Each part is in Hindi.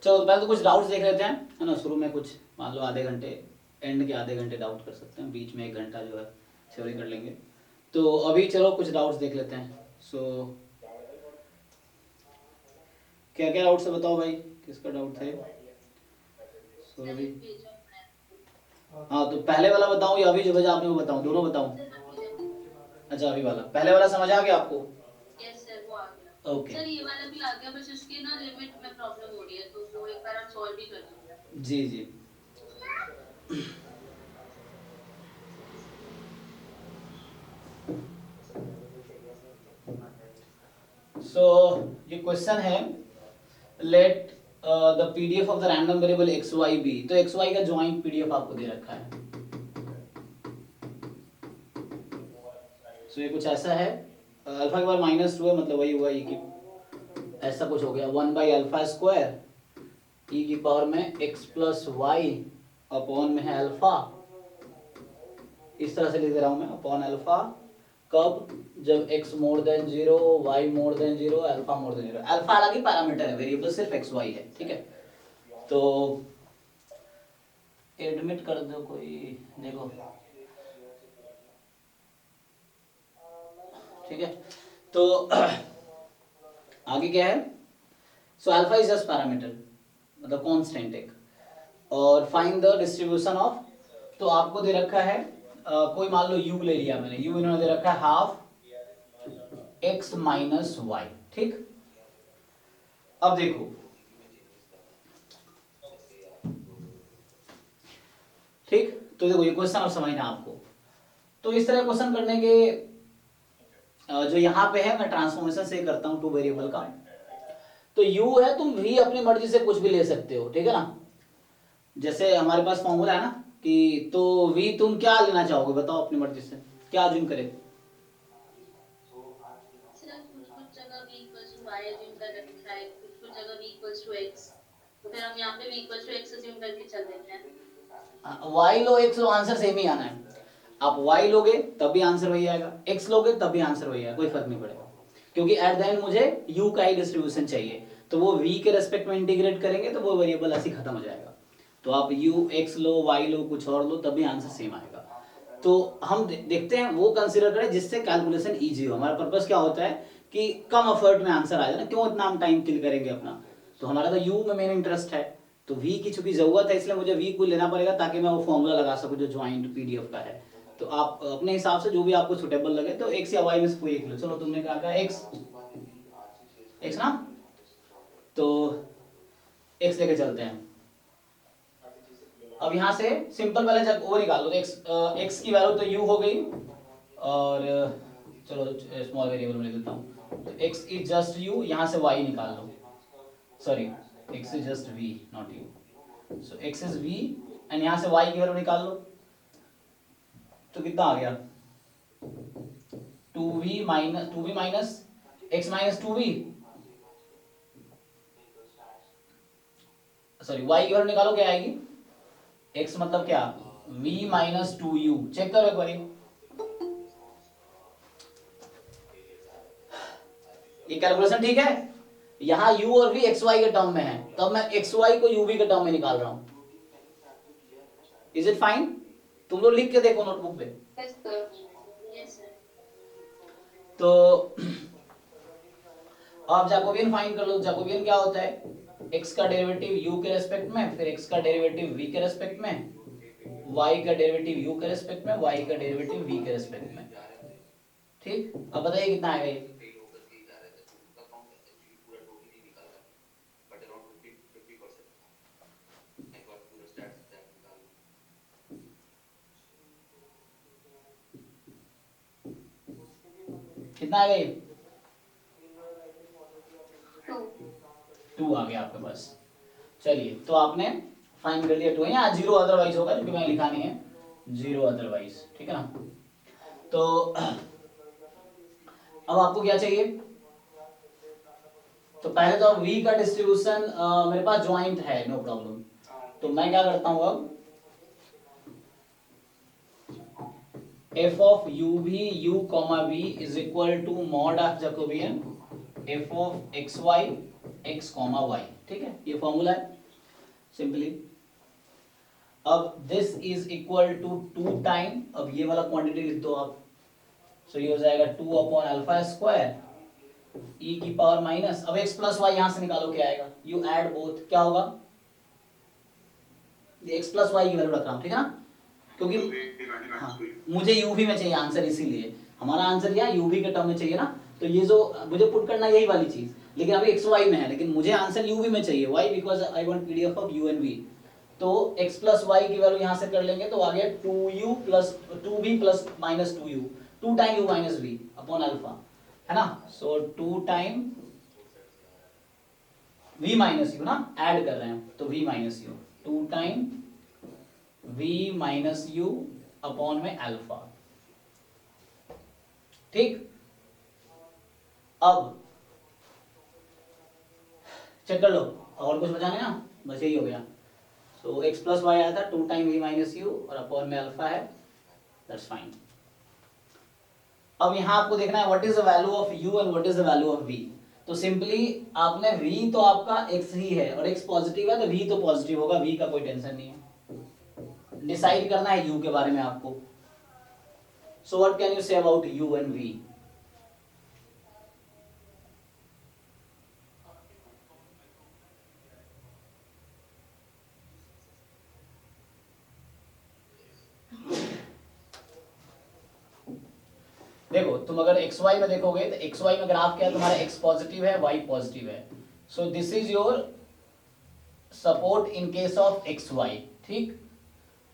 चलो पहले तो कुछ डाउट्स देख लेते हैं, है ना। शुरू में कुछ मान लो आधे घंटे, एंड के आधे घंटे डाउट कर सकते हैं, बीच में 1 घंटा जो है थ्योरी कर लेंगे। तो अभी चलो कुछ डाउट्स देख लेते हैं। सो क्या क्या डाउट्स है बताओ भाई, किसका डाउट है? सो अभी हाँ, तो पहले वाला बताऊं या अभी जो भेजा आपने वो बताऊं, दोनों बताऊं? अच्छा अभी वाला, पहले वाला समझ आ गया आपको? यस सर, वो आ गया ओके। सर, ये वाला भी आ गया, बस इसकी ना लिमिट में प्रॉब्लम हो रही है, तो वो एक बार आप सॉल्व भी कर दीजिए। जी जी। सो ये क्वेश्चन है, let the PDF of the random variable x y be. तो एक्स वाई का ज्वाइंट पीडीएफ आपको दे रखा है। सो ये कुछ ऐसा है, अल्फा के बाद -2 है, मतलब वही हुआ ई की, ऐसा कुछ हो गया 1/α² ई की पावर में x प्लस वाई अपॉन में है अल्फा, इस तरह से लिख दे रहा हूं मैं, अपॉन अल्फा। कब? जब x मोर देन 0, y मोर देन 0, अल्फा मोर देन 0। अल्फा अलग ही पैरामीटर है, वेरिएबल सिर्फ एक्स वाई है, ठीक है। तो एडमिट कर दो कोई, देखो ठीक है। तो आगे क्या है? So alpha is just parameter, मतलब कांस्टेंट एक, और फाइंड द डिस्ट्रीब्यूशन ऑफ। तो आपको दे रखा है कोई मान लो u ले लिया मैंने, u इन्होंने दे रखा है हाफ x माइनस वाई, ठीक। अब देखो, ठीक, तो देखो ये क्वेश्चन अब समझना आपको। तो इस तरह क्वेश्चन करने के जो यहाँ पे है, मैं ट्रांसफॉर्मेशन से करता हूँ टू वेरिएबल का। तो u है, तुम v अपनी मर्जी से कुछ भी ले सकते हो, ठीक है ना। जैसे हमारे पास फॉर्मूला है ना कि, तो v तुम क्या लेना चाहोगे बताओ अपनी मर्जी से, क्या अज्यूम करें? सर कुछ कुछ जगह v equals to y assume कर रखा है, कुछ कुछ जगह v इक्वल्स टू x, तो फिर हम यहाँ पे v equals to x assume करके चल देते हैं। y लो x लो, आंसर सेम ही आना है। आप y लोगे तब भी आंसर वही आएगा, x लोगे तब भी आंसर वही आएगा, कोई फर्क नहीं पड़ेगा, क्योंकि एट द एंड मुझे u का ही डिस्ट्रीब्यूशन चाहिए। तो वो v के रेस्पेक्ट में इंटीग्रेट करेंगे तो वो वेरिएबल ऐसे खत्म हो जाएगा। तो आप u x लो, y लो, कुछ और लो, तब भी आंसर सेम आएगा। तो हम देखते हैं वो कंसीडर करें जिससे कैलकुलेशन इजी हो। हमारा पर्पस क्या होता है कि कम एफर्ट में आंसर आ जाए ना, क्यों इतना हम टाइम किल करेंगे अपना। तो हमारा तो यू में मेन इंटरेस्ट है, तो वी की चूंकि जरूरत है, इसलिए मुझे वी को लेना पड़ेगा ताकि मैं वो फॉर्मूला लगा सकूं जो ज्वाइंट पीडीएफ का है। तो आप अपने हिसाब से जो भी आपको सुटेबल लगे, तो एक्स या वाई में से कोई एक लो। चलो तुमने कहा एक्स, एक्स ना, तो एक्स लेके चलते हैं। अब यहाँ से सिंपल वाला जब वो निकाल लो, तो एक्स की वैल्यू तो यू हो गई, और चलो स्मॉल वेरिएबल में लिख देता हूँ, तो x इज जस्ट u, यहाँ से y निकाल लो, sorry x is just v not u, so x is v, and यहाँ से y की वैल्यू निकाल लो। तो कितना आ गया? 2v minus x minus 2v, sorry y की वैल्यू निकालो, क्या आएगी? x मतलब क्या? v minus 2u। चेक करो एक बार, ये कैलकुलेशन ठीक है? यहाँ u और v एक्स वाई के टर्म में है, तब मैं एक्स वाई को uv के टर्म में निकाल रहा हूं। Is it fine? तुम लोग लिख के देखो नोटबुक पे। Yes sir, yes sir. तो आप जैकोबियन फाइंड कर लो। जैकोबियन क्या होता है? x का डेरिवेटिव u के रेस्पेक्ट में, फिर x का डेरिवेटिव v के रेस्पेक्ट में, y का डेरिवेटिव u के रेस्पेक्ट में, y का डेरिवेटिव v के रेस्पेक्ट में, ठीक। अब बताइए कितना आएगा ये? कितना आएगा ये? 2। 2 आ गया आपके पास। चलिए, तो आपने फाइंड कर लिया 2 है, यहाँ 0 अदरवाइज होगा क्योंकि मैंने लिखा नहीं है 0 अदरवाइज, ठीक है ना। तो अब आपको क्या चाहिए? तो पहले तो अब v का डिस्ट्रीब्यूशन मेरे पास ज्वाइंट है, नो प्रॉब्लम। तो मैं क्या करता हूं अब, f ऑफ u भी u comma v is equal to mod of Jacobian f of x y x comma y, ठीक है, ये फॉर्मूला है। सिंपली। अब this is equal to 2 time, अब ये वाला क्वांटिटी लिख दो आप, सो ये हो जाएगा 2 अपॉन अल्फा स्क्वायर ई की पावर माइनस, अब x प्लस वाई यहां से निकालो क्या आएगा, यू ऐड बोथ, क्या होगा, ये x प्लस वाई की वैल्यू रख रहा हूं, ठीक है ना, क्योंकि हाँ मुझे यूवी में चाहिए आंसर, इसीलिए हमारा आंसर क्या यूवी के टर्म में चाहिए ना, तो ये जो मुझे पुट करना यही वाली चीज, लेकिन अभी एक्स वाई में है, लेकिन मुझे आंसर यूवी में चाहिए, why because I want PDF of u and v. तो x प्लस वाई की वैल्यू यहां से कर लेंगे, तो आ गया 2u plus 2v plus minus 2u, 2 time u minus v upon alpha, है ना, so 2 time v minus u ना, ऐड कर रहे हैं तो v minus u, 2 time v minus u upon में अल्फा, ठीक। अब चेक कर लो, और कुछ बचा नहीं ना, बस यही हो गया। सो x प्लस वाई आया था 2 टाइम v माइनस यू और अपॉन में अल्फा है, दैट्स फाइन। अब यहां आपको देखना है what is the value of u and what is the value of v। तो सिंपली आपने v तो आपका x ही है और x पॉजिटिव है, तो v तो पॉजिटिव होगा, v का कोई टेंशन नहीं है। डिसाइड करना है u के बारे में आपको। So what can you say about u and v? देखो तुम अगर एक्स वाई में देखोगे तो एक्स वाई में ग्राफ क्या है तुम्हारा, एक्स पॉजिटिव है वाई पॉजिटिव है, so this is your support in case of x y, ठीक।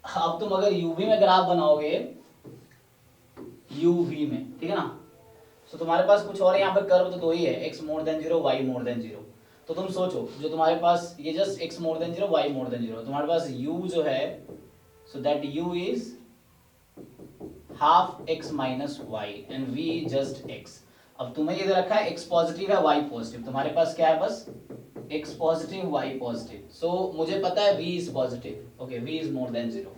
अब तुम अगर यूवी में ग्राफ बनाओगे, यूवी में, ठीक है ना, तो तुम्हारे पास कुछ और यहाँ पे कर्व तो दो ही है, x मोर देन 0 y मोर देन 0। तो तुम सोचो जो तुम्हारे पास ये just x more than 0 y मोर देन 0, तुम्हारे पास u जो है, so that u is half x minus y and v just x। अब तुम्हें ये दे रखा है x पॉजिटिव है y पॉजिटिव, तुम्हारे पास क्या है, बस x पॉजिटिव y पॉजिटिव, सो मुझे पता है v is positive, okay v is more than 0।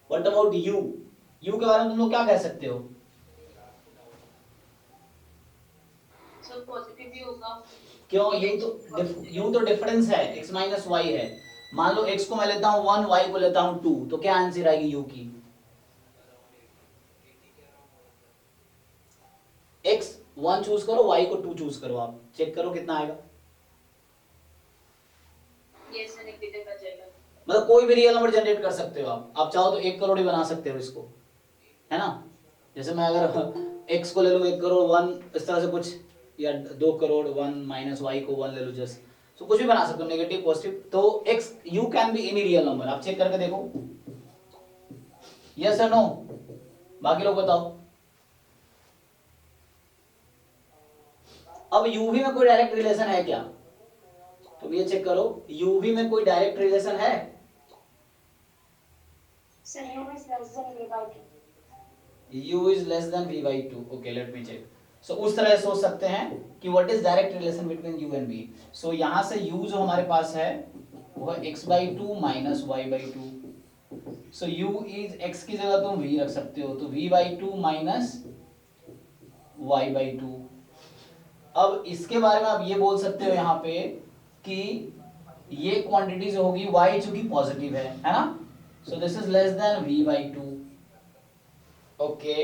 What about u? u के बारे में तुम लोग क्या कह सकते हो? सो पॉजिटिव भी होगा, क्यों, u तो डिफरेंस है, x माइनस y है। मान लो x को मैं लेता हूं 1, y को लेता हूं 2, तो क्या आंसर आएगी u की? x 1 चूज करो, y को 2 चूज करो, आप चेक करो कितना आएगा। ये से नेगेटिव आ जाएगा, मतलब कोई भी रियल नंबर जनरेट कर सकते हो आप चाहो तो 1 करोड़ ही बना सकते हो इसको, है ना। जैसे मैं अगर x को ले लूं 1 करोड़ 1 इस तरह से कुछ, या 2 करोड़ 1 माइनस y को 1 ले लो जस्ट, तो कुछ भी बना सकते हो, नेगेटिव पॉजिटिव, तो x u can be any real number, आप चेक करके देखो, यस और नो, बाकी लोग बताओ। अब uv में कोई डायरेक्ट रिलेशन है क्या, तुम ये चेक करो, uv में कोई डायरेक्ट रिलेशन है? So u is less than v by 2. u is less than v by 2, okay let me check। so उस तरह सोच सकते हैं कि what is direct relation between u and v। so यहां से u जो हमारे पास है वो है x by 2 minus y by 2, so u is x की जगह तुम v रख सकते हो, तो v by 2 minus y by 2। अब इसके बारे में आप ये बोल सकते हो यहाँ पे कि ये क्वांटिटी जो होगी y चूंकि पॉजिटिव है ना, so this is less than v by 2, okay।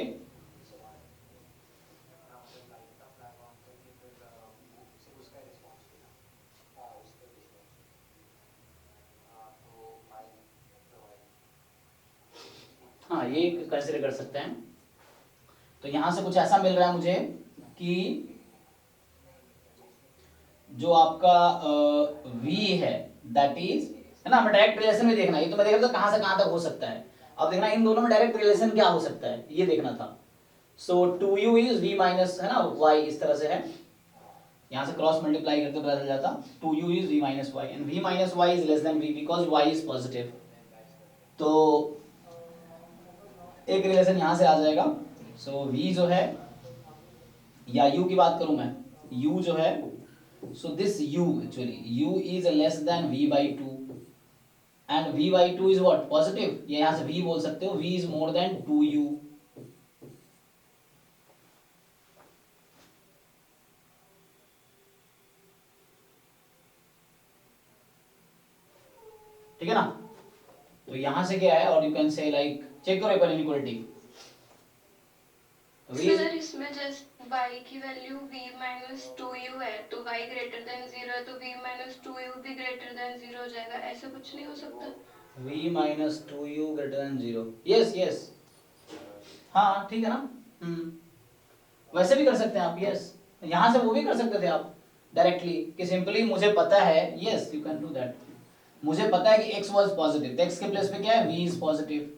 हाँ ये कंसिडर कर सकते हैं। तो यहां से कुछ ऐसा मिल रहा है मुझे कि जो आपका v है दैट इज, है ना, हमें डायरेक्ट रिलेशन में देखना है, ये तो मैं देख रहा था कहां से कहां तक हो सकता है, अब देखना इन दोनों में डायरेक्ट रिलेशन क्या हो सकता है, ये देखना था। सो 2u इज v माइनस, है ना, y इस तरह से है, यहां से क्रॉस मल्टीप्लाई करके पता चल जाता 2u is v minus y and v minus y is less than v because y is positive. तो एक रिलेशन यहां से आ जाएगा। सो v जो है, या u की बात करूं मैं, u जो है, so this u actually u is less than v by 2 and v by 2 is what, positive, ये यहां से v बोल सकते हो, v is more than 2u। ठीक है ना। तो यहां से क्या है, और you can say like check करो एक बार इनइक्वालिटी। सर इसमें जैसे y की वैल्यू v माइनस टू यू है तो y ग्रेटर देन 0 है तो v माइनस टू यू भी ग्रेटर देन 0 हो जाएगा, ऐसा कुछ नहीं हो सकता? v minus two u greater than 0, yes yes, हाँ ठीक है ना। वैसे भी कर सकते हैं आप, यस, यहां से वो भी कर सकते थे आप डायरेक्टली कि सिंपली मुझे पता है, yes you can do that, मुझे पता है कि x वाज पॉजिटिव, तो x के प्लेस पे क्या है, v इज पॉजिटिव,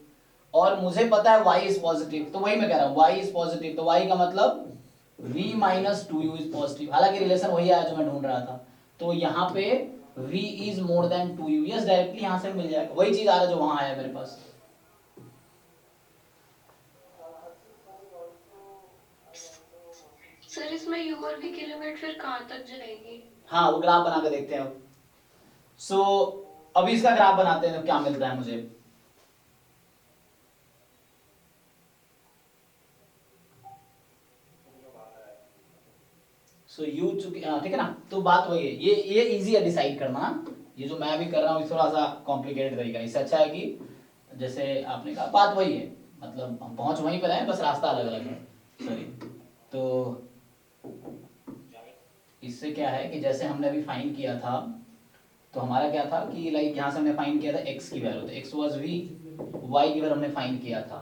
और मुझे पता है y इज पॉजिटिव, तो वही मैं कह रहा हूँ y इज पॉजिटिव, तो y का मतलब v minus two u is positive, हालांकि रिलेशन वही आया जो मैं ढूंढ रहा था, तो यहाँ पे v is more than two u, yes directly यहाँ से मिल जाएगा, वही चीज आ रहा है जो वहां आया मेरे पास। सर इसमें u और v की लिमिट फिर कहाँ तक जाएगी? हाँ वो ग्राफ बना के देखते हैं अब। सो अभी इसका ग्राफ बनाते हैं, क्या मिलता है मुझे। सो यू चुके, ठीक है ना, तो बात वही है, ये इजी है डिसाइड करना, ये जो मैं भी कर रहा हूँ थोड़ा सा कॉम्प्लिकेटेड तरीका, इससे अच्छा है कि जैसे आपने कहा बात वही है, मतलब हम पहुंच वहीं पर हैं, बस रास्ता अलग अलग है, सॉरी। तो इससे क्या है कि जैसे हमने अभी फाइंड किया था, तो हमारा क्या था कि लाइक यहाँ से हमने फाइंड किया था x की वैल्यू, तो x वाज v, y की वैल्यू हमने फाइंड किया था,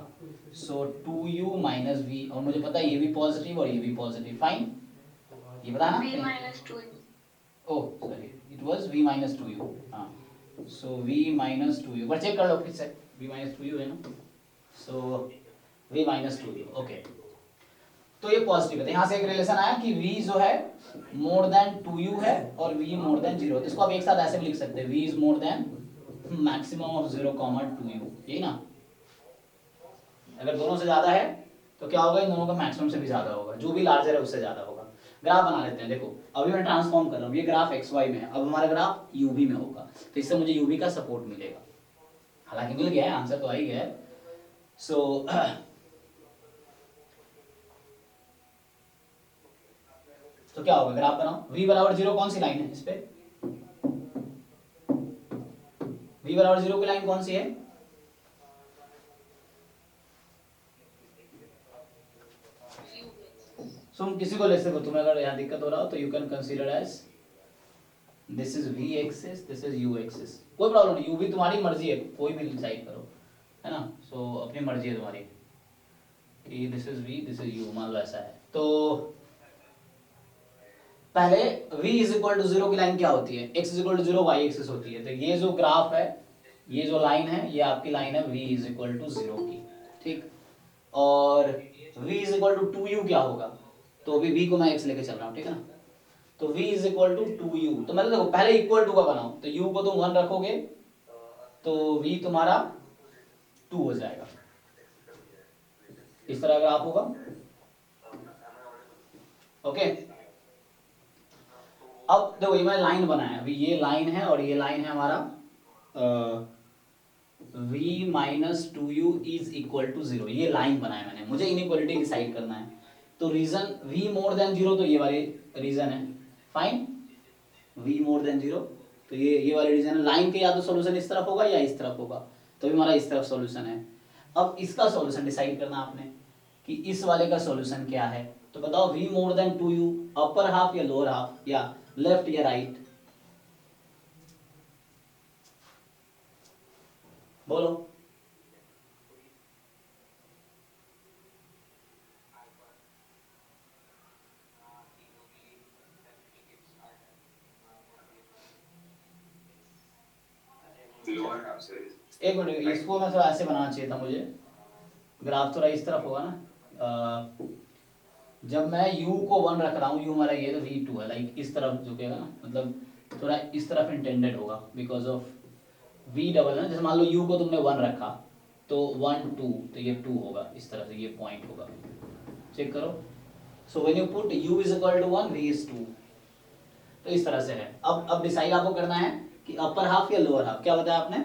सो 2u माइनस v, और मुझे पता है ये भी पॉजिटिव और ये भी पॉजिटिव, फाइन, ये बताना v minus two you, oh sorry it was v minus two you, हाँ, सो v माइनस टू यू, पर चेक कर लो फिर से, v माइनस टू यू है ना, सो v minus two you, okay, तो ये पॉजिटिव है, तो यहाँ से एक रिलेशन आया कि v जो है मोर देन टू यू है और v मोर देन 0, तो इसको आप एक साथ ऐसे भी लिख सकते हैं, v is more then maximum of 0 comma two you, यही ना, अगर दोनों से ज्यादा है तो क्या होगा, इन दोनों का मैक्सिमम से भी ज्यादा होगा, जो भी लार्जर है उससे ज्यादा होगा। ग्राफ बना लेते हैं, देखो अभी मैं ट्रांसफॉर्म कर रहा हूँ, ये ग्राफ एक्स वाई में है, अब हमारा ग्राफ यूवी में होगा, तो इससे मुझे यूवी का सपोर्ट मिलेगा, हालांकि मिल गया है, आंसर तो आ ही गया है। सो तो क्या होगा, ग्राफ बनाओ, v बराबर 0 कौन सी लाइन है इस पे, v बराबर 0 की लाइन कौन सी है, सो हम किसी को ले सकते हो, तुम्हें अगर यहाँ दिक्कत हो रहा हो तो you can consider as this is v axis, this is u axis, कोई प्रॉब्लम नहीं, u भी तुम्हारी मर्जी है, कोई भी डिसाइड करो, है ना, सो अपनी मर्जी है तुम्हारी कि this is v this is u, मान लो ऐसा है। तो पहले v इज इक्वल टू 0 की लाइन क्या होती है, x is equal to 0 y axis होती है, तो ये जो ग्राफ है, ये जो लाइन है, ये आपकी लाइन है v इज इक्वल टू 0 की, ठीक, और v is equal to 2u क्या होगा, तो अभी v को मैं x लेके चल रहा हूँ, ठीक है ना, तो v is equal to 2u, तो मतलब देखो पहले इक्वल टू का बनाओ, तो u को तुम 1 रखोगे तो v तुम्हारा 2 हो जाएगा, इस तरह ग्राफ होगा, ओके। अब देखो ये मैं लाइन बनाया, अभी ये लाइन है और ये लाइन है हमारा v minus two u is equal to 0, ये लाइन बनाया मैंने, मुझे इनइक्वालिटी डिसाइड करना है, तो रीजन v मोर देन 0, तो ये वाली रीजन है, फाइन, v मोर देन 0, तो ये वाली रीजन है, लाइन के या तो सॉल्यूशन इस तरफ होगा या इस तरफ होगा, तो भी हमारा इस तरफ सॉल्यूशन है। अब इसका सॉल्यूशन डिसाइड करना आपने कि इस वाले का सॉल्यूशन क्या है, तो बताओ v more than two u, upper half या लोअर हाफ, या लेफ्ट या राइट, बोलो, एक मिनट, इसको मैं थोड़ा ऐसे बनाना चाहिए था मुझे, ग्राफ थोड़ा इस तरफ होगा ना, जब मैं u को 1 रख रहा हूँ, u हमारा ये तो v2 है, लाइक इस तरफ झुकेगा ना, मतलब थोड़ा इस तरफ इंटेंडेड होगा बिकॉज ऑफ v डबल है, जैसे मान लो u को तुमने 1 रखा तो 1 2, तो ये 2 होगा, इस तरह से ये पॉइंट होगा, चेक करो, so when you put u is equal to 1 v is 2, तो इस तरह से है। अब डिसाइड आपको करना है कि अपर हाफ या लोअर हाफ, क्या बताया आपने,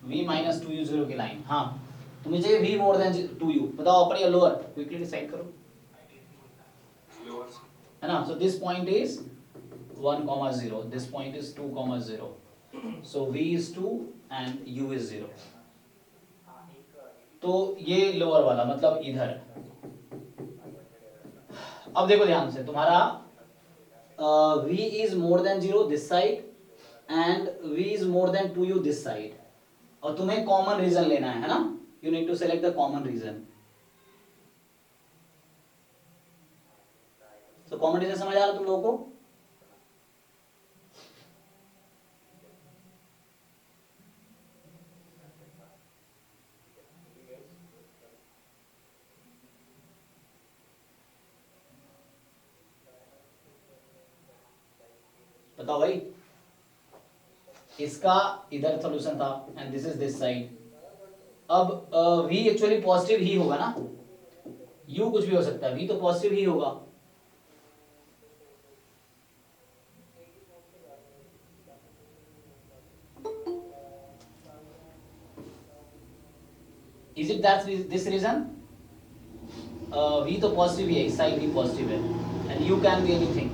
v माइनस टू यू 0 की लाइन, हाँ तो मुझे v more than two u, बताओ अपर या लोअर, क्विकली डिसाइड करो, है ना. So this point is 1,0. This point is 2,0. So v is 2 and u is 0. तो ये लोअर वाला मतलब इधर. अब देखो ध्यान से, तुम्हारा v is more than 0 this side and v is more than 2u this side. और तुम्हें कॉमन रीजन लेना है ना. You need to select the common reason. So common reason समझ आ रहा तुम लोगों को? बताओ भाई. इसका इधर सॉल्यूशन था and this is this side. अब v एक्चुअली पॉजिटिव ही होगा ना. u कुछ भी हो सकता है, v तो पॉजिटिव ही होगा. Is it that this reason? v तो पॉजिटिव ही है, इस साइड भी पॉजिटिव है and u can be anything.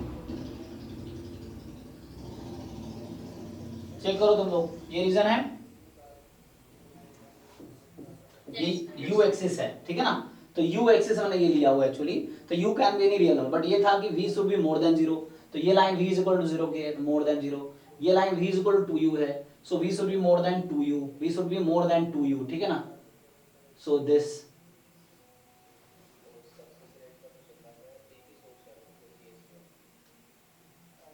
Check करो तुम लोग, ये रीजन है, ये u एक्सिस है, ठीक है ना. तो u एक्सिस मैंने ये लिया हुआ एक्चुअली. तो u can be any real number, but ये था कि v should be more than 0. तो ये line v is equal to 0 के है, मोर देन 0. ये line v is equal to 2u है, so v should be more than 2u. v should be more than 2u, ठीक है ना. So this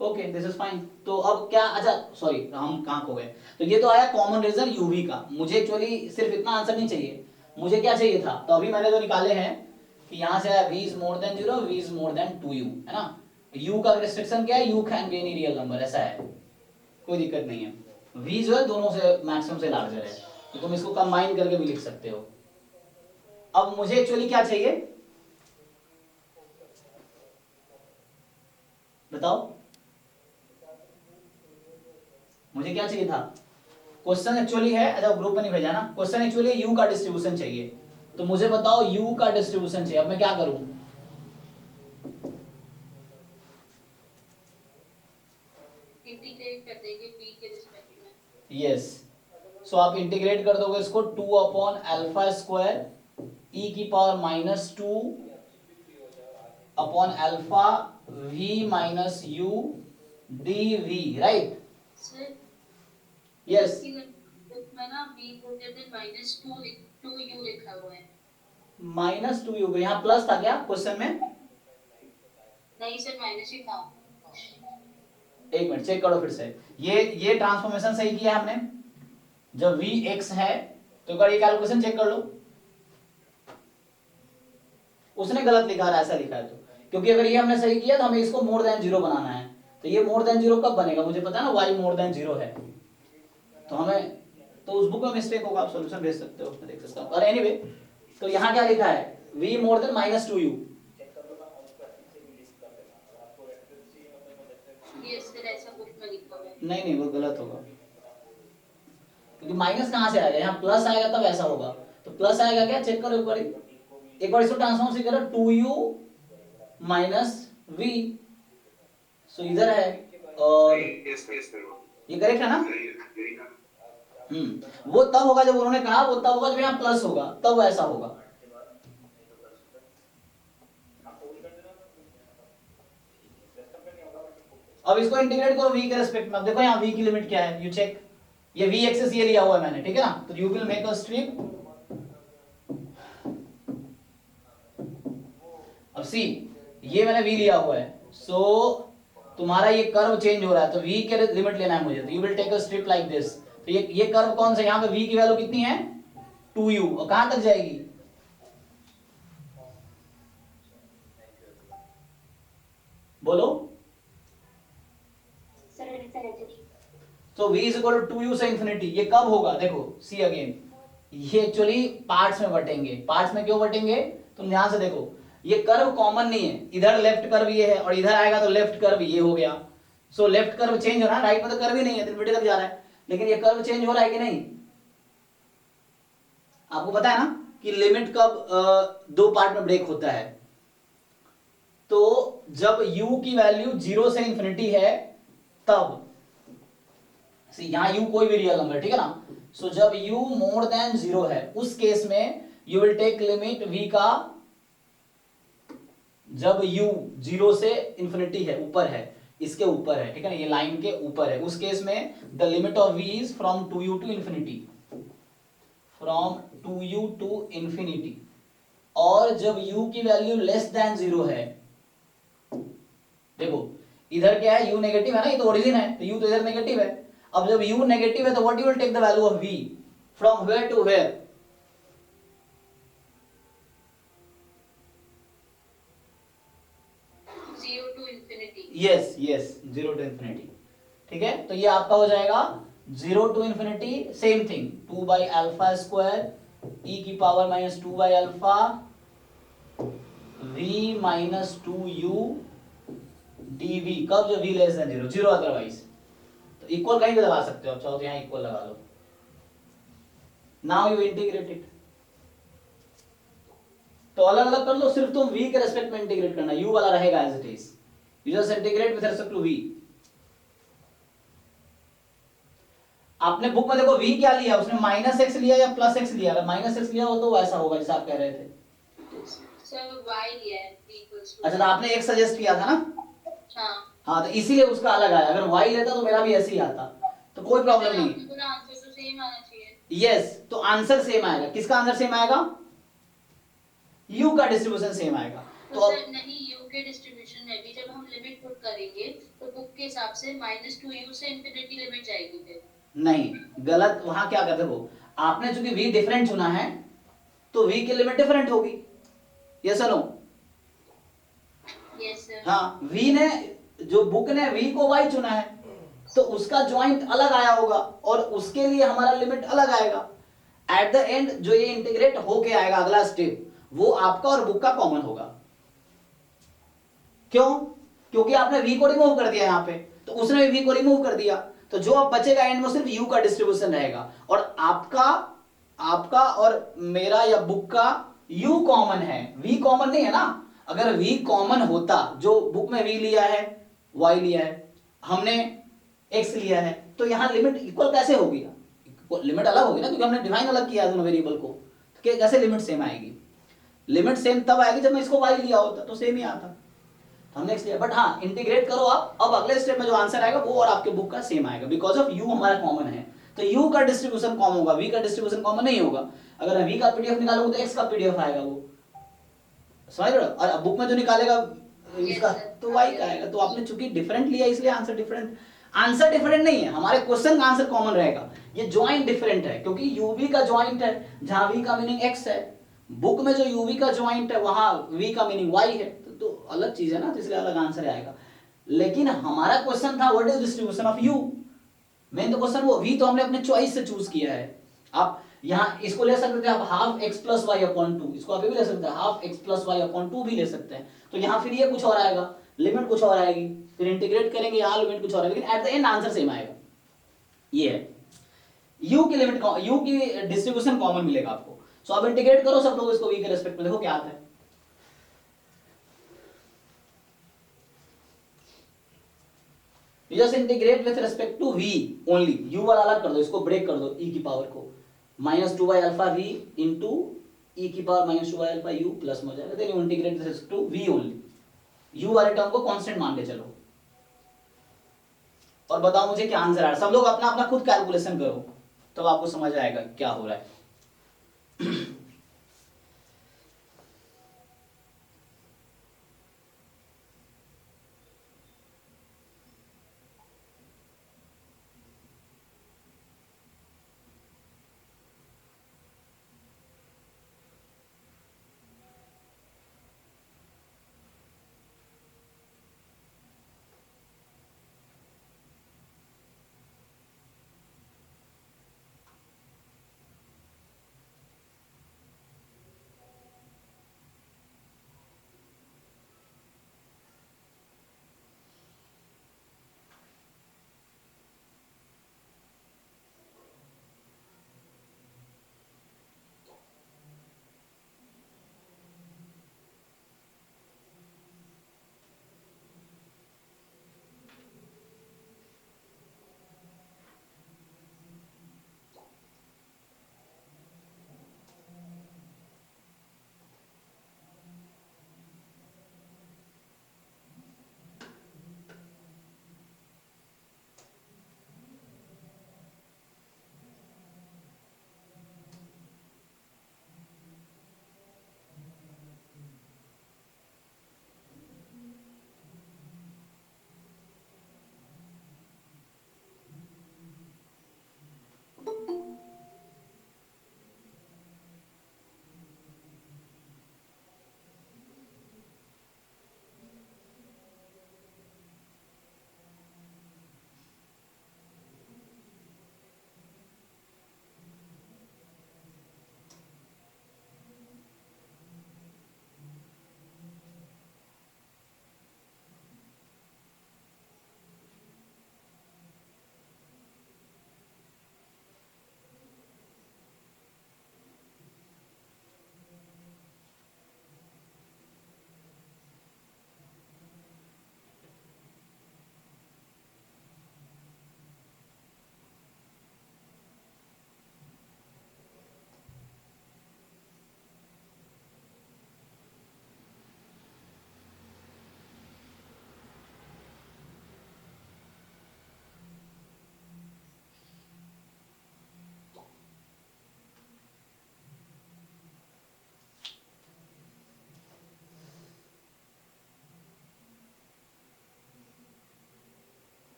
okay, this is fine. तो अब क्या, अच्छा सॉरी हम कहाँ खो गए. तो ये तो आया कॉमन रीजन यूवी का. मुझे एक्चुअली सिर्फ इतना आंसर नहीं चाहिए, मुझे क्या चाहिए था. तो अभी मैंने जो निकाले हैं कि यहाँ से आया v is more than 0, v is more than 2u, है ना. u का रिस्ट्रिक्शन क्या है, u can be any real number, ऐसा है, कोई दिक्कत नहीं है. v जो है दोनों से मैक्सिमम से लार्जर है, तो तुम इसको कंबाइन करके भी लिख सकते हो. अब मुझे एक्चुअली क्या चाहिए बताओ, मुझे क्या चाहिए था. क्वेश्चन एक्चुअली है, अच्छा ग्रुप में नहीं भेजा ना. क्वेश्चन एक्चुअली u का डिस्ट्रीब्यूशन चाहिए. तो मुझे बताओ u का डिस्ट्रीब्यूशन चाहिए. अब मैं क्या करूं, इंटीग्रेट कर देंगे v के रिस्पेक्ट में. यस. सो आप इंटीग्रेट कर दोगे इसको 2 अपॉन अल्फा स्क्वायर e की power minus 2 upon alpha v minus u dv, right. Sir yes, इसमें ना v ग्रेटर देन -2u लिखा हुआ है. Minus 2u. यहाँ प्लस था क्या क्वेश्चन में? नहीं सर, माइनस ही था. एक मिनट चेक करो फिर से. ये ट्रांसफॉर्मेशन सही किया हमने. जब v x है तो एक बार ये कैलकुलेशन चेक कर लो. उसने गलत लिखा है, ऐसा लिखा है तो, क्योंकि अगर ये हमने सही किया तो हमें इसको मोर देन 0 बनाना है. तो ये मोर देन 0 कब बनेगा, मुझे पता है ना, y मोर देन 0 है. तो हमें, तो उस बुक में मिस्टेक होगा, आप सॉल्यूशन भेज सकते हो, मैं देख सकता हूं. और एनीवे, तो यहाँ क्या लिखा है, v मोर देन -2u. ये सर ऐसा बुक में लिखा हुआ है. नहीं वो गलत होगा, क्योंकि माइनस कहाँ से आएगा, यहाँ प्लस आएगा तब ऐसा होगा. तो प्लस आएगा क्या, चेक करो एक बार इसको ट्रांसफॉर्म से करो, 2u माइनस v. सो इधर है, और ये करेक्ट है ना. वो तब होगा जब उन्होंने कहा, वो तब होगा जब यहाँ प्लस होगा, तब ऐसा होगा. अब इसको इंटीग्रेट करो v के रेस्पेक्ट में. अब देखो यहाँ v की लिमिट क्या है, यू चेक. ये v एक्सिस ये लिया हुआ है मैंने, ठीक है ना. तो you will make a strip. अब सी, ये मैंने v लिया हुआ है. सो तुम्हारा ये कर्व चेंज हो रहा है, तो v के लिमिट लेना है मुझे. तो you will take a strip like this. तो ये कर्व कौन सा, यहाँ पे v की वैल्यू कितनी है, 2u. और कहां तक जाएगी, बोलो. तो v is equal to 2u से इंफिनिटी. ये कब होगा, देखो सी अगेन, ये एक्चुअली पार्ट्स में बटेंगे. पार्ट्स में क्यों बटेंगे, तुम ध्यान से देखो. ये कर्व कॉमन नहीं है, इधर लेफ्ट कर्व ये है और इधर आएगा तो लेफ्ट कर्व ये हो गया. सो लेफ्ट कर्व चेंज हो रहा है, राइट में तो कर्व ही नहीं है, इंफिनिटी तक जा रहा है. लेकिन ये कर्व चेंज हो रहा है कि नहीं, आपको पता है ना कि लिमिट कब दो पार्ट में ब्रेक होता है. तो जब u की वैल्यू 0 से इंफिनिटी है तब, यहां u कोई भी रियल नंबर, ठीक है ना। सो जब u मोर देन 0 है उस केस में you will take limit v का, जब u 0 से इंफिनिटी है, ऊपर है, इसके ऊपर है, ठीक है ना, ये लाइन के ऊपर है, उस केस में the limit of v is from 2u to infinity, from 2u to infinity. और जब u की वैल्यू लेस देन 0 है, देखो इधर क्या है, u नेगेटिव है ना, ये तो ओरिजिन है, तो u तो इधर नेगेटिव है। अब जब u नेगेटिव है तो what you will take the value of v, from where to where, 0 to infinity। Yes yes, 0 to infinity, ठीक है। तो ये आपका हो जाएगा 0 to infinity, same thing 2 by alpha square e की power minus 2 by alpha v minus 2u dv, कब, जब v लेस देन 0, 0 अदरवाइज। तो इक्वल कहीं भी लगा सकते हो, आप चाहो तो यहाँ इक्वल लगा लो। नाउ यू इंटीग्रेट इट, तो अलग अलग कर लो, सिर्फ तुम v के रेस्पेक्ट में इंटीग्रेट करना, u वाला रहेगा as it is, you just integrate with respect to v। आपने बुक में देखो v क्या लिया, उसने माइनस एक्स लिया या प्लस एक्स लिया, अगर माइनस एक्स लिया हो तो वैसा होगा जैसा आप कह रहे थे। सर y लिया है v equals to, अच्छा, तो आपने एक सजेस्ट किया था ना, हाँ हाँ, तो इसीलिए उसका अलग आया, अगर y लेता तो मेरा भी ऐसे ही आता, तो कोई प्रॉब्लम नहीं। पूरा आंसर तो सेम आना चाहिए। यस, तो आंसर सेम आएगा, किसका आंसर सेम आएगा, u का डिस्ट्रीब्यूशन सेम आएगा। तो तो अब सर नहीं, u के डिस्ट्रीब्यूशन में भी जब हम लिमिट पुट करेंगे तो बुक के हिसाब से -2u से इंफिनिटी लिमिट जाएगी फिर। नहीं, गलत, वहां क्या करते हो, आपने चूंकि v डिफरेंट चुना है तो v की लिमिट डिफरेंट होगी, यस और नो। Yes sir. हाँ, v ने, जो बुक ने v को y चुना है तो उसका जॉइंट अलग आया होगा और उसके लिए हमारा लिमिट अलग आएगा। एट द एंड जो ये इंटीग्रेट होके आएगा अगला स्टेप, वो आपका और बुक का कॉमन होगा। क्यों? क्योंकि आपने v को रिमूव कर दिया यहाँ पे, तो उसने भी v को रिमूव कर दिया, तो जो अब बचेगा एंड में सिर्फ u का डिस्ट्रीब्यूशन रहेगा, और आपका और मेरा या बुक का u कॉमन है, v कॉमन नहीं है ना। अगर v कॉमन होता, जो बुक में v लिया है, y लिया है, हमने x लिया है, तो यहां लिमिट इक्वल कैसे होगी, लिमिट अलग होगी ना, क्योंकि हमने डिफाइन अलग किया है दोनों वेरिएबल को, तो कैसे लिमिट सेम आएगी, लिमिट सेम तब आएगी जब मैं इसको y लिया होता तो सेम ही आता, तो हमने x लिया। बट हाँ, इंटीग्रेट करो आप, अब अगले स्टेप में जो आंसर आएगा वो और आपके बुक का सेम आएगा, बिकॉज ऑफ u हमारा कॉमन है, तो u का डिस्ट्रीब्यूशन कॉमन होगा, v का डिस्ट्रीब्यूशन कॉमन नहीं होगा। अगर मैं v का पीडीएफ निकालूंगा तो x का पीडीएफ आएगा, वो समझ रहे हो, और बुक में जो निकालेगा इसका तो y का आएगा। तो आपने चूंकि डिफरेंट लिया इसलिए आंसर डिफरेंट, आंसर डिफरेंट नहीं है, हमारे क्वेश्चन का आंसर कॉमन रहेगा, ये ज्वाइंट डिफरेंट है, क्योंकि uv का ज्वाइंट है, जहां v का मीनिंग x है, बुक में जो uv का ज्वाइंट है वहां v का मीनिंग y है, तो अलग चीज है ना, तो इसलिए अलग आंसर आएगा। लेकिन हमारा क्वेश्चन था what is distribution of u, main तो क्वेश्चन वो v तो हमने अपने चॉइस से चूज किया है। आप यहाँ इसको ले सकते थे आप half x plus y upon 2, इसको आप भी ले सकते हैं half x plus y upon 2 भी ले सकते हैं, तो यहाँ फिर ये कुछ और आएगा, लिमिट कुछ और आएगी, फिर इंटीग्रेट करेंगे यहाँ लिमिट कुछ और आएगी, लेकिन at the end answer same आएगा। ये है u की लिमिट, u की डिस्ट्रीब्यूशन कॉमन मिलेगा आपको। सो अब इंटीग्रेट करो सब लोग इसको v के रेस्पेक्ट में, देखो क्या आता है। Just integrate with respect to v only, u वाला अलग कर दो, इसको ब्रेक कर दो, e की पावर को -2 by alpha v into e की power -2 by alpha u plus में हो जाएगा, then you integrate with respect to v only, u वाले टर्म को कांस्टेंट मान के चलो, और बताओ मुझे क्या आंसर आ रहा है। सब लोग अपना अपना खुद कैलकुलेशन करो, तब आपको समझ आएगा क्या हो रहा है।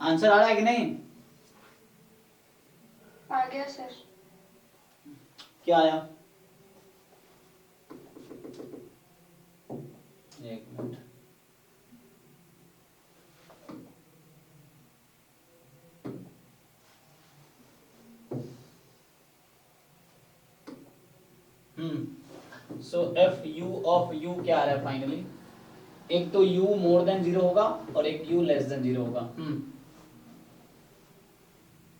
आंसर आ रहा है कि नहीं? आ गया सर। क्या आया? एक minute. So F you of you क्या आ रहा है फाइनली? एक तो u मोर देन 0 होगा और एक u लेस देन 0 होगा।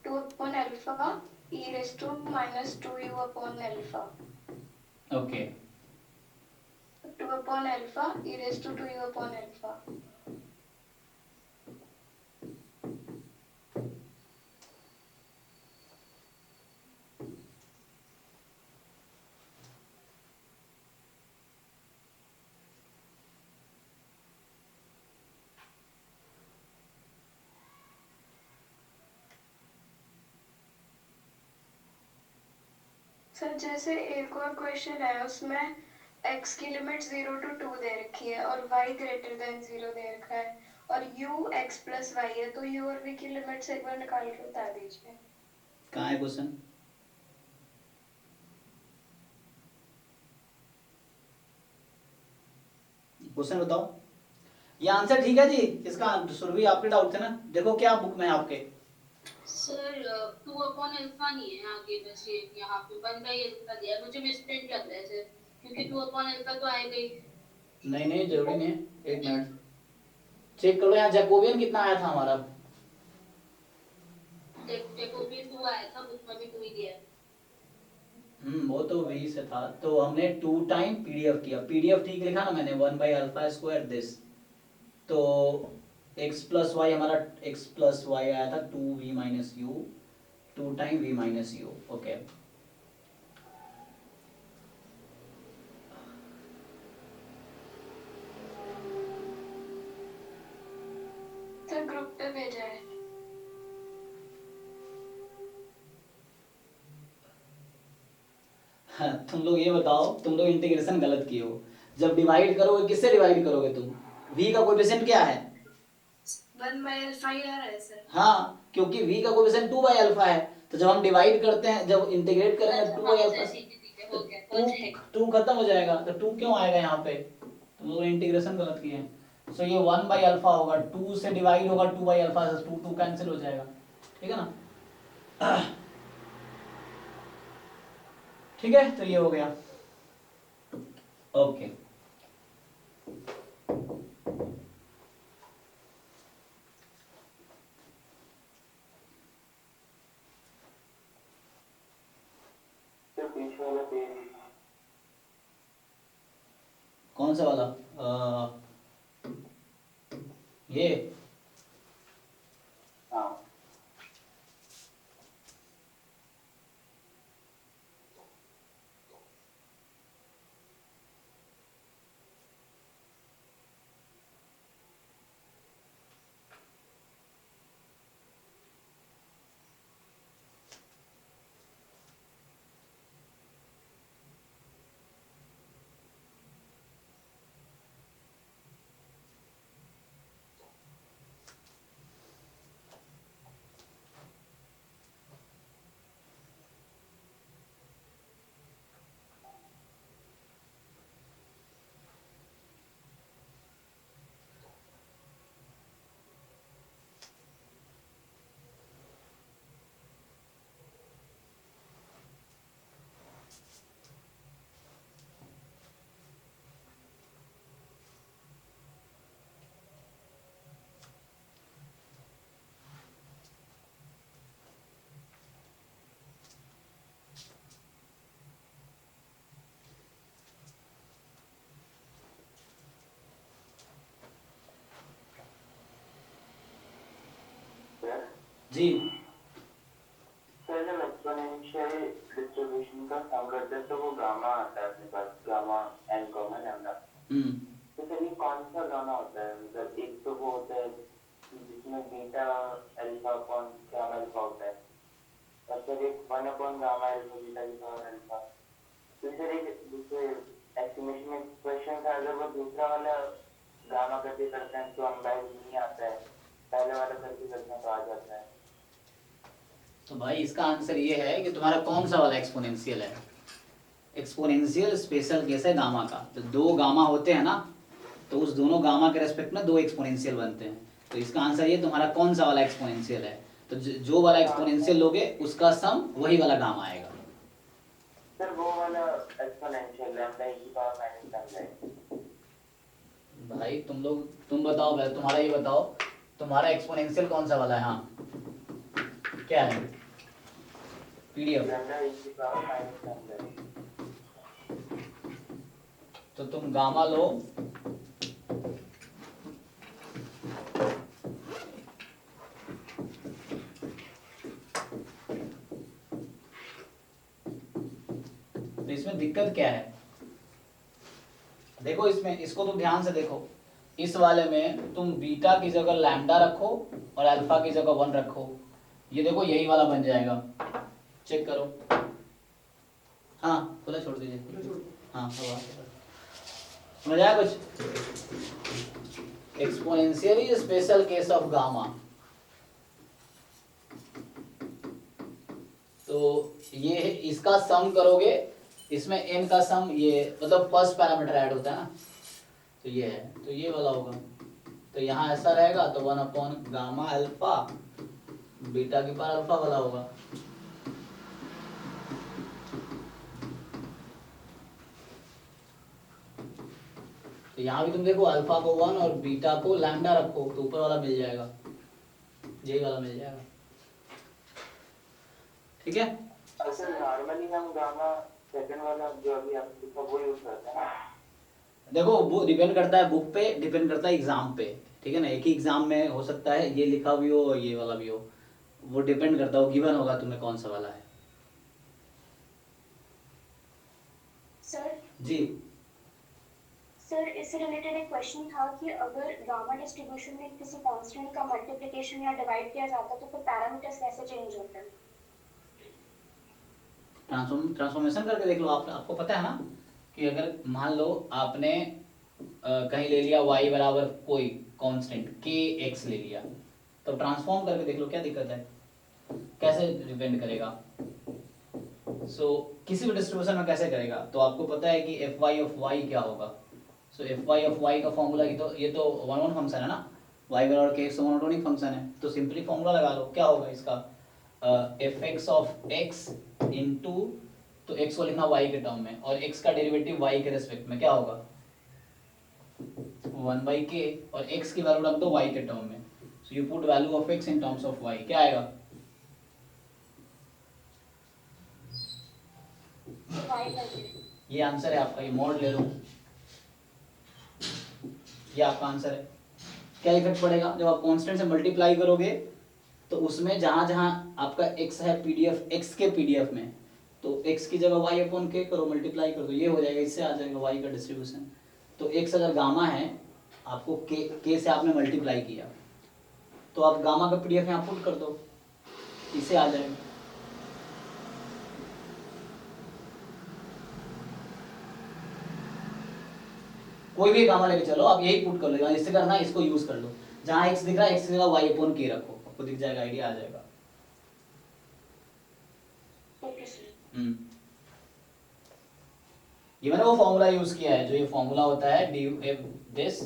2 upon alpha e raised to minus 2u upon alpha. Okay 2 upon alpha e raised to 2u upon alpha. Sir जैसे एक और क्वेश्चन है उसमें x की लिमिट 0 to 2 दे रखी है और y ग्रेटर देन 0 दे रखा है और u x प्लस y है, तो u और v की लिमिट से एक बार निकाल के बता दीजिए। कहाँ है क्वेश्चन? क्वेश्चन बताओ। ये आंसर ठीक है जी इसका? सुरभि आपके डाउट थे ना, देखो क्या बुक में है आपके। सर 2 अपॉन अल्फा नहीं है आगे, बस ये यहाँ पे 1 बाई अल्फा दिया है। मुझे मिसप्रिंट लग रहा है सर, क्योंकि 2 अपॉन अल्फा तो आएगा ही। नहीं नहीं जरूरी नहीं है, एक मिनट चेक कर लो यहाँ जैकोबियन कितना आया था हमारा। जैकोबियन 2 आया था, बुक में भी 2 ही दिया है। वो तो वही से था, तो हमने 2 टाइम पीडीएफ किया, पीडीएफ ठीक लिखा ना मैंने, 1 बाई अल्फा स्क्वायर दिस, तो x प्लस वाई हमारा x प्लस वाई आया था 2v minus u, 2 time v minus you. Okay sir group पे भेजा है। तुम लोग ये बताओ, तुम लोग इंटीग्रेशन गलत किए हो। जब डिवाइड करोगे किससे डिवाइड करोगे तुम? v का कोएफिशिएंट क्या है? 1 बाई अल्फा ही आ रहा है सर। हाँ क्योंकि v का कोएफिशिएंट 2 बाई अल्फा है, तो जब हम डिवाइड करते हैं, जब इंटीग्रेट करेंगे 2 बाई अल्फा, ठीक है, हो गया, तो हो जाएगा। 2 खत्म हो जाएगा, तो 2 क्यों आएगा यहाँ पे? तुम लोग इंटीग्रेशन गलत किए हैं। सो ये 1 बाई अल्फा होगा, 2 से डिवाइड होगा 2 बाई अल्फा से, 2 2 कैंसिल हो जाएगा, ठीक है ना? ठीक है, तो ये हो गया। ओके कौन सा वाला? ये हाँ जी सर जब एक्सपोनेंशियल डिस्ट्रीब्यूशन का सम करते हैं तो वो गामा आता है अपने पास, गामा एन कॉमा लैम्डा। तो सर ये कौन सा गामा होता है? मतलब एक तो वो होता है जिसमें beta alpha upon gamma alpha होता है, और सर एक 1 अपॉन गामा अल्फा बीटा की पावर अल्फा। तो सर एक दूसरे एस्टिमेशन एक्सप्रेशन था, अगर वो दूसरा वाला गामा करते करते हैं तो हम बाई नहीं आता है, पहले वाला करके करना तो आ जाता है। तो भाई इसका आंसर ये है कि तुम्हारा कौन सा वाला एक्सपोनेंशियल है, एक्सपोनेंशियल स्पेशल केस है गामा का। तो दो गामा होते हैं ना, तो उस दोनों गामा के रेस्पेक्ट में दो एक्सपोनेंशियल बनते हैं। तो इसका आंसर ये तुम्हारा कौन सा वाला एक्सपोनेंशियल है, तो जो वाला एक्सपोनेंशियल लोगे उसका सम वही वाला गामा आएगा। सर वो वाला एक्सपोनेंशियल लैम्डा e की पावर माइनस लैम्डा। भाई तुम बताओ पहले, तुम्हारा ये बताओ तुम्हारा एक्सपोनेंशियल कौन सा वाला है। हाँ क्या है, पीडीएफ। लैम्डा e की पावर माइनस लैम्डा। तो तुम गामा लो, तो इसमें दिक्कत क्या है, देखो इसमें, इसको तुम ध्यान से देखो। इस वाले में तुम बीटा की जगह लैम्डा रखो और अल्फा की जगह 1 रखो, ये देखो यही वाला बन जाएगा। चेक करो। हाँ खुला छोड़ दीजिए। हाँ समझ आया कुछ। Exponentially special case of gamma. तो ये इसका सम करोगे, इसमें n का सम, ये मतलब फर्स्ट पैरामीटर ऐड होता है ना, तो ये है, तो ये वाला होगा। तो यहाँ ऐसा रहेगा, तो 1 अपॉन गामा अल्फा बीटा की पावर अल्फा वाला होगा। तो यहाँ भी तुम देखो अल्फा को 1 और बीटा को लैम्डा रखो, तो ऊपर वाला मिल जाएगा, यही वाला मिल जाएगा। ठीक है। अच्छा नॉर्मली हम गामा सेकंड वाला जो अभी आपने लिखा वो यूज करते हैं ना। देखो वो डिपेंड करता है बुक पे, डिपेंड करता है एग्जाम पे। ठीक है ना, एक ही एग्जाम में हो सकता है ये लिखा भी हो और ये वाला भी हो, वो डिपेंड करता है, गिवन होगा तुम्हें कौन सा वाला है। सर जी सर इससे रिलेटेड एक क्वेश्चन था कि अगर गामा डिस्ट्रीब्यूशन में किसी कांस्टेंट का मल्टीप्लिकेशन या डिवाइड किया जाता है तो फिर पैरामीटर्स कैसे चेंज होते हैं? ट्रांसफॉर्मेशन करके देख लो। आपको पता है ना कि अगर मान लो आपने कहीं ले लिया y बराबर कोई कांस्टेंट k x ले लिया, तो ट्रांसफॉर्म करके देख लो, क्या दिक्कत है, कैसे डिपेंड करेगा। किसी भी डिस्ट्रीब्यूशन में कैसे करेगा, तो आपको पता है कि fy ऑफ y क्या होगा। fy ऑफ y का फॉर्मूला की, तो ये तो वन वन फंक्शन है ना, y बराबर k x मोनोटोनिक फंक्शन है, तो सिंपली फॉर्मूला लगा लो, क्या होगा इसका, fx ऑफ x इनटू, तो x को लिखना y के टर्म में, और x का डेरिवेटिव y के रेस्पेक्ट में क्या होगा 1/k, और x की वैल्यू रख दो y के टर्म में, so you put value of x in terms of y, क्या आएगा ये आंसर है आपका। ये मोड ले लो, ये आपका आंसर है। क्या इफेक्ट पड़ेगा जब आप कांस्टेंट से मल्टीप्लाई करोगे, तो उसमें जहां जहां आपका x है पीडीएफ, x के पीडीएफ में, तो x की जगह y अपॉन k करो, मल्टीप्लाई कर दो, ये हो जाएगा, इससे आ जाएगा y का डिस्ट्रीब्यूशन। तो x अगर गामा है, आपको k से आपने मल्टीप्लाई किया, तो आप गामा का पीडीएफ यहाँ पुट कर दो, इससे आ जाएगा। कोई भी गामा लेके चलो, आप यही पुट कर लो, इससे करना है, इसको यूज कर लो, जहां x दिख रहा है x की जगह y अपॉन k रखो, आपको दिख जाएगा, आइडिया आ जाएगा। ये मैंने वो फॉर्मूला यूज किया है, जो ये फॉर्मूला होता है this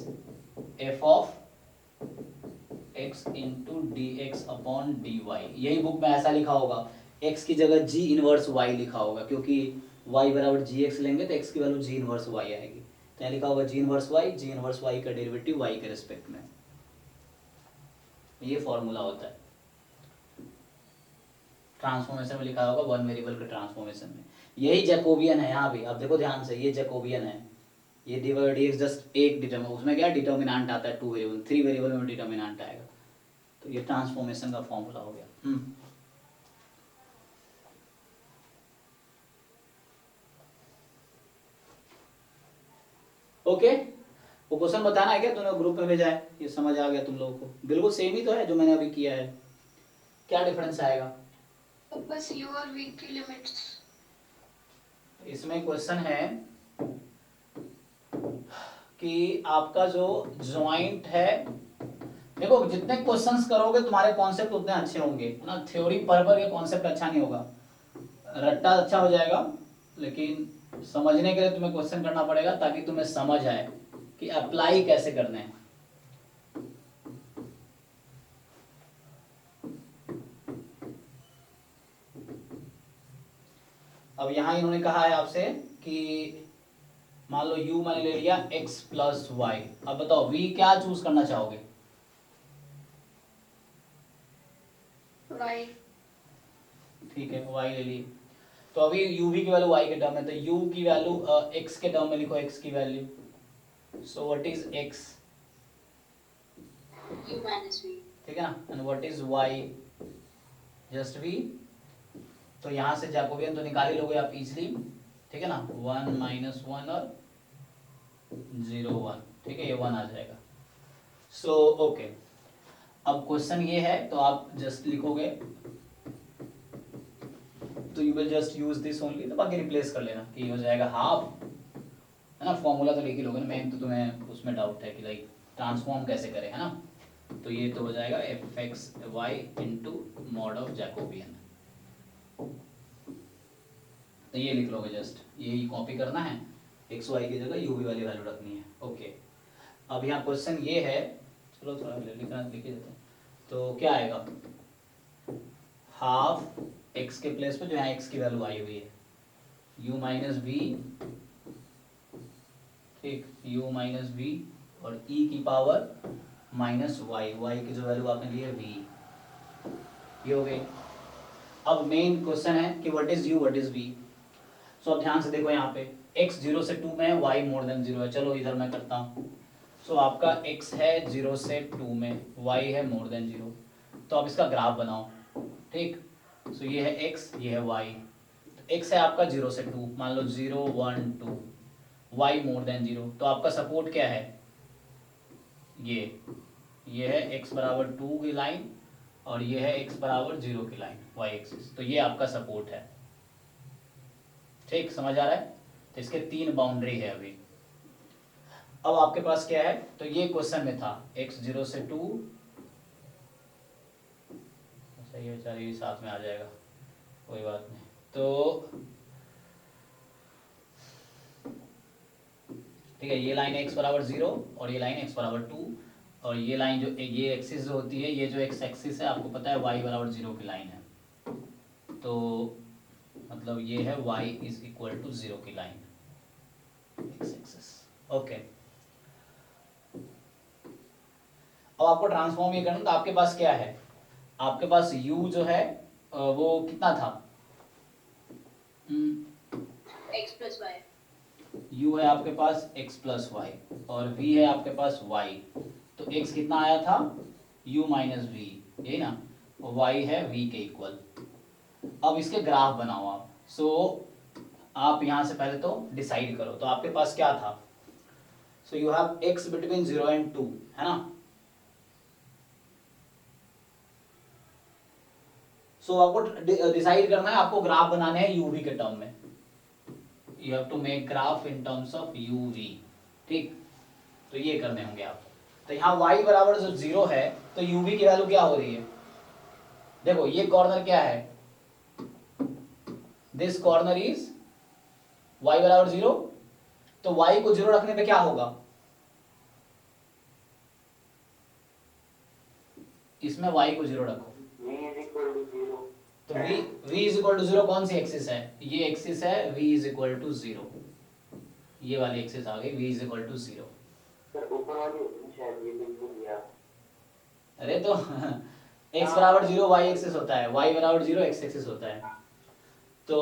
f of x into d x upon d y. यही बुक में ऐसा लिखा होगा, x की जगह g इनवर्स y लिखा होगा, क्योंकि y बराबर gx लेंगे तो x की वैल्यू g इनवर्स y आएगी, तो यहाँ लिखा होगा g इनवर्स y का डेरिवेटिव y के रिस्पेक्ट में, ये फॉर्मूला होता है। ट्रांसफॉर्मेशन में लिखा होगा वन वेरिएबल के ट्रांसफॉर्मेशन में, यही जैकोबियन है। यहाँ भी आप देखो ध्यान से, ये जैकोबियन है, ये dx जस्ट एक डिटर्मिनेंट, उसमें क्या डिटर्मिनेंट आता है 2 वेरिएबल, 3 वेरिएबल में डिटर्मिनेंट आएगा, तो ये ट्रांसफॉर्मेशन का फॉर्मूला हो गया। ओके, वो क्वेश्चन बताना है क्या तुमने ग्रुप में भेजा है, ये समझ आ गया तुम लोगों को, बिल्कुल सेम ही तो है जो मैंने अभी किया है, क्या डिफरेंस आएगा बस u और v की लिमिट्स। इसमें क्वेश्चन है कि आपका जो जॉइंट है देखो जितने क्वेश्चंस करोगे तुम्हारे कॉन्सेप्ट उतने अच्छे होंगे, है ना। थ्योरी पर ये कॉन्सेप्ट अच्छा नहीं होगा, रट्टा अच्छा हो जाएगा, लेकिन समझने के लिए तुम्हें क्वेश्चन करना पड़ेगा ताकि तुम्हें समझ आए कि अप्लाई कैसे करने हैं। अब यहाँ इन्होंने कहा है आपसे कि मान लो u मैंने ले लिया x प्लस वाई, अब बताओ v क्या चूज करना चाहोगे? y। ठीक है y ले ली, तो अभी u v की वैल्यू y के टर्म में, तो u की वैल्यू x के टर्म में लिखो, x की value. So what is x, u minus v। ठीक है ना, and what is y, just v। तो यहाँ से जैकोबियन तो निकाल ही लोगे आप इजीली, ठीक है ना, 1 माइनस 1 और 0 1, ठीक है, ये 1 आ जाएगा। सो ओके, अब क्वेश्चन ये है तो आप जस्ट लिखोगे, तो you will just use this only, तो बाकी रिप्लेस कर लेना कि हो जाएगा हाफ, है ना। फॉर्मूला तो लिख ही लोगे ना, मेन तो तुम्हें उसमें डाउट है कि लाइक ट्रांसफॉर्म कैसे करें, है ना। तो ये तो हो जाएगा F x y into mod of Jacobian, तो ये लिख लोगे, जस्ट यही कॉपी करना है, एक्स वाई की जगह यू वी वाली वैल्यू रखनी है। ओके, अब यहाँ क्वेश्चन ये है, चलो थोड़ा लिखना लिख ही देते हैं, तो क्या आएगा, हाफ एक्स के प्लेस पे जो है एक्स की वैल्यू आई हुई है, u माइनस वी, ठीक, u माइनस वी और e की पावर माइनस वाई, वाई की जो वैल्यू आपने ली है v, ये हो गई। अब मेन क्वेश्चन है कि what is u what is v। सो अब ध्यान से देखो यहाँ पे x 0 से 2 में है, y मोर देन 0 है, चलो इधर मैं करता हूँ। सो आपका x है 0 से 2 में, y है मोर देन 0, तो आप इसका ग्राफ बनाओ, ठीक। सो ये है x, ये है y, तो x है आपका 0 से 2, मान लो 0 1 2, y मोर देन 0, तो आपका सपोर्ट क्या है, ये है x बराबर 2 की लाइन और ये है x बराबर 0 की लाइन, y एक्सिस, तो ये आपका सपोर्ट है, ठीक, समझ आ रहा है। तो इसके 3 बाउंड्री है अभी। अब आपके पास क्या है, तो ये क्वेश्चन में था x 0 से 2, सही है, चलिए साथ में आ जाएगा, कोई बात नहीं। तो ठीक है, ये लाइन x बराबर 0 और ये लाइन x बराबर 2, और ये लाइन जो ये एक्सिस जो होती है, ये जो x एक्सिस है आपको पता है y बराबर 0 की लाइन है, तो मतलब ये है y इज इक्वल टू 0 की लाइन, x एक्सिस। ओके, अब आपको ट्रांसफॉर्म ये करना, तो आपके पास क्या है, आपके पास u जो है वो कितना था, x plus y। u है आपके पास x प्लस वाई और v है आपके पास y, तो x कितना आया था, u माइनस वी, यही ना, और y है v के इक्वल। अब इसके ग्राफ बनाओ आप। सो आप यहाँ से पहले तो डिसाइड करो, तो आपके पास क्या था, so you have x between 0 and 2, है ना। सो आपको डिसाइड करना है, आपको ग्राफ बनाने हैं uv के टर्म में, you have to make graph in terms of uv, ठीक, तो ये करने होंगे आपको। तो यहाँ y बराबर जो 0 है, तो uv की वैल्यू क्या हो रही है, देखो ये कॉर्नर क्या है, दिस कॉर्नर इज y बराबर 0, तो y को 0 रखने पे क्या होगा, इसमें y को 0 रखो, तो v इज इक्वल टू 0 कौन सी एक्सिस है, ये एक्सिस है, v इज इक्वल टू 0, ये वाली एक्सिस आ गई, v is equal to 0। Sir ऊपर वाली शायद ये बिल्कुल दिया, अरे तो x बराबर 0 y एक्सिस होता है, y बराबर 0 x एक्सिस होता है। तो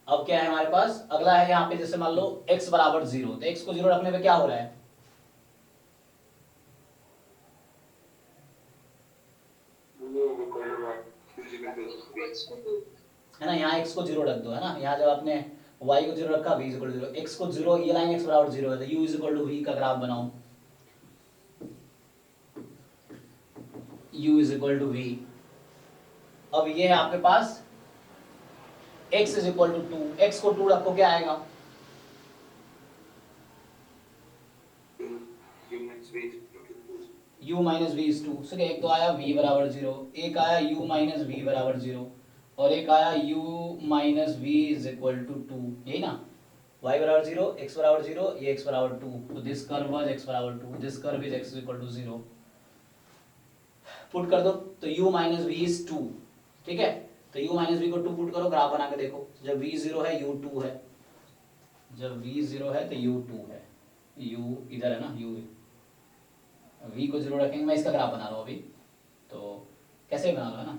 अब क्या है हमारे पास, अगला है यहाँ पे, जैसे मान लो x बराबर 0, तो x को 0 रखने पे क्या हो रहा है, equals to 2। है ना, यहाँ x को 0 रख दो, है ना, यहाँ जब आपने y को 0 रखा, v is equal to 0, x को 0, ये लाइन x बराबर 0 है, तो u is equal to v का ग्राफ बनाओ, u is equal to v। अब ये है आपके पास x is equal to 2, x को 2 रखो, क्या आएगा, u minus v is 2। So एक तो आया v बराबर 0, एक आया u माइनस वी बराबर 0 और एक आया u minus v is equal to 2, यही ना। y बराबर 0, x बराबर 0, ये x बराबर 2, तो दिस कर्व वाज x बराबर 2, this curve is x equal to 0। Put कर दो तो u माइनस वी इज 2, ठीक है। तो u माइनस वी को 2 पुट करो, ग्राफ बना के देखो। जब v 0 है u 2 है, जब v 0 है तो u 2 है, u इधर है ना, u v को 0 रखेंगे। मैं इसका ग्राफ बना रहा हूँ अभी, तो कैसे बना लो है ना।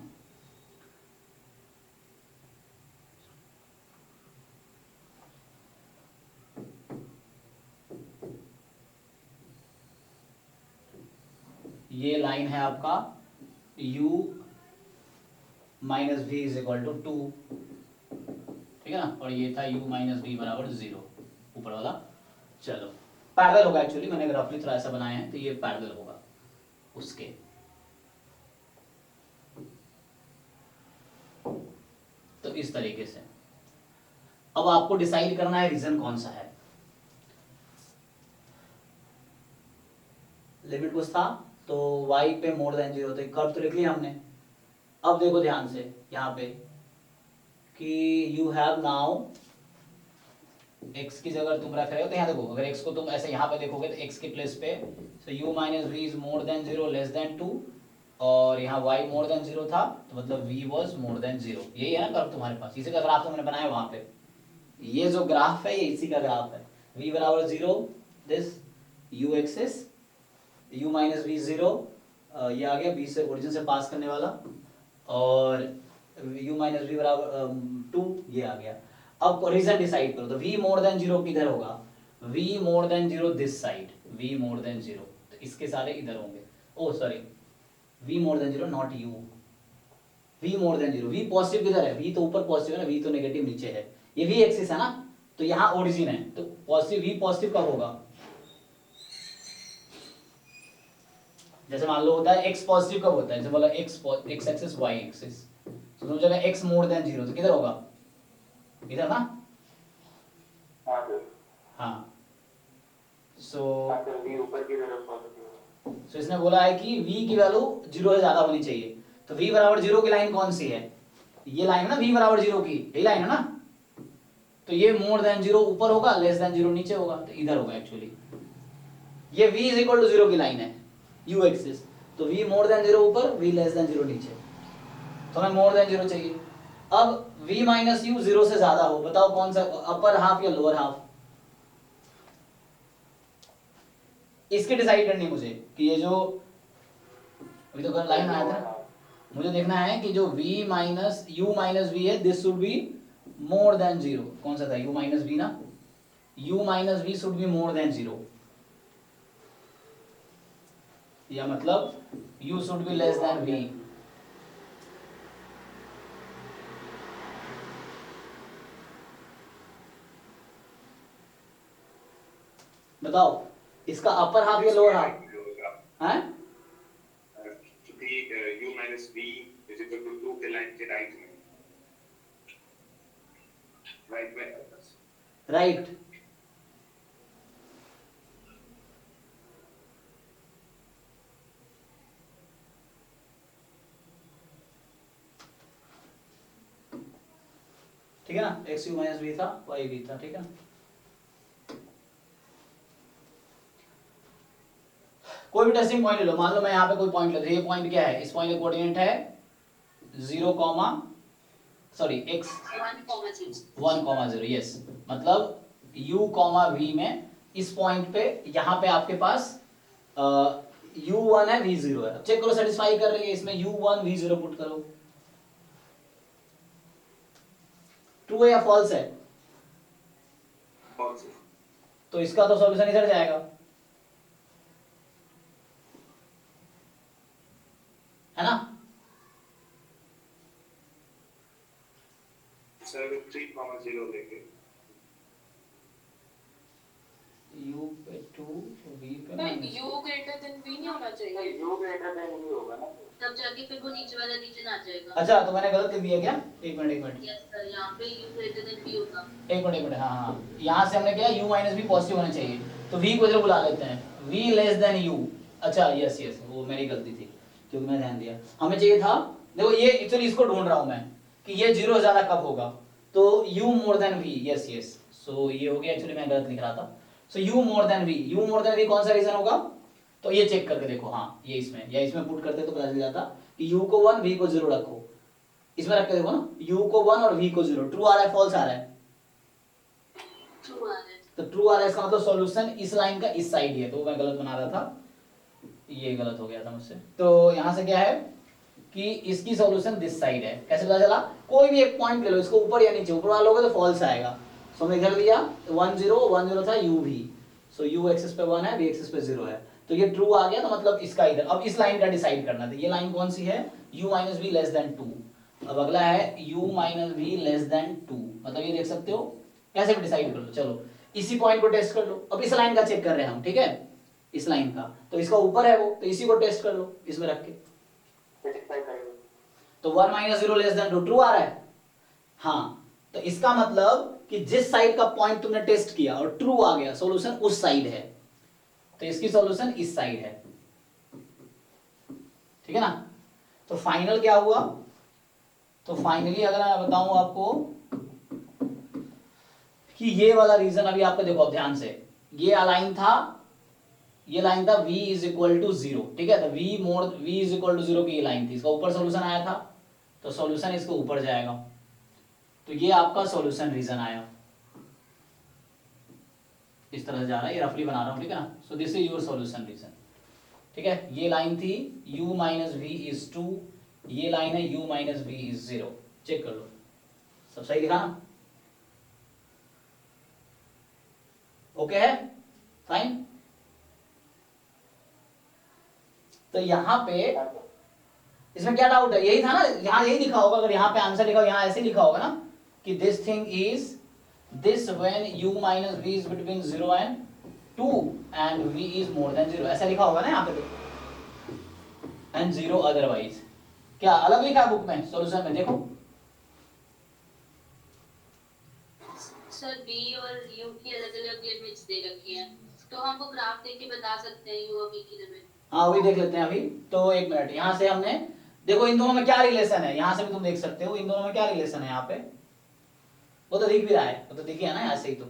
ये लाइन है आपका u minus v is equal to 2, ठीक है ना, और ये था u माइनस वी बराबर 0, ऊपर वाला। चलो पैरेलल होगा, एक्चुअली मैंने रफली थोड़ा ऐसा बनाया है, तो ये पैरेलल होगा उसके। तो इस तरीके से अब आपको डिसाइड करना है रीजन कौन सा है। लिमिट कुछ था तो y पे मोर देन 0, तो कर्व तो लिख लिया हमने। अब देखो ध्यान से यहाँ पे कि यू हैव नाउ x की जगह तुम रख रहे हो, तो यहाँ देखो अगर x को तुम ऐसे यहाँ पे देखोगे तो x के प्लेस पे so u minus v is more than 0 less than 2, और यहाँ y मोर देन 0 था, तो मतलब v वाज मोर देन 0। यही है ना कर्व तुम्हारे पास, इसी का ग्राफ तो मैंने बनाया वहाँ पे। ये जो ग्राफ है ये इसी का ग्राफ है। v बराबर 0, this u axis, u minus v 0, ये आ गया b से ओरिजिन से पास करने वाला, और u माइनस वी बराबर 2, ये आ गया। अब रीजन डिसाइड करो, तो v मोर देन 0 किधर होगा, v more than 0 this side, v more than 0, तो इसके सारे इधर होंगे। Oh sorry, v more than 0 not u, v more than 0, v positive किधर है, v तो ऊपर पॉजिटिव है ना, v तो नेगेटिव नीचे है, ये v एक्सिस है ना, तो यहाँ ओरिजिन है, तो पॉजिटिव v पॉजिटिव कब होगा, जैसे मान लो होता है x पॉजिटिव कब होता है, जैसे बोला x एक्सिस y एक्सिस, तो दोनों जगह x मोर देन 0, तो किधर होगा, इधर ना। हाँ सो ऊपर की तरफ पॉजिटिव। सो इसने बोला है कि v की वैल्यू 0 से ज्यादा होनी चाहिए, तो v बराबर 0 की लाइन कौन सी है, ये लाइन है ना v बराबर 0 की, यही लाइन है ना, तो ये मोर देन 0 ऊपर होगा, लेस देन 0 नीचे होगा, तो इधर होगा एक्चुअली। ये v इज इक्वल टू 0 की लाइन है u एक्सिस, तो v मोर देन 0 ऊपर, v लेस देन 0 नीचे, तो हमें मोर देन 0 चाहिए। अब v माइनस यू 0 से ज्यादा हो, बताओ कौन सा, अपर हाफ या लोअर हाफ, इसकी डिसाइड करनी मुझे कि ये जो अभी तो लाइन आया था, मुझे देखना है कि जो v minus u minus v है, this should be more than 0। कौन सा था, u माइनस वी ना, u minus v should be more than 0, या मतलब u should be less than v। बताओ इसका अपर हाफ या लोअर हाफ है, क्योंकि u minus v is equal to 2 के लाइन के राइट में, राइट में राइट। ठीक है ना, x u माइनस वी था, y v था, ठीक है ना। कोई भी टेस्टिंग पॉइंट ले लो, मान लो मैं यहाँ पे कोई पॉइंट लेता हूँ, ये पॉइंट क्या है, इस पॉइंट का कोऑर्डिनेट है 0, सॉरी x 1,0, यस, मतलब u, v में इस पॉइंट पे, यहाँ पे आपके पास u1 है, v0 है। चेक करो सेटिस्फाई कर रही है, इसमें u1 v0 पुट करो, ट्रू है या फॉल्स है, false तो इसका तो सॉल्यूशन इधर जाएगा, है ना। सर 3,0 लेके u पे 2, v पे नहीं, minus u greater than v नहीं होना चाहिए। u greater than v होगा ना, तब जाके फिर वो नीचे वाला रीजन आ जाएगा। अच्छा तो मैंने गलत लिख दिया क्या, एक मिनट, यस सर, यहाँ पे u greater than v होगा। एक मिनट, हाँ हाँ, यहाँ से हमने क्या u माइनस v पॉजिटिव होना चाहिए, तो v को इधर बुला लेते हैं, v लेस देन u, अच्छा यस यस, वो मेरी गलती थी क्योंकि मैं ध्यान दिया, हमें चाहिए था, देखो ये एक्चुअली इसको ढूंढ रहा हूं मैं कि ये 0 ज्यादा कब होगा, तो u more than v, yes yes, so ये हो गया, एक्चुअली मैं गलत लिख रहा था, so u more than v कौन सा रीजन होगा, तो ये चेक करके देखो, हाँ ये इसमें या इसमें पुट करते तो पता चल जाता कि u को 1 v को 0 रखो, इसमें रख के देखो ना, u को 1 और v को 0, ट्रू आ रहा है फॉल्स आ रहा है, ट्रू आ रहा है। तो ट्रू आ रहा है, इसका मतलब सॉल्यूशन इस लाइन का इस साइड ही है, तो मैं गलत बना रहा था, ये गलत हो गया था मुझसे, तो यहां से क्या है कि इसकी सॉल्यूशन दिस साइड है, कैसे पता चला, कोई भी एक पॉइंट ले लो, इसको ऊपर या नीचे, ऊपर वाला लोगे तो फॉल्स आएगा, सो हमने लिख दिया 1 0 था u भी, सो u एक्सिस पे 1 है, v एक्सिस पे 0 है, तो ये ट्रू आ गया, तो मतलब इसका इधर, अब इस लाइन का डिसाइड करना था, ये लाइन कौन सी है, u minus v less than 2, अब अगला है u minus v less than 2, मतलब ये देख सकते हो, कैसे भी डिसाइड कर लो, चलो इसी पॉइंट को टेस्ट कर लो, अब इस लाइन का चेक कर रहे हैं हम, ठीक है, इस लाइन का, तो इसका ऊपर है वो, तो इसी को टेस्ट कर लो इसमें रख के, तो 1 माइनस 0 लेस देन 2 ट्रू आ रहा है, हाँ, तो इसका मतलब कि जिस साइड का पॉइंट तुमने टेस्ट किया और ट्रू आ गया, सॉल्यूशन उस साइड है, तो इसकी सॉल्यूशन इस साइड है, ठीक है ना, तो फाइनल क्या हुआ, तो फाइनली अगर मैं बताऊं आपको कि ये वाला रीजन अभी आपको देखो, अब ध्यान से, ये लाइन था, ये लाइन था v इज इक्वल टू 0, ठीक है, तो v इज इक्वल टू 0 की ये लाइन थी, इसका ऊपर सॉल्यूशन आया था, तो सॉल्यूशन इसको ऊपर जाएगा, तो ये आपका सॉल्यूशन रीजन आया, इस तरह से जा रहा है, ये रफली बना रहा हूं, ठीक है ना, so this is your solution region, ठीक है, ये लाइन थी u माइनस v इज 2, ये लाइन है u minus v is 0, check कर लो, सब सही लिखा ना, ओके है, फाइन, तो यहां पे इसमें क्या डाउट है, यही था ना, यहां यही लिखा होगा, अगर यहां पे आंसर लिखा हो, यहां ऐसे लिखा होगा ना कि this thing is this when u minus v is between 0 and 2 and v is more than 0, ऐसा लिखा होगा ना यहाँ पे, एंड 0 अदरवाइज, क्या अलग लिखा है बुक में, सॉल्यूशन में देखो, सर b और u की अलग-अलग लिमिट्स दे रखी हैं, तो हम वो ग्राफ देख के बता सकते हैं u और v की लिमिट, हाँ वही देख लेते हैं अभी, तो एक मिनट, यहाँ से हमने देखो इन दोनों में क्या रिलेशन है, यहाँ से भी तुम देख सकते हो इन दोनों में क्या रिलेशन है, यहाँ पे वो तो दिख भी रहा है, वो तो दिखी है ना यहाँ से ही, तो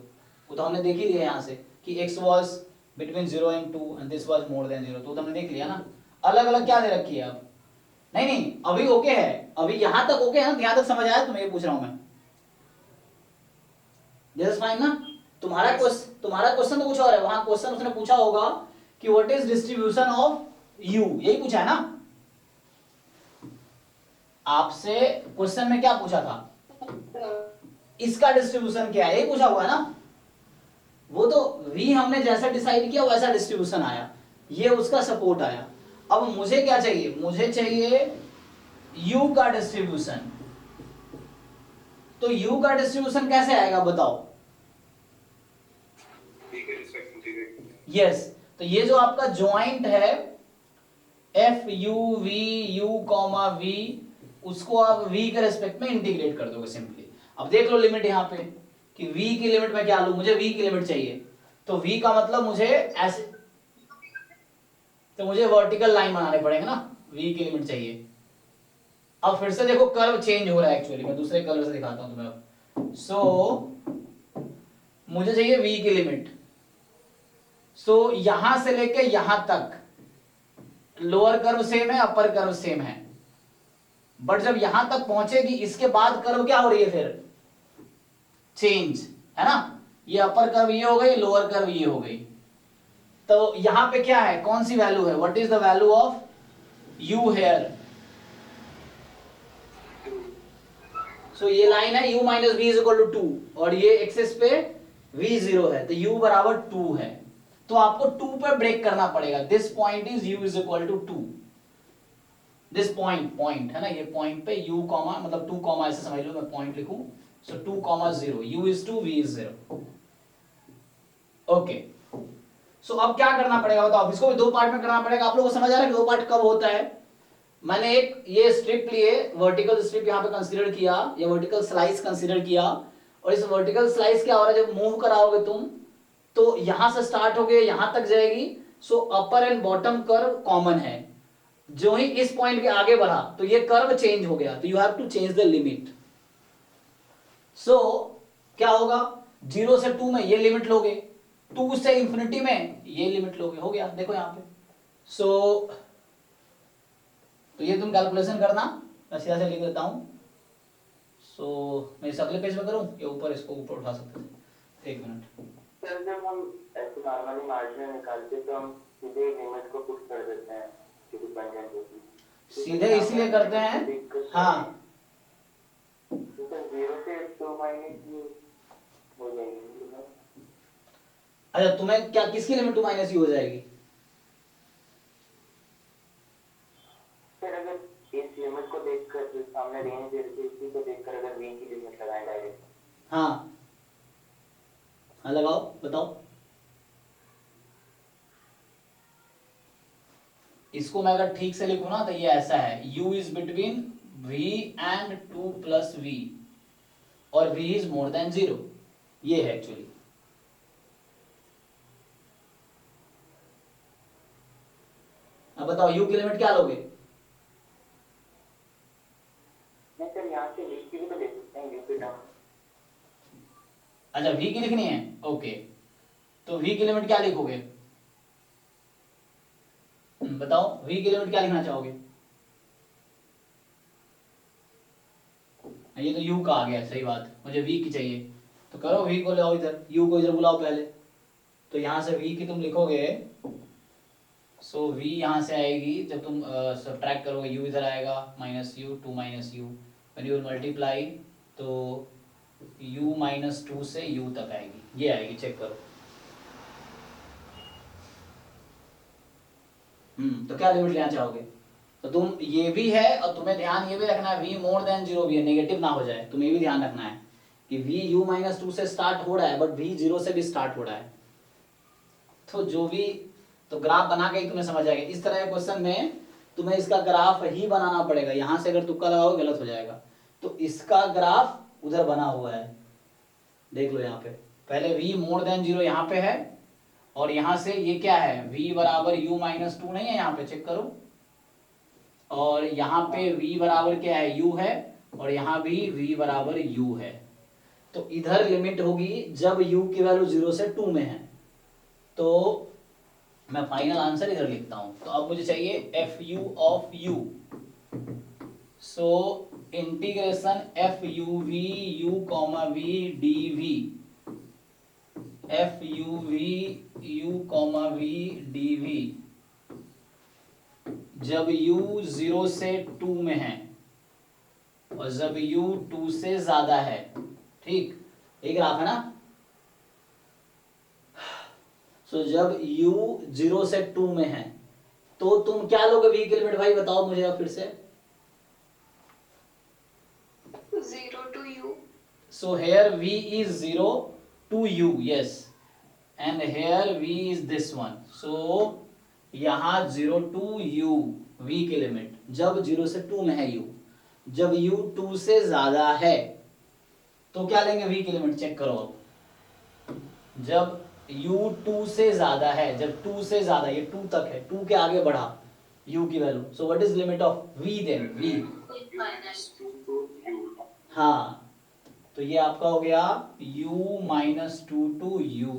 वो तो हमने देख ही लिया है यहाँ से कि x was between 0 and 2 and this was more than 0, तो हमने देख लिया ना, अलग अलग क्या दे रखी है, अब नहीं अभी ओके है, अभी यहाँ तक ओके है ना, यहाँ तक समझ आया, तुम्हें ये पूछ रहा हूँ मैं, जस्ट फाइन ना, तुम्हारा क्वेश्चन तो कुछ और है, वहां क्वेश्चन उसने पूछा होगा कि what is distribution of u, यही पूछा है ना आपसे, क्वेश्चन में क्या पूछा था, इसका डिस्ट्रीब्यूशन क्या है, यही पूछा हुआ है ना, वो तो v हमने जैसा डिसाइड किया वैसा डिस्ट्रीब्यूशन आया, ये उसका सपोर्ट आया, अब मुझे क्या चाहिए, मुझे चाहिए u का डिस्ट्रीब्यूशन, तो u का डिस्ट्रीब्यूशन कैसे आएगा बताओ, यस, तो ये जो आपका ज्वाइंट है f u v u comma v, उसको आप v के रेस्पेक्ट में इंटीग्रेट कर दोगे सिंपली, अब देख लो लिमिट यहाँ पे कि v की लिमिट में क्या लूं, मुझे v की लिमिट चाहिए, तो v का मतलब मुझे ऐसे, तो मुझे वर्टिकल लाइन बनाने पड़ेंगे ना, v की लिमिट चाहिए, अब फिर से देखो कर्व चेंज हो रहा है, एक्चुअली मैं दूसरे कलर से दिखाता हूं तुम्हें, अब सो मुझे चाहिए v की लिमिट, सो यहां से लेके यहां तक लोअर कर्व सेम है, अपर कर्व सेम है, बट जब यहां तक पहुंचेगी इसके बाद कर्व क्या हो रही है, फिर चेंज है ना, ये अपर कर्व ये हो गई, लोअर कर्व ये हो गई, तो यहां पे क्या है, कौन सी वैल्यू है, what is the value of u here, so ये लाइन है u minus v is equal to 2 और ये एक्सिस पे v 0 है, तो u बराबर 2 है, तो आपको 2 पे ब्रेक करना पड़ेगा, this point is u is equal to 2, this point है ना, ये पॉइंट पे u कॉमा मतलब 2 कॉमा ऐसे समझ लो, मैं पॉइंट लिखूं, so 2 comma 0, u is 2 v is 0, okay, so अब क्या करना पड़ेगा बताओ, इसको भी दो पार्ट में करना पड़ेगा, आप लोगों को समझ आ रहा है कि दो पार्ट कब होता है, मैंने एक ये स्ट्रिप लिए, वर्टिकल स्ट्रिप यहाँ पे कंसीडर किया, या वर्टिकल स्लाइस कंसीडर किया, और इस वर्टिकल स्लाइस क्या हो रहा है, जब मूव कराओगे तुम तो यहां से स्टार्ट होके यहां तक जाएगी, सो अपर एंड बॉटम कर्व कॉमन है, जो ही इस पॉइंट के आगे बढ़ा तो ये कर्व चेंज हो गया, तो you have to change the limit. So क्या होगा, 0 से 2 में ये लिमिट लोगे, 2 से इंफिनिटी में ये लिमिट लोगे, हो गया। देखो यहाँ पे सो तो ये तुम कैलकुलेशन करना, मैं सीधा से लिख देता हूं। सो मैं इस अगले पेज में करूं या ऊपर, इसको ऊपर उठा सकते थे, एक मिनट। सर जब हम ऐसे नॉर्मली मार्जिन निकालते तो हम सीधे लिमिट को पुट कर देते हैं कि डिपेंडेंट होती है, सीधे इसलिए करते हैं, हाँ तो सर 0 से 2 माइनस यू हो जाएगी। अच्छा, तुम्हें क्या किसकी लिमिट 2 माइनस यू हो जाएगी? सर अगर इस लिमिट को देखकर जो सामने रेंज दे रही है इसी को देखकर अगर v की लिमिट लगाएं डायरेक्ट, हाँ हाँ लगाओ, बताओ। इसको मैं अगर ठीक से लिखूं ना तो ये ऐसा है, u is between v and 2 plus v और v इज मोर देन 0, ये है एक्चुअली। अब बताओ u की लिमिट क्या लोगे? नहीं सर यहाँ से v की भी तो देख सकते हैं u के टर्म। अच्छा v की लिखनी है, ओके, तो v की लिमिट क्या लिखोगे? बताओ v की लिमिट क्या लिखना चाहोगे? ये तो u का आ गया, सही बात, मुझे v की चाहिए, तो करो v को ले आओ इधर, u को इधर बुलाओ पहले, तो यहां से v की तुम लिखोगे, सो v यहां से आएगी, जब तुम सब्ट्रैक्ट करोगे u इधर आएगा, minus u, 2 minus you, when you will multiply तो u माइनस 2 से u तक आएगी, ये आएगी, चेक करो। तो क्या लिमिट लेना चाहोगे? तो तुम ये भी है, और तुम्हें ध्यान ये भी रखना है v मोर देन 0 भी है, नेगेटिव ना हो जाए, तुम्हें ये भी ध्यान रखना है कि v u माइनस 2 से स्टार्ट हो रहा है, बट v 0 से भी स्टार्ट हो रहा है, तो जो भी, तो ग्राफ बना के ही तुम्हें समझ आएगा। इस तरह के क्वेश्चन में तुम्हें इसका ग्राफ ही बनाना पड़ेगा, यहां से अगर तुक्का लगाओगे गलत हो जाएगा, तो इसका ग्राफ उधर बना हुआ है, देख लो यहाँ पे, पहले v मोर देन 0 यहाँ पे है, और यहां से ये क्या है, v बराबर u माइनस 2 नहीं है, यहाँ पे चेक करो, और यहाँ पे v बराबर क्या है, u है, और यहाँ भी v बराबर u है, तो इधर लिमिट होगी जब u की वैल्यू 0 से 2 में है, तो मैं फाइनल आंसर इधर लिखता हूं। तो अब मुझे चाहिए fu of u, so integration fuv u comma v dv, fuv u comma v dv, जब u 0 से 2 में है और जब u 2 से ज्यादा है, ठीक, एक ग्राफ है ना। तो जब u 0 से 2 में है तो तुम क्या लोगे v की लिमिट, भाई बताओ मुझे अब फिर से। 0 to u. So here v is 0 to u, yes, and here v is this one, so यहाँ 0 to u v की लिमिट, जब 0 से 2 में है u, जब u 2 से ज्यादा है तो क्या लेंगे v की लिमिट, चेक करो अब, जब u 2 से ज्यादा है, जब 2 से ज्यादा, ये 2 तक है, 2 के आगे बढ़ा u की value, so what is limit of v then, v, हाँ, तो ये आपका हो गया u माइनस 2 टू u,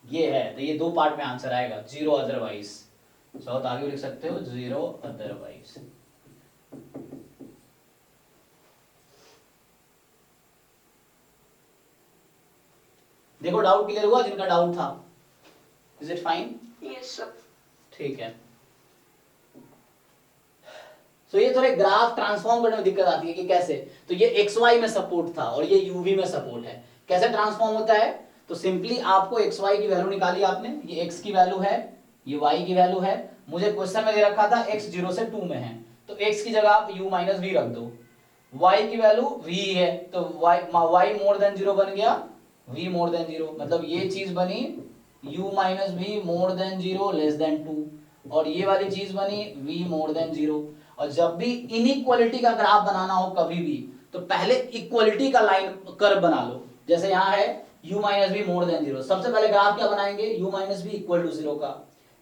ये है, तो ये दो पार्ट में आंसर आएगा, 0 अदरवाइज, बहुत आगे लिख सकते हो 0 अदरवाइज। देखो डाउट क्लियर हुआ जिनका डाउट था, is it fine? Yes sir. ठीक है। तो ये थोड़े ग्राफ ट्रांसफॉर्म करने में दिक्कत आती है कि कैसे, तो ये xy में सपोर्ट था और ये uv में सपोर्ट है, कैसे ट्रांसफॉर्म होता है, तो सिंपली आपको xy की वैल्यू निकाली आपने, ये x की वैल्यू है, ये y की वैल्यू है, मुझे क्वेश्चन में दे रखा था x 0 से 2 में है, तो x की जगह आप u माइनस v रख दो, y की वैल्यू v है, तो y मोर देन 0 बन गया v मोर देन 0, मतलब ये चीज बनी u minus v more than 0 less than 2, और ये वाली चीज बनी v मोर देन 0। और जब भी इनइक्वालिटी का ग्राफ बनाना हो कभी भी, तो पहले इक्वालिटी का लाइन कर्व बना लो, जैसे यहाँ है u minus b more than 0। सबसे पहले ग्राफ क्या बनाएंगे, u minus b equal to 0 का,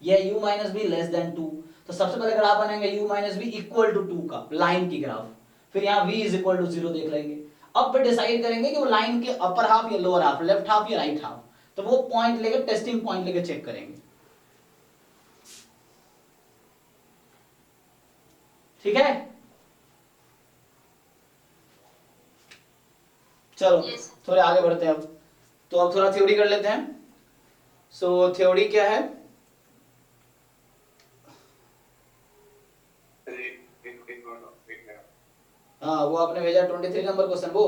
यह u minus b less than 2, तो सबसे पहले ग्राफ बनेंगे u minus b equal to 2 का, लाइन की ग्राफ। फिर यहाँ v इज इक्वल टू 0 देख लेंगे। अब फिर डिसाइड करेंगे कि वो लाइन के अपर हाफ या लोअर हाफ, लेफ्ट हाफ या राइट हाफ, तो वो पॉइंट लेके, टेस्टिंग पॉइंट लेके चेक करेंगे। ठीक है, चलो Yes. थोड़े आगे बढ़ते हैं अब। तो अब थोड़ा थ्योरी कर लेते हैं। सो थ्योरी क्या है, हाँ वो आपने भेजा 23 नंबर क्वेश्चन, वो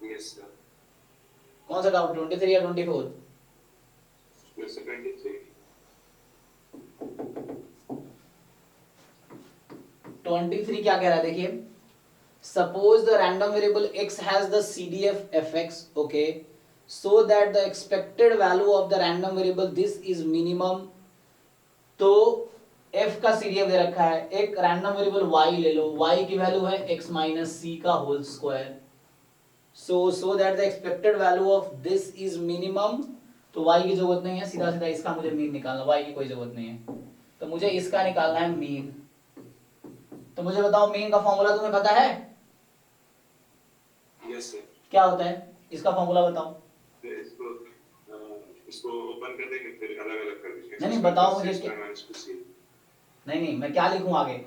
Yes, sir. कौन सा डाउट, 23 या 24? Yes, sir, 23. 23 क्या कह रहा है, देखिए, suppose the random variable x has the CDF fx, okay, so that the expected value of the random variable this is minimum. तो f का CDF दे रखा है, एक रैंडम वेरिएबल y ले लो, y की वैल्यू है x माइनस c का whole square, so that the expected value of this is minimum. तो y की जरूरत नहीं है, सीधा सीधा इसका मुझे मीन निकालना, y की कोई जरूरत नहीं है, तो मुझे इसका निकालना है मीन। तो मुझे बताओ मीन का फॉर्मूला तुम्हें पता है Yes, sir. क्या होता है, इसका फॉर्मूला बताओ। फिर इसको ओपन कर देंगे, फिर अलग-अलग कर देंगे। नहीं, बताओ मुझे X क्या- minus 2c. नहीं, मैं क्या लिखूं आगे,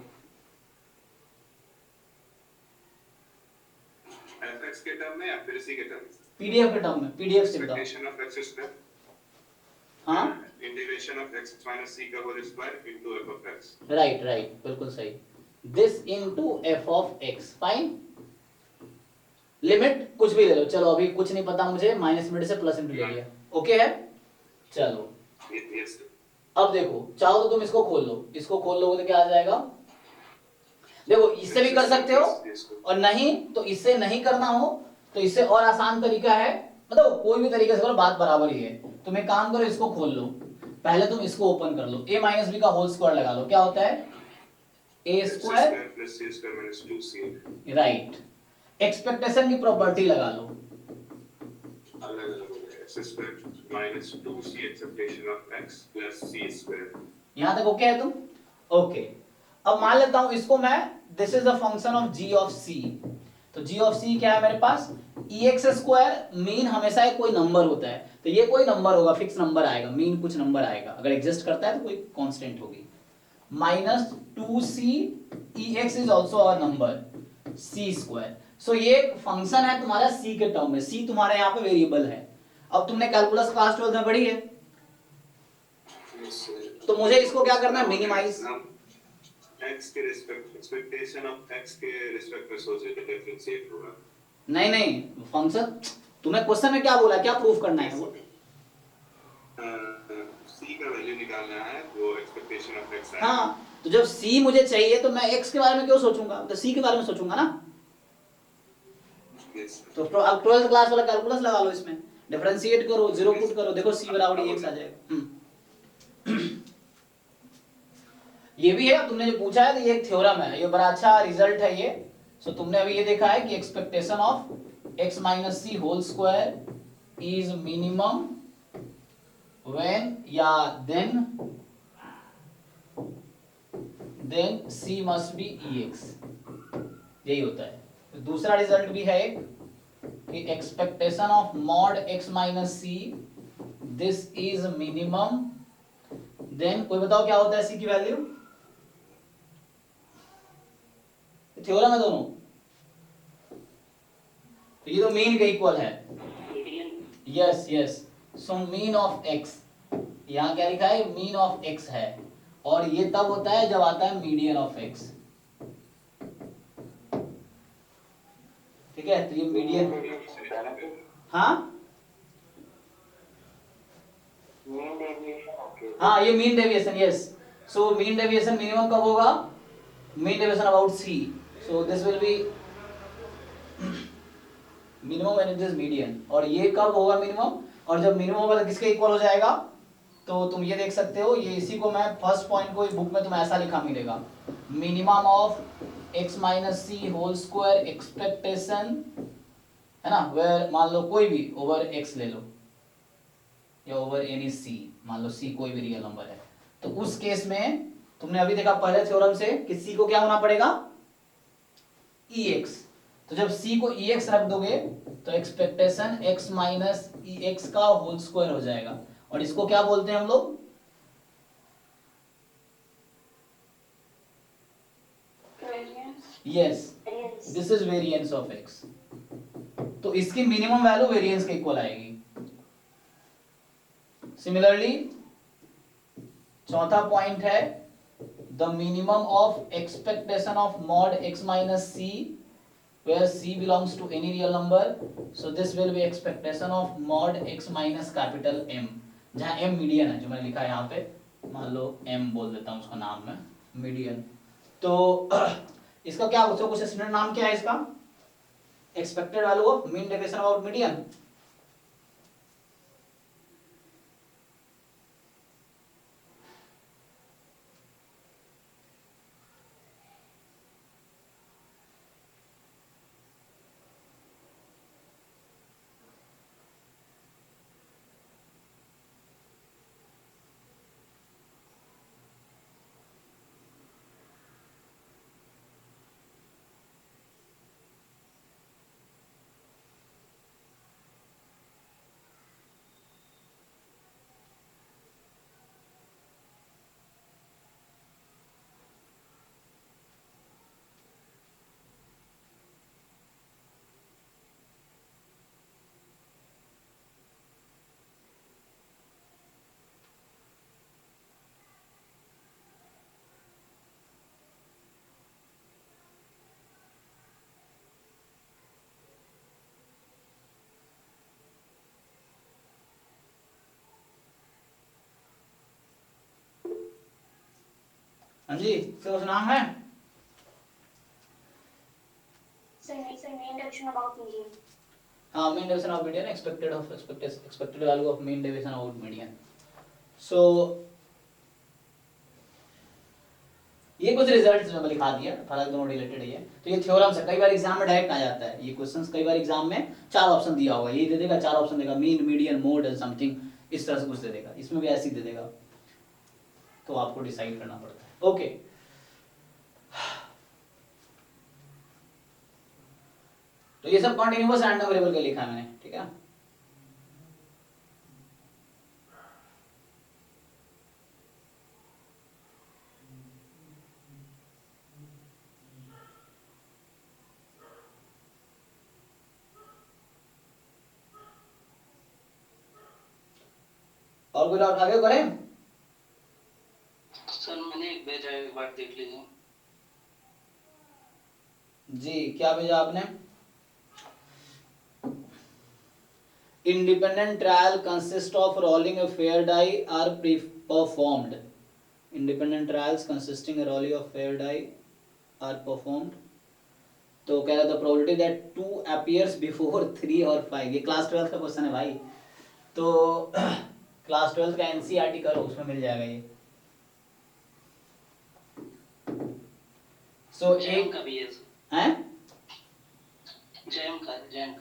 fx के टर्म में या फिर c के टर्म में? पीडीएफ के टर्म में, पीडीएफ से बताओ। Expectation of x square. हाँ Integration of x minus c का whole square into f of x. Right right, बिल्कुल सही, this into F of x, fine. Limit कुछ भी ले लो, चलो अभी कुछ नहीं पता मुझे, माइनस मिनट से प्लस इंटू ले लिया, ओके है। चलो Yes, sir. अब देखो, चाहो तो तुम इसको खोल लो, इसको खोल लोगे तो क्या आ जाएगा, देखो इससे भी कर सकते हो, और नहीं तो इससे नहीं करना हो तो इससे और आसान तरीका है, मतलब कोई भी तरीके से करो बात बराबर ही है। तुम एक काम करो, इसको खोल लो, पहले तुम इसको ओपन कर लो, a माइनस बी का होल स्क्वायर लगा लो, क्या होता है a x square, square plus c square minus 2c. Right. Expectation की प्रॉपर्टी लगा लो, अलग-अलग हो गया। x square minus 2c expectation of x plus c square. यहां तक ओके है तुम, ओके। अब मान लेता हूं इसको मैं, this is the function of g of c, तो g ऑफ c क्या है मेरे पास, ex स्क्वायर, मीन हमेशा एक कोई नंबर होता है, तो ये कोई नंबर होगा, फिक्स नंबर आएगा, मीन कुछ नंबर आएगा, अगर एग्जिस्ट करता है तो कोई कांस्टेंट होगी, minus 2c, ex is also a number, c square. So ये एक फंक्शन है तुम्हारा c के टर्म में, c तुम्हारे यहाँ पे वेरिएबल है। अब तुमने कैलकुलस क्लास 12 में पढ़ी है, Yes, sir. तो मुझे इसको क्या करना है, मिनिमाइज। Now, x के रिस्पेक्ट एक्सपेक्टेशन ऑफ x के रिस्पेक्ट में सोचे तो डिफरेंशिएट होगा। नहीं फंक्शन, तुम्हें क्वेश्चन में क्या बोला, क्या प्रूफ करना है वो, c का वैल्यू निकालना है, वो एक्सपेक्टेशन ऑफ x है। हाँ, तो जब c मुझे चाहिए तो मैं x के बारे में क्यों सोचूंगा, तो c के बारे में सोचूंगा ना। Yes, sir. तो अब 12th क्लास वाला कैलकुलस लगा लो, इसमें डिफरेंशिएट करो, जीरो पुट करो, देखो c बराबर x आ जाएगा। ये भी है, तुमने जो पूछा है तो ये एक थ्योरम है, ये बड़ा अच्छा रिजल्ट है ये। सो तुमने अभी ये देखा है कि expectation of x minus c whole square is minimum when या then c must be ex, यही होता है। तो दूसरा रिजल्ट भी है एक कि expectation of mod x minus c this is minimum, then कोई बताओ क्या होता है c की वैल्यू, थ्योरम है दोनों, तो ये तो मीन के इक्वल है, yes. So mean of x, यहाँ क्या लिखा है, मीन ऑफ x है, और ये तब होता है जब आता है मीडियन ऑफ x, ठीक है, तो ये मीडियन, हाँ मीन डेविएशन, ओके। हाँ ये mean deviation, yes. So mean deviation minimum कब होगा, mean deviation about c, so this will be minimum when it is median, और ये कब होगा मिनिमम, और जब मिनिमम होगा तो किसके इक्वल हो जाएगा, तो तुम ये देख सकते हो, ये इसी को मैं फर्स्ट पॉइंट को बुक में तुम्हें ऐसा लिखा मिलेगा, minimum of x minus c whole square expectation है ना, वेयर मान लो कोई भी ओवर x ले लो या ओवर एनी c, मान लो c कोई भी रियल नंबर है, तो उस केस में तुमने अभी देखा पहले थ्योरम से कि c को क्या होना पड़ेगा ex, तो जब c को ex रख दोगे तो एक्सपेक्टेशन x माइनस ex का होल स्क्वायर हो जाएगा, और इसको क्या बोलते हैं हम लोग, yes this is variance of x, तो इसकी मिनिमम वैल्यू वेरिएंस के इक्वल आएगी। सिमिलरली चौथा पॉइंट है the minimum of expectation of mod x minus c where c belongs to any real number, so this will be expectation of mod x minus capital M, जहां M मीडियन है, जो मैंने लिखा है यहाँ पे, मान लो M बोल देता हूँ उसका नाम में मीडियन। तो इसका क्या उसका कुछ स्टैंडर्ड नाम क्या है इसका, expected value of mean deviation about median. हाँ जी, तो उसका नाम है मेन डेविएशन अबाउट मीडियन। हाँ, mean deviation of median, expected value of mean deviation about median. So ये कुछ रिजल्ट्स मैंने लिखा दिया, फर्क दोनों रिलेटेड ही है। तो ये थ्योरम से कई बार एग्जाम में डायरेक्ट आ जाता है ये क्वेश्चंस, कई बार एग्जाम में 4 ऑप्शन दिया होगा, ये दे देगा 4 ऑप्शन देगा, mean median mode and something, इस तरह से कुछ दे देगा, इसमें भी ऐसे ही दे देगा, तो आपको डिसाइड करना पड़ता है। ओके, तो ये सब कॉन्टिन्यूअस रैंडम वेरिएबल के लिखा है मैंने, ठीक है। और कोई डाउट आगे करें? सर मैंने एक भेजा है, एक बार देख लीजिए। जी, क्या भेजा आपने? Independent trial consists of rolling a fair die are performed. Independent trials consisting a rolling of fair die are performed. तो कह रहा था probability that 2 appears before 3 और 5, ये क्लास 12 का क्वेश्चन है भाई, तो क्लास 12 का एनसीईआरटी करो, उसमें मिल जाएगा ये। सो एक का भी है जैम का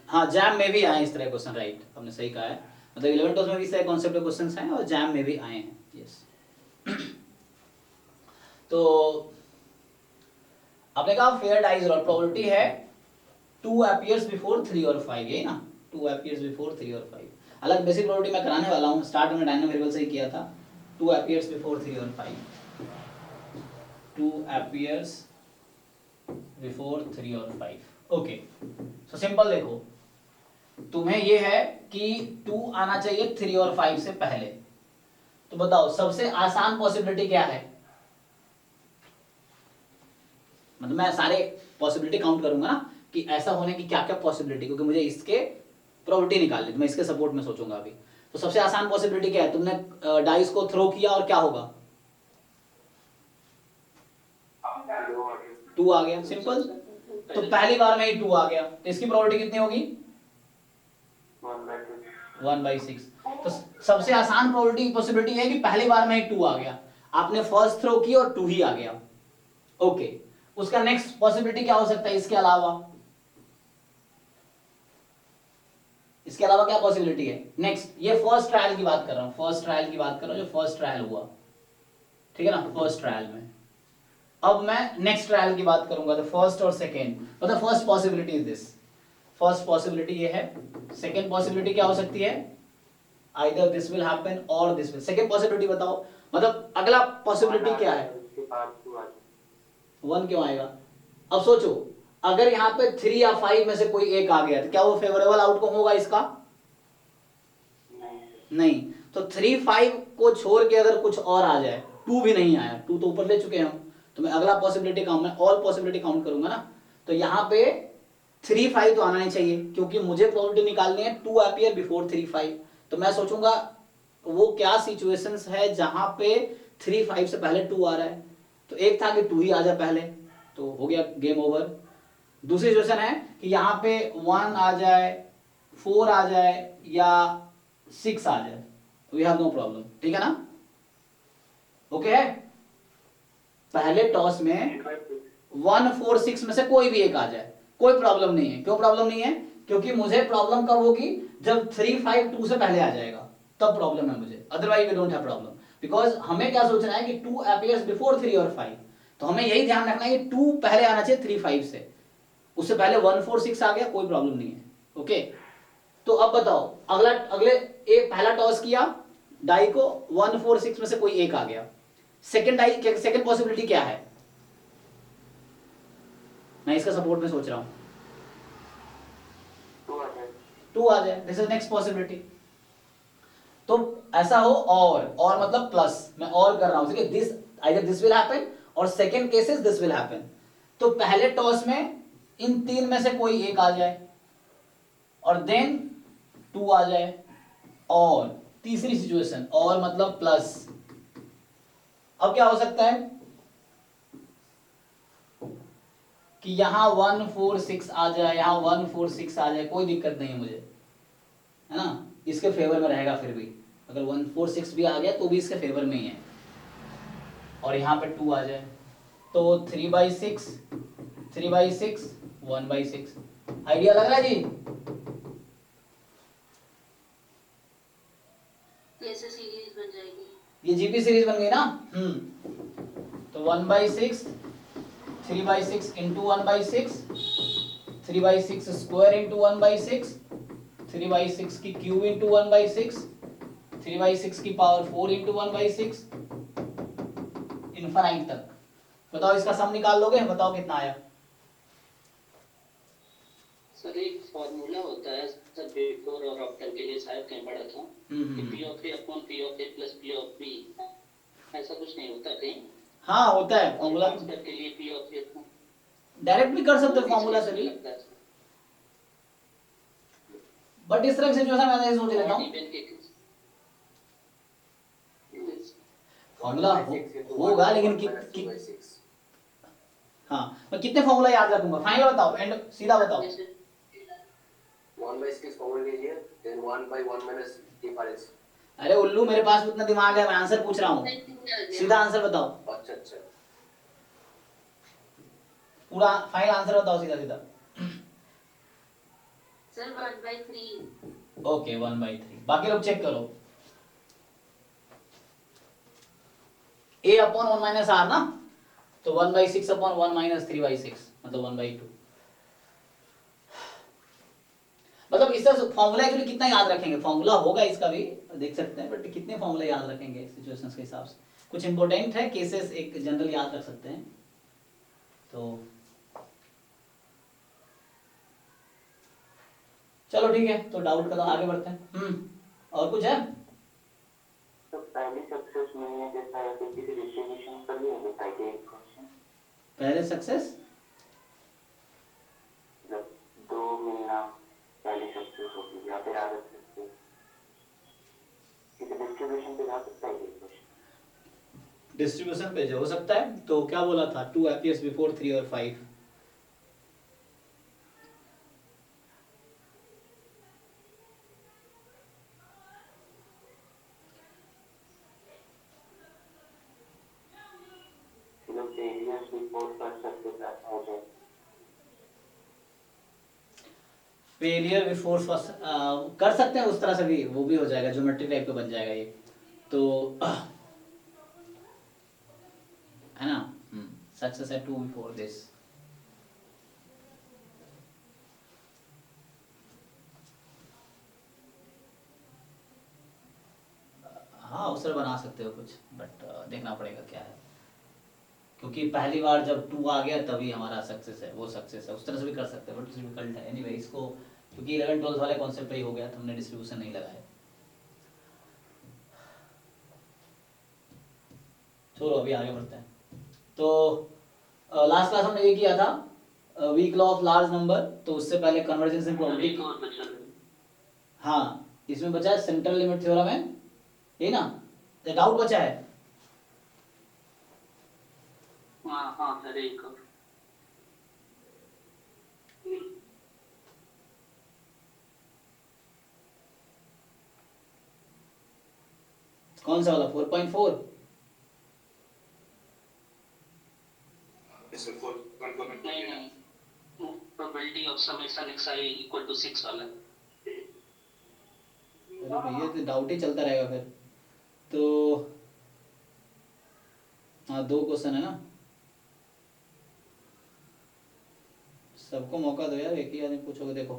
हाँ, जैम में भी आए इस तरह क्वेश्चन, राइट, आपने सही कहा है, मतलब 11 में भी इस तरह कॉन्सेप्ट क्वेश्चंस हैं और जैम में भी आए हैं, यस। तो आपने कहा फेयर डाइज रोल, प्रोबेबिलिटी है 2 अपीयर्स बिफोर 3 और 5, यही ना, 2 अपीयर्स बिफोर 3 और 5। अलग बेसिक प्रोबेबिलिटी मैं कराने वाला हूँ, स्टार्ट में डायनामिक वेरिएबल से ही किया था, 2 अपीयर्स बिफोर 3 और 5, 2 अपीयर्स बिफोर 3 और 5। ओके, सो सिंपल देखो, तुम्हें ये है कि 2 आना चाहिए 3 और 5 से पहले, तो बताओ सबसे आसान पॉसिबिलिटी क्या है, मतलब मैं सारे पॉसिबिलिटी काउंट करूंगा ना कि ऐसा होने की क्या क्या पॉसिबिलिटी, क्योंकि मुझे इसके प्रोबेबिलिटी निकालनी, तो मैं इसके सपोर्ट में सोचूंगा अभी। तो सबसे आसान पॉसिबिलिटी क्या है, तुमने डाइस को थ्रो किया और क्या होगा, 2 आ गया, सिंपल। तो पहली बार में ही 2 आ गया, तो इसकी प्रोबेबिलिटी कितनी होगी, 1/6। तो सबसे आसान प्रोबेबिलिटी पॉसिबिलिटी है कि पहली बार में ही 2 आ गया, आपने फर्स्ट थ्रो की और 2 ही आ गया। ओके, उसका नेक्स्ट पॉसिबिलिटी क्या हो सकता है इसके अलावा, इसके अलावा क्या पॉसिबिलिटी है? नेक्स्ट, ये फर्स्ट ट्रायल की बात कर रहा हूँ, फर्स्ट ट्रायल की बात कर रहा हूँ, जो फर्स्ट ट्रायल हुआ, ठीक है ना, फर्स्ट ट्रायल में। अब मैं नेक्स्ट ट्रायल की बात करूंगा, तो फर्स्ट और सेकेंड, मतलब first possibility is this, first possibility ये है। सेकेंड पॉसिबिलिटी क्या हो सकती है? आइदर दिस विल हैपन और दिस विल। सेकेंड पॉसिबिलिटी बताओ, मतलब अगला पॉसिबिलिटी क्या है? उसके बाद 2 आ 1 क्यों आएगा? अब सोचो, अगर यहाँ पे 3 या 5 में से कोई एक आ गया तो क्या वो फेवरेबल आउटकम होगा इसका? नहीं। तो 3 5 को छोड़ के अगर कुछ और आ जाए, 2 भी नहीं आया, 2 तो ऊपर ले चुके हैं हम, तो मैं अगला पॉसिबिलिटी काउंट, मैं ऑल पॉसिबिलिटी काउंट करूंगा ना, तो यहाँ पे 3 5 तो आना नहीं चाहिए, क्योंकि मुझे प्रोबेबिलिटी निकालनी है 2 अपीयर बिफोर 3 5। तो मैं सोचूंगा वो क्या सिचुएशंस है जहां पे 3 5 से पहले 2 आ रहा है। तो एक था कि 2 ही आ जाए पहले, तो हो गया गेम ओवर। दूसरी सिचुएशन है कि यहाँ पे 1 आ जाए, 4 आ जाए या 6 आ जाए, वी हैव नो प्रॉब्लम, ठीक है ना? ओके है? पहले टॉस में 1 4 6 में से कोई भी एक आ जाए, कोई प्रॉब्लम नहीं है। क्यों प्रॉब्लम नहीं है? क्योंकि मुझे प्रॉब्लम कब होगी? जब 3 5 2 से पहले आ जाएगा, तब प्रॉब्लम है मुझे, otherwise we don't have problem. Because हमें क्या सोचना है कि 2 अपीयर्स बिफोर 3 और 5, तो हमें यही ध्यान रखना है कि 2 पहले आना चाहिए 3 5 से, उससे पहले 1 4 6 आ गया, कोई प्रॉब्लम नहीं है। ओके, तो अब बताओ, अगले एक पहला टॉस किया डाई को, 1 4 6 में से कोई एक आ गया, सेकंड डाई, सेकंड पॉसिबिलिटी क्या है? मैं इसका सपोर्ट में सोच रहा हूं 2 आ जाए, दिस इज नेक्स्ट पॉसिबिलिटी। तो ऐसा हो, और मतलब प्लस, मैं और कर रहा हूं, ठीक है, this either this will happen or second cases this will happen. तो पहले टॉस में इन 3 में से कोई एक आ जाए और देन 2 आ जाए, और तीसरी सिचुएशन और मतलब प्लस। अब क्या हो सकता है कि यहां 1 4 6 आ जाए, यहां 1 4 6 आ जाए, कोई दिक्कत नहीं है मुझे, है ना, इसके फेवर में रहेगा। फिर भी अगर 1 4 6 भी आ गया तो भी इसके फेवर में ही है, और यहाँ पे 2 आ जाए, तो 3/6 3/6 1/6। आइडिया लग रहा है जी? कैसे सीरीज बन जाएगी? ये जीपी सीरीज बन गई ना। तो 1/6 3/6 इंटू 1/6, 3/6 स्क्वायर इंटू 1/6, 3/6 की क्यूब इंटू 1/6, 3/6 की पावर 4 इंटू 1/6, इनफाइनाइट तक। बताओ इसका सम निकाल लोगे, बताओ कितना आया? सर एक फॉर्मूला होता है सर, बिफोर और आफ्टर के लिए शायद कहीं पढ़ा था कि P of A upon P of A plus P of B, ऐसा कुछ नहीं होता कहीं? हाँ होता है फॉर्मूला, के लिए पी ऑफ ए डायरेक्ट भी कर सकते हो फॉर्मूला से भी, बट इस तरह की सिचुएशन में मैं सोच लेता हूँ फॉर्मूला होगा, लेकिन हाँ, मैं कितने फॉर्मूला याद रखूंगा? फाइनल बताओ, एंड सीधा बताओ। 1/6 कॉमन लीजिए, then 1/1 minus difference। अरे उल्लू, मेरे पास उतना दिमाग है, मैं आंसर पूछ रहा हूँ, सीधा आंसर बताओ। अच्छा पूरा फाइनल आंसर बताओ, सीधा सीधा। सर 1/3। ओके 1/3, बाकी लोग चेक करो। a अपॉन 1 माइनस आर ना, तो 1/6 अपॉन 1 माइनस 3/6 मतलब 1/2। मतलब इसका फॉर्मूला एक्चुअली कितना याद रखेंगे? फॉर्मूला होगा इसका भी, देख सकते हैं, बट कितने फॉर्मूला याद रखेंगे सिचुएशंस के हिसाब से? कुछ इंपॉर्टेंट है, केसेस एक जनरल याद रख सकते हैं। तो चलो ठीक है, तो डाउट का आगे बढ़ते हैं। और कुछ है? तो पहली सक्सेस मिलने के साथ किसी डिस्ट्रीब्यूशन पर भी हो सकता है कि एक क्वेश्चन पहले सक्सेस जब 2 मिलना पहली सक्सेस होगी, या फिर आगे सक्सेस किसी डिस्ट्रीब्यूशन पे जा सकता है एक क्वेश्चन? डिस्ट्रीब्यूशन पे जो हो सकता है, तो क्या बोला था? 2 अपीयर्स बिफोर 3 और 5। फेलियर बिफोर फर्स्ट कर सकते हैं उस तरह से भी, वो भी हो जाएगा, ज्योमेट्री टाइप का बन जाएगा ये तो है ना। सक्सेस है 2 बिफोर दिस। हाँ अवसर बना सकते हो कुछ, बट देखना पड़ेगा क्या है, क्योंकि पहली बार जब 2 आ गया तभी हमारा सक्सेस है, वो सक्सेस है। उस तरह से भी कर सकते हैं बट डिफिकल्ट है एनीवे इसको, क्योंकि 11 12 वाले कॉन्सेप्ट पे ही हो गया तो हमने डिस्ट्रीब्यूशन नहीं लगाया। चलो अभी आगे बढ़ते हैं। तो लास्ट क्लास हमने ये किया था weak law of large number, तो उससे पहले कन्वर्जेंस इन प्रोबेबिलिटी। हाँ इसमें बचा है सेंट्रल लिमिट थ्योरम है, यही ना, डाउट बचा है। हाँ सर एक कौन सा वाला 4.4? नहीं probability of summation xi equal to 6 वाला। अरे भैया तो डाउट ही चलता रहेगा फिर तो। हाँ 2 क्वेश्चन है ना, सबको मौका दो यार, एक ही आदमी पूछोगे। देखो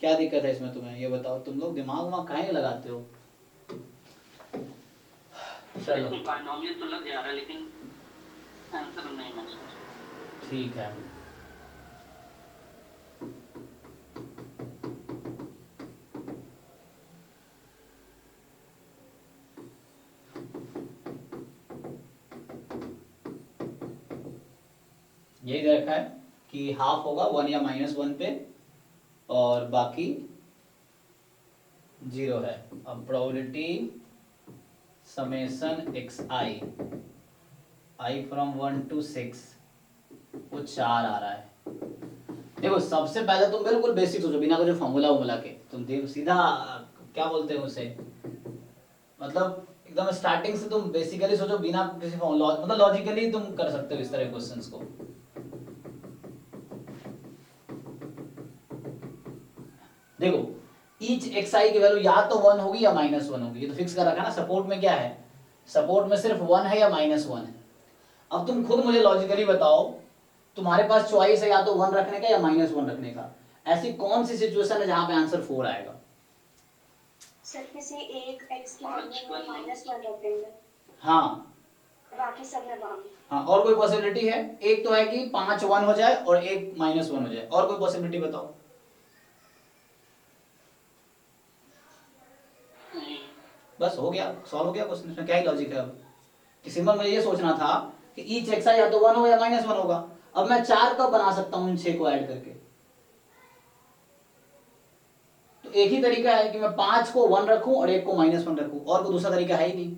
क्या दिक्कत है इसमें तुम्हें, ये बताओ, तुम लोग दिमाग वहाँ काहे नहीं लगाते हो। चलो बाइनोमियल तो लग जा रहा है लेकिन आंसर नहीं मैच। ठीक है। यही दे रखा है कि हाफ होगा 1 या -1 पे और बाकी 0 है। अब probability summation xi i from 1 to 6 वो 4 आ रहा है। देखो सबसे पहले तुम बिल्कुल बेसिक सोचो, बिना कुछ फॉर्मूला वॉर्मूला के तुम सीधा क्या बोलते हैं उसे, मतलब एकदम स्टार्टिंग से तुम बेसिकली सोचो, बिना किसी फॉर्मूला, मतलब लॉजिकली तुम कर सकते हो इस तरह क्वेश्चंस को। देखो ईच xi की वैल्यू या तो 1 होगी या -1 होगी, ये तो फिक्स कर रखा है ना। सपोर्ट में क्या है, सपोर्ट में सिर्फ 1 है या -1 है। अब तुम खुद मुझे लॉजिकली बताओ, तुम्हारे पास चॉइस है या तो 1 रखने का या -1 रखने का। ऐसी कौन सी सिचुएशन है जहां पे आंसर 4 आएगा? सर किसी एक x की वैल्यू में -1 रख देंगे, हाँ बाकी सब में 1। हाँ और कोई पॉसिबिलिटी है? एक तो है कि 5 1 हो जाए और एक -1 हो जाए, और कोई पॉसिबिलिटी बताओ। बस हो गया, सॉल्व हो गया क्वेश्चन। इसमें क्या ही लॉजिक है अब कि सिंपल मुझे ये सोचना था कि ईच xi या तो 1 हो या -1 होगा। अब मैं 4 कब बना सकता हूं इन 6 को ऐड करके? तो एक ही तरीका है कि मैं 5 को 1 रखूं और एक को -1 रखूं, और कोई दूसरा तरीका है ही नहीं।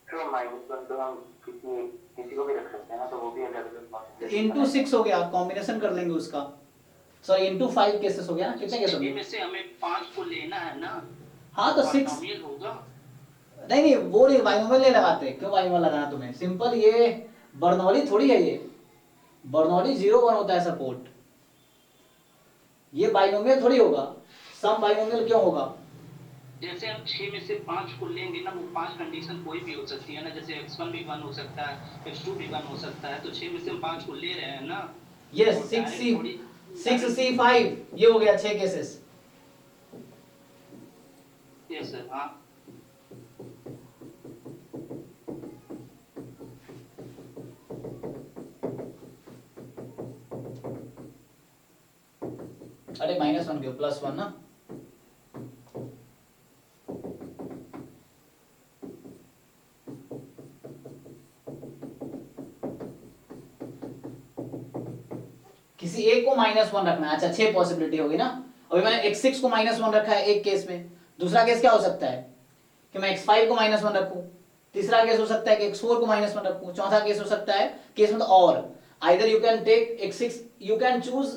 तो -1 तो हम किसी को भी रख सकते हैं ना, तो वो भी अलग इंटू 6 हो गया, कॉम्बिनेशन कर लेंगे उसका। सॉरी इंटू 5 केसेस हो गया ना, कितने केस हो गए? में से हमें 5 को लेना है ना। हाँ तो 6 बाइनोमियल होगा। नहीं वो नहीं, बाइनोमियल नहीं लगाते। क्यों बाइनोमियल लगाना तुम्हें? सिंपल, ये बर्नौली थोड़ी है, ये बर्नौली 0 1 होता है सपोर्ट। ये बाइनोमियल थोड़ी होगा, सम बाइनोमियल क्यों होगा? जैसे हम 6 में से 5 को लेंगे ना, वो 5 कंडीशन कोई भी हो सकती है ना, जैसे x1 भी 1 हो सकता है, x2 भी 1 हो सकता है, तो 6 में से हम 5 को ले रहे हैं ना। ये 6C5 ये हो गया 6 केसेस। Yes sir. हाँ अरे -1 क्यों, +1 ना। किसी एक को -1 रखना है। अच्छा 6 पॉसिबिलिटी होगी ना। अभी मैंने x6 को -1 रखा है एक केस में। दूसरा केस क्या हो सकता है कि मैं x5 को -1 रखूं। तीसरा केस हो सकता है कि x4 को -1 रखूं। चौथा केस हो सकता है केस मतलब और either you can take x6, you can choose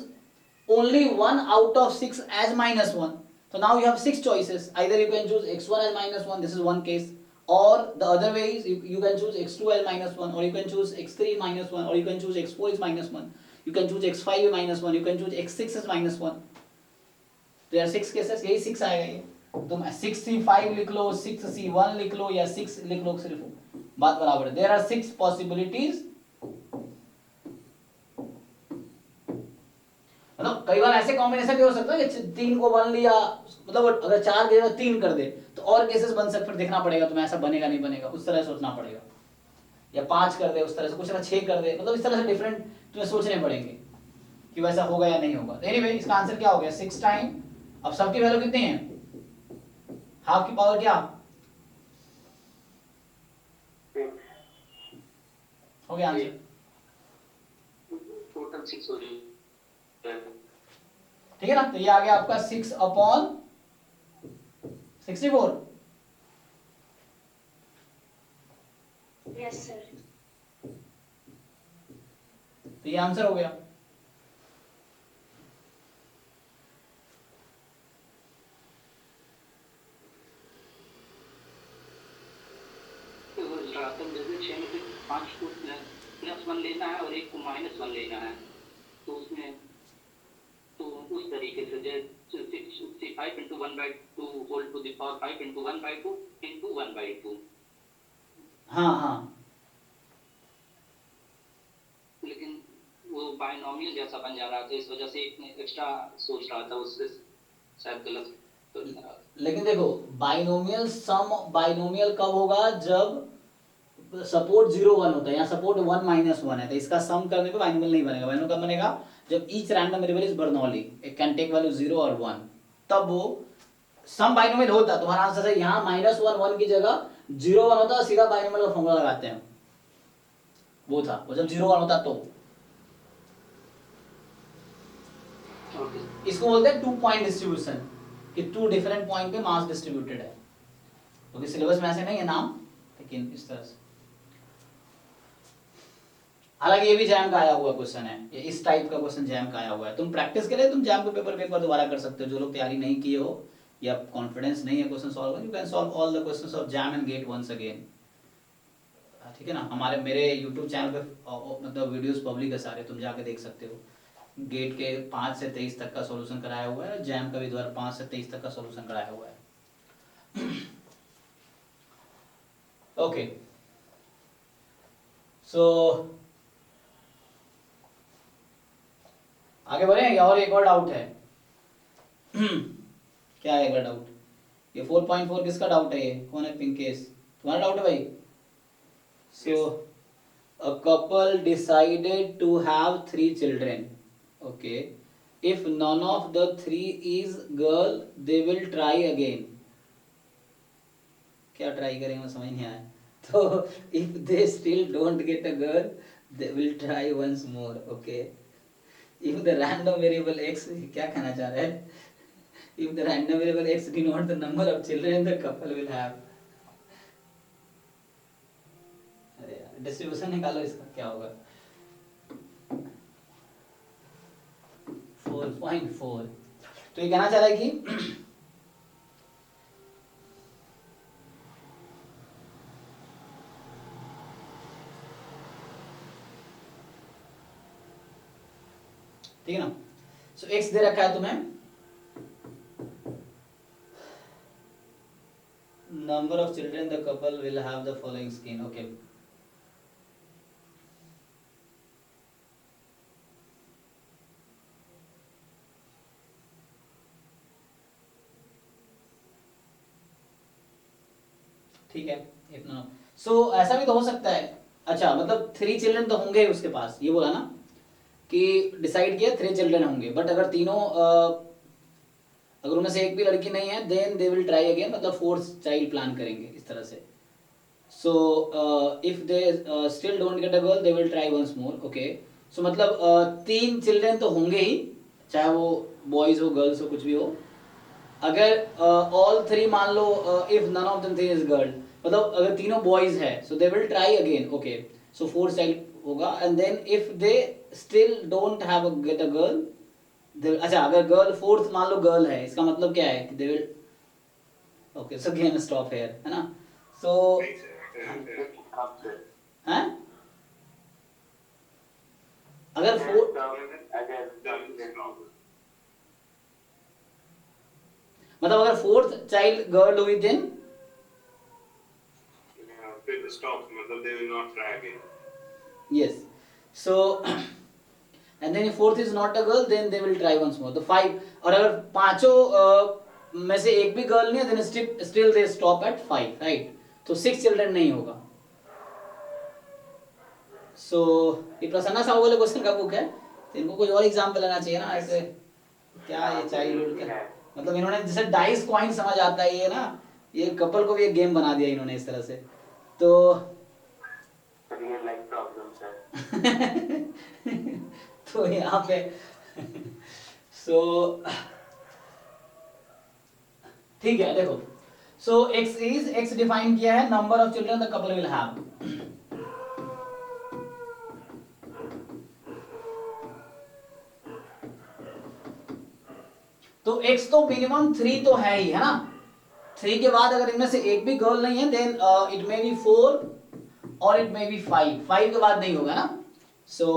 only 1 out of 6 as -1. So now you have 6 choices. Either you can choose x1 as -1, this is one case, or the other way is you can choose x2l minus 1, or you can choose x3 minus 1, or you can choose x4 is minus 1, you can choose x5 minus 1, you can choose x6 is minus 1. there are 6 cases, यही 6 आएगा ये। तुम 6c5 लिख लो, 6c1 लिख लो, या 6 लिख लो, सिर्फ बात बराबर है। there are 6 possibilities। मतलब कई बार ऐसे कॉम्बिनेशन भी हो सकता है कि 3 को 1 लिया, मतलब अगर 4 के जगह 3 कर दे तो और केसेस बन सकते, फिर देखना पड़ेगा तुम्हें ऐसा बनेगा नहीं बनेगा, उस तरह सोचना पड़ेगा, या 5 कर दे उस तरह से, कुछ अगर 6 कर दे, मतलब इस तरह से डिफरेंट तुम्हें सोचने पड़ेंगे कि वैसा होगा या नहीं होगा। एनीवे इसका आंसर क्या हो गया 6 टाइम। अब सबकी वैल्यू कितनी है, हाफ की पावर क्या हो गया आंसर, टोटल 6 हो रही है। ठीक है ना। तो ये आ गया आपका 6 अपॉन 64। Yes sir. तो ये आंसर हो गया। जैसे 6 में 5 को प्लस 1 लेना है और 1 को माइनस 1 लेना है, तो उसमें तो उस तरीके से जैसे 5 into 1/2 whole to the power 5 into 1/2 into 1/2। हाँ हाँ, लेकिन वो बाइनोमियल जैसा बन जा रहा था, इस वजह से एक एक्स्ट्रा सोच रहा था, उससे शायद गलत तो नहीं रहा। लेकिन देखो बाइनोमियल सम, बाइनोमियल कब होगा जब सपोर्ट 0 1 होता है, या सपोर्ट 1 minus 1 है, तो इसका सम करने पे बाइनोमियल नहीं बनेगा। बाइनोमियल कब बनेगा जब each random variable is Bernoulli, it can take value 0 और 1, तब वो सम बाइनोमियल होता। तुम्हारा आंसर है यहाँ -1 1 की जगह 0 1 होता, सीधा बाइनोमियल का फॉर्मूला लगाते हैं, वो था वो जब 0 1 होता तो। इसको बोलते हैं 2 पॉइंट डिस्ट्रीब्यूशन, कि 2 डिफरेंट पॉइंट पे मास डिस्ट्रीब्यूटेड है। क्योंकि सिलेबस में ऐसे नहीं है नाम, लेकिन इस तरह से। हालांकि ये भी जैम का आया हुआ क्वेश्चन है, ये इस टाइप का क्वेश्चन जैम का आया हुआ है। तुम प्रैक्टिस के लिए तुम जैम के पेपर पे एक बार दोबारा कर सकते हो, जो लोग तैयारी नहीं किए हो या कॉन्फिडेंस नहीं है क्वेश्चन सॉल्व कर, you can solve all the questions of JAM and GATE once again. ठीक है ना। हमारे मेरे YouTube चैनल पे मतलब वीडियोस पब्लिक है सारे, तुम जाके देख सकते हो। गेट के 5 से 23 तक का सॉल्यूशन कराया हुआ है, जैम का भी 5 से 23 तक का सॉल्यूशन कराया हुआ है। ओके सो आगे बढ़े या और एक और डाउट है? क्या है एक और डाउट? ये 4.4 किसका डाउट है? ये कौन है? पिंकेश, तुम्हारा डाउट है भाई? सो a couple decided to have 3 children, okay, if none of the 3 is girl they will try again। क्या ट्राई करेंगे समझ नहीं आया। तो if they still don't get a girl they will try once more, okay, if the random variable x, क्या कहना चाह रहा है, if the random variable x denote the number of children the couple will have। अरे यार डिस्ट्रीब्यूशन निकालो इसका क्या होगा। 4.4। तो ये कहना चाह रहा है कि ठीक है ना। सो x दे रखा है तुम्हें, number of children the couple will have the following skin, okay. ठीक है इतना। सो ऐसा भी तो हो सकता है, अच्छा मतलब 3 चिल्ड्रन तो होंगे उसके पास, ये बोला ना कि डिसाइड किया 3 चिल्ड्रन होंगे, बट अगर तीनों अगर उनमें से एक भी लड़की नहीं है then they will try again, मतलब 4th चाइल्ड प्लान करेंगे इस तरह से। So if they still don't get a girl they will try once more, okay. So मतलब 3 चिल्ड्रन तो होंगे ही, चाहे वो बॉयज हो गर्ल्स हो कुछ भी हो। अगर ऑल 3 मान लो, if none of them 3 is girl, मतलब अगर तीनों बॉयज है so they will try again, okay. So 4th child होगा, and then if they still don't have get a girl, अच्छा अगर गर्ल 4th मान लो गर्ल है, इसका मतलब क्या है कि they will, okay so game stop here, है ना। सो नहीं सर कब से हैं अगर फोर अगर मतलब अगर फोर्थ चाइल्ड गर्ल हुई देन फिर स्टॉप मतलब they will not try again. yes so and then if fourth is not a girl then they will try once more तो 5 और अगर पांचों में से एक भी गर्ल नहीं है then still they stop at 5 right तो 6 चिल्ड्रन नहीं होगा so ये प्रसन्ना साहू वाले क्वेश्चन का बुक है तो इनको कुछ और एग्जाम्पल लेना चाहिए ना ऐसे क्या ये चाइल्डहुड का मतलब इन्होंने जैसे डाइस कॉइन समझ आता है ये ना ये कपल को भी एक गेम बना दिया इन्होंने इस तरह से तो रियल लाइफ प्रॉब्लम्स है तो यहाँ पे सो ठीक है देखो सो x डिफाइन किया है number of children the couple will have तो x तो मिनिमम 3 तो है ही है ना 3 के बाद अगर इनमें से एक भी गर्ल नहीं है देन इट मे बी 4 और इट मे बी 5 के बाद नहीं होगा ना सो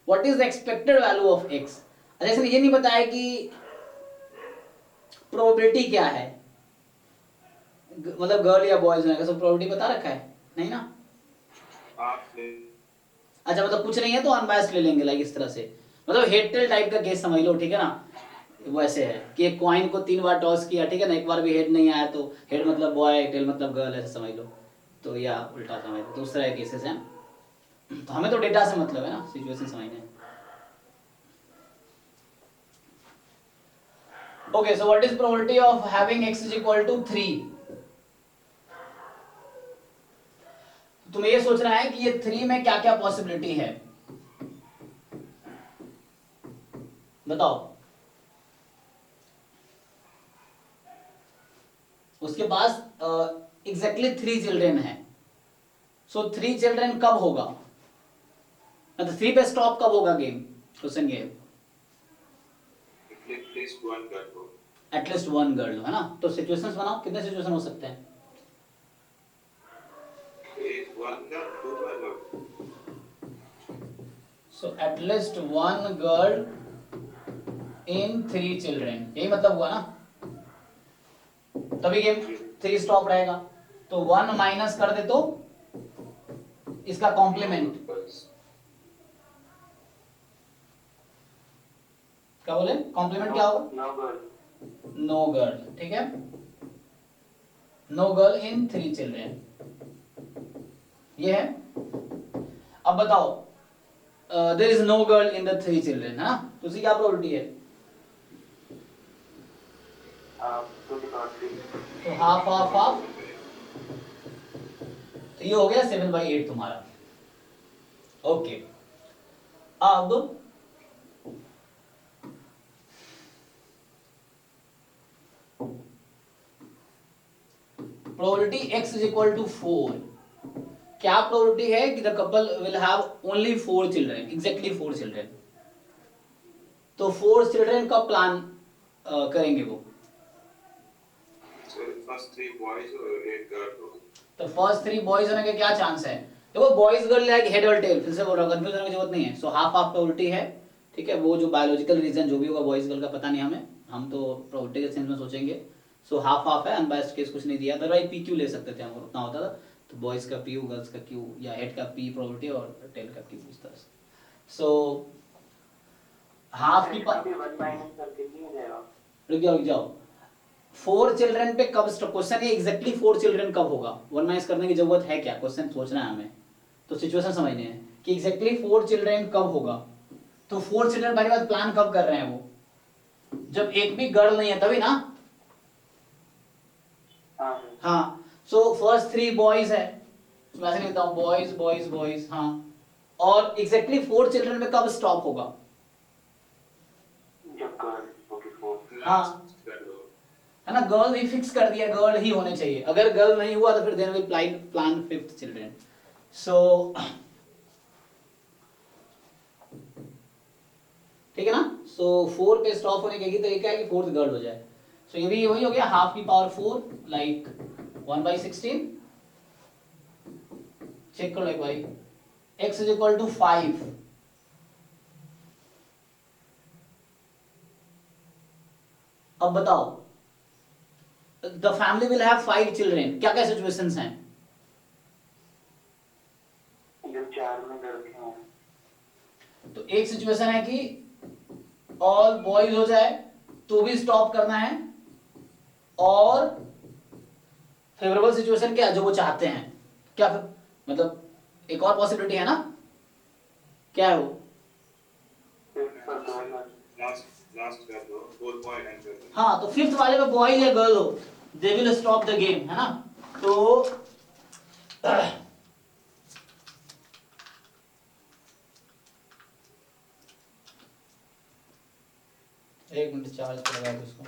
what is the expected value of x अच्छा इसने ये नहीं बताया कि प्रोबेबिलिटी क्या है मतलब गर्ल या बॉयज होने का सब प्रोबेबिलिटी बता रखा है नहीं ना अच्छा मतलब कुछ नहीं है तो अनबायस्ड ले लेंगे लाइक इस तरह से मतलब हेड टेल टाइप का केस समझ लो ठीक है ना वो ऐसे है कि एक कॉइन को 3 बार टॉस किया ठीक है ना एक बार भी हेड नहीं आया तो हेड मतलब बॉय टेल मतलब गर्ल ऐसे समझ लो तो या उल्टा समझ लो दूसरा केसेस है तो हमें तो डेटा से मतलब है ना सिचुएशन समझने okay so what is probability of having x is equal to 3 तुम्हें ये सोचना है कि ये 3 में क्या क्या पॉसिबिलिटी है बताओ उसके पास एग्जैक्टली 3 चिल्ड्रेन है सो 3 चिल्ड्रेन कब होगा मतलब 3 पे स्टॉप कब होगा गेम क्वेश्चन ये एटलीस्ट वन गर्ल है ना तो सिचुएशंस बनाओ कितने सिचुएशन हो सकते हैं so at least one girl in 3 children यही मतलब हुआ ना तभी गेम 3 स्टॉप रहेगा तो 1 माइनस कर दे तो इसका कॉम्प्लीमेंट क्या बोले कॉम्प्लीमेंट क्या होगा नो गर्ल ठीक है नो गर्ल इन 3 चिल्ड्रेन ये है अब बताओ there is no girl in the 3 children है ना तो उसकी क्या प्रोबेबिलिटी है तो हाफ हाफ हाफ तो ये हो गया 7/8 तुम्हारा ओके अब probability x is equal to 4 क्या प्रोबेबिलिटी है कि the couple will have only 4 children exactly 4 children तो 4 चिल्ड्रन का प्लान करेंगे वो फर्स्ट 3 बॉयज और एक गर्ल तो फर्स्ट 3 बॉयज होने के क्या चांस है देखो बॉयज गर्ल लाइक हेड और टेल फिर से बोल रहा हूं कंफ्यूज होने की जरूरत नहीं है सो हाफ हाफ प्रोबेबिलिटी है ठीक है वो जो बायोलॉजिकल रीजन जो भी होगा बॉयज गर्ल का पता नहीं हमें हम तो प्रोबेबिलिटी के सेंस में सोचेंगे सो हाफ हाफ है अनबायस्ड केस कुछ नहीं दिया अदरवाइज पी क्यू ले सकते थे हम उतना होता था तो बॉयज का पी गर्ल्स का क्यू या हेड का पी प्रोबेबिलिटी और टेल का क्यू इस तरह से सो हाफ की रुक जाओ 4 चिल्ड्रन पे कब क्वेश्चन ये एग्जैक्टली 4 चिल्ड्रन कब होगा 1 माइनस करने की जरूरत है क्या क्वेश्चन सोचना है हमें तो सिचुएशन समझने है कि एग्जैक्टली 4 चिल्ड्रन कब होगा तो 4 चिल्ड्रन पहली बात प्लान कब कर रहे हैं वो जब एक भी गर्ल नहीं है तभी ना हाँ सो फर्स्ट 3 बॉयज है मैं ऐसे लिखता हूँ बॉयज बॉयज बॉयज हाँ और एग्जैक्टली 4 चिल्ड्रन में कब स्टॉप होगा हाँ है ना गर्ल भी फिक्स कर दिया गर्ल ही होने चाहिए अगर गर्ल नहीं हुआ तो फिर then will plan 5th children so ठीक है ना सो 4 पे स्टॉप होने का यही तरीका है कि फोर्थ गर्ल हो जाए। सो ये भी वही हो गया, हाफ की पावर 4 लाइक 1/16। चेक करो एक बारी, x इज इक्वल टू 5। अब बताओ, the family will have 5 children, क्या क्या सिचुएशंस हैं? जो 4 में लड़के हों, तो एक सिचुएशन है कि ऑल बॉयज हो जाए तो भी स्टॉप करना है, और फेवरेबल सिचुएशन क्या जो वो चाहते हैं, क्या मतलब एक और पॉसिबिलिटी है ना, क्या है वो? फिफ्थ और गर्ल। लास्ट कर दो, बोथ बॉय एंड गर्ल। हाँ, तो फिफ्थ वाले में बॉय या गर्ल हो, they will stop the game, है ना। तो एक मिनट चार्ज पर लगा दो इसको।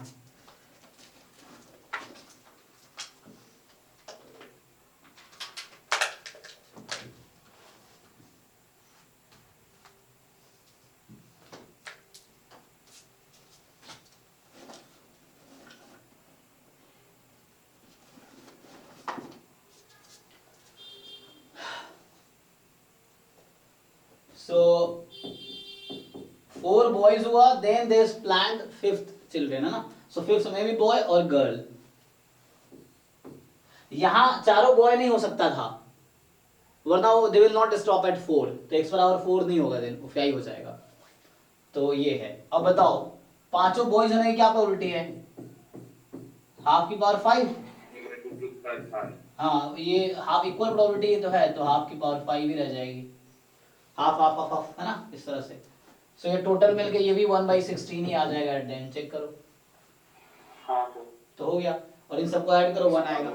So 4 boys हुआ, then they planned 5th children, है ना। So 5th में भी बॉय और गर्ल। यहां चारों बॉय नहीं हो सकता था, वरना वो they will not stop at 4, तो x बराबर 4 नहीं होगा, देन वो 5 हो जाएगा। तो ये है। अब बताओ, पांचों बॉयज होने की क्या प्रोबेबिलिटी है? हाफ की पावर 5। हाँ, ये हाफ इक्वल प्रोबेबिलिटी तो है, तो हाफ की पावर 5 ही रह जाएगी, हाफ हाफ हाफ हाफ, है ना, इस तरह से। सो ये टोटल मिलके ये भी 1/16 ही आ जाएगा एट द एंड। चेक करो। हाँ सर। तो हो गया, और इन सबको ऐड करो 1 आएगा।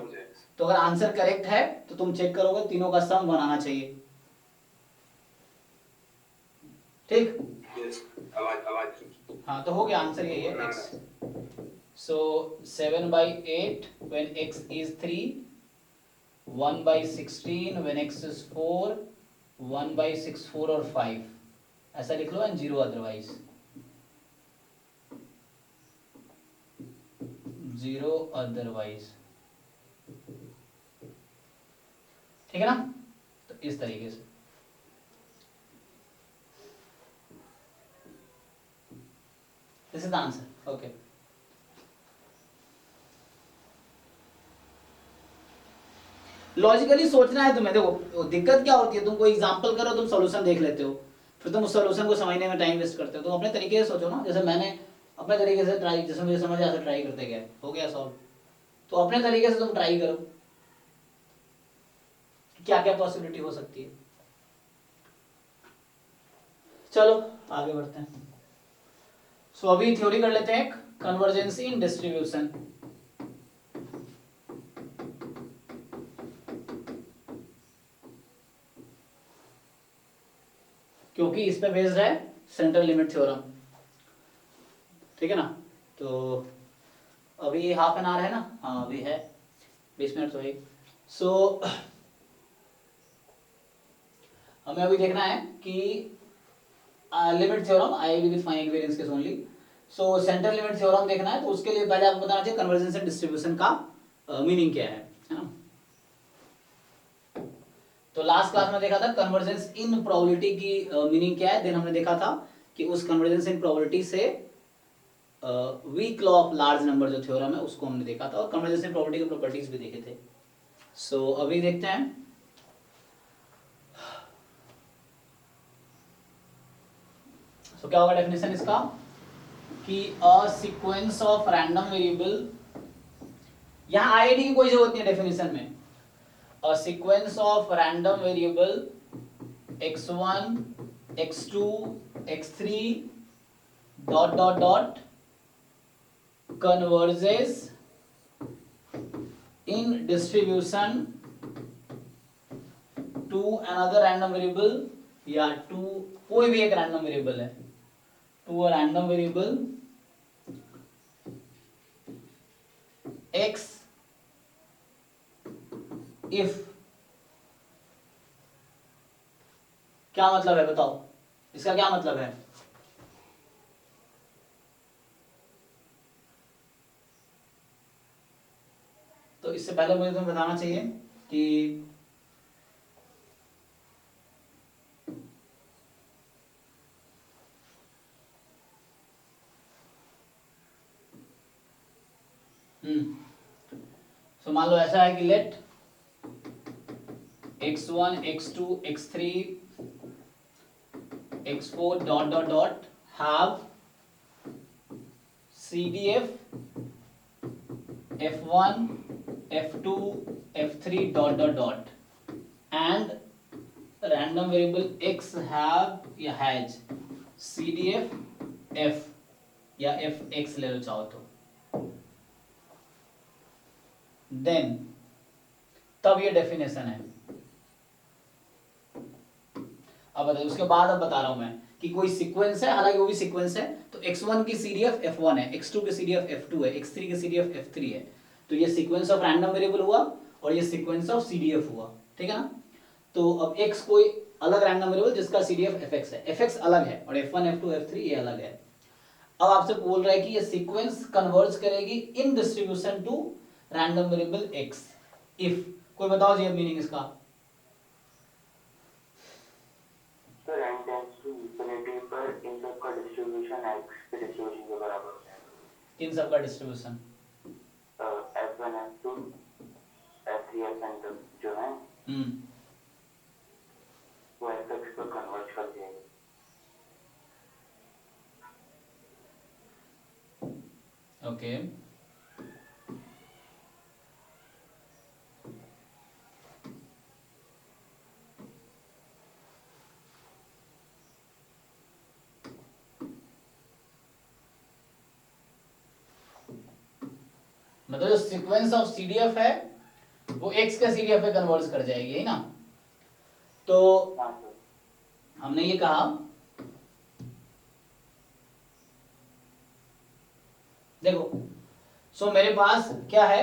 तो अगर आंसर करेक्ट है तो तुम चेक करोगे तीनों का सम 1 आना चाहिए, ठीक। हाँ, तो हो गया, आंसर यही है x। So 7/8 when x is 3, 1/16 when x is 4, 1/64 और 5, ऐसा लिख लो, एंड 0 अदरवाइज, 0 अदरवाइज, ठीक है ना। तो इस तरीके से this is the answer. Okay, logically सोचना है तुम्हें। देखो दिक्कत क्या होती है, तुम कोई एग्जांपल करो, तुम सॉल्यूशन देख लेते हो, फिर तुम उस सॉल्यूशन को समझने में टाइम वेस्ट करते हो। तुम अपने तरीके से सोचो ना, जैसे मैंने अपने तरीके से ट्राई, जैसे मुझे समझ आया ट्राई करते गए, हो गया सॉल्व। तो अपने तरीके से तुम ट्राई करो क्या क्या पॉसिबिलिटी हो सकती है। चलो आगे बढ़ते हैं। सो अभी थ्योरी कर लेते हैं, कन्वर्जेंसी इन डिस्ट्रीब्यूशन। क्योंकि इस पे बेस्ड है सेंट्रल लिमिट थ्योरम, ठीक है ना। तो अभी हाफ एन आवर है ना, हाँ अभी है 20 मिनट तो है। सो हमें अभी देखना है कि limit theorem, I will with finite variance case only. So central limit theorem देखना है, तो उसके लिए पहले आपको बताना चाहिए कन्वर्जेंस एंड डिस्ट्रीब्यूशन का मीनिंग क्या है ना। तो लास्ट क्लास में देखा था कन्वर्जेंस इन प्रोबेबिलिटी की मीनिंग क्या है, देन हमने देखा था कि उस कन्वर्जेंस इन प्रोबेबिलिटी से weak law of large number जो थ्योरम है उसको हमने देखा था, और कन्वर्जेंस इन प्रोबेबिलिटी के प्रॉपर्टीज भी देखे थे। सो अभी देखते हैं। तो क्या होगा डेफिनेशन इसका, कि अ सीक्वेंस ऑफ रैंडम वेरिएबल, यहां आईडी की कोई जरूरत नहीं है डेफिनेशन में। अ sequence of random variable x1 x2 x3 dot dot dot converges in distribution to another random variable, या to कोई भी एक रैंडम वेरिएबल है, to a random variable x if, क्या मतलब है बताओ, इसका क्या मतलब है? तो इससे पहले मुझे तुम्हें बताना चाहिए कि तो मान लो ऐसा है कि let x1 x2 x3 x4 dot dot dot have CDF f1 f2 f3 dot dot dot and random variable x have या has CDF f या fx ले लो चाहो तो, then तब ये डेफिनेशन है। अब बताइए उसके बाद अब बता रहा हूं मैं कि कोई सीक्वेंस है, हालांकि वो भी सीक्वेंस है, तो x1 की CDF f1 है, x2 की CDF f2 है, x3 की CDF f3 है, तो ये सीक्वेंस ऑफ रैंडम वेरिएबल हुआ और ये सीक्वेंस ऑफ CDF हुआ, ठीक है ना। तो अब x कोई अलग रैंडम वेरिएबल जिसका CDF fx है, fx अलग है और f1 f2 f3 ये अलग है। अब आपसे बोल रहा है कि ये सीक्वेंस कन्वर्ज करेगी in distribution to random variable x if, कोई बताओ जी अब मीनिंग इसका। Sir n tends to infinity पर इन सब का डिस्ट्रीब्यूशन x के डिस्ट्रीब्यूशन के बराबर है। इन सब का distribution f1 f2 f3 fn तक जो है वो fx पर कन्वर्ज कर देंगे। ओके मतलब जो सीक्वेंस ऑफ CDF है वो x का CDF पे कन्वर्ट कर जाएगी, है ना। तो हमने ये कहा, देखो सो मेरे पास क्या है,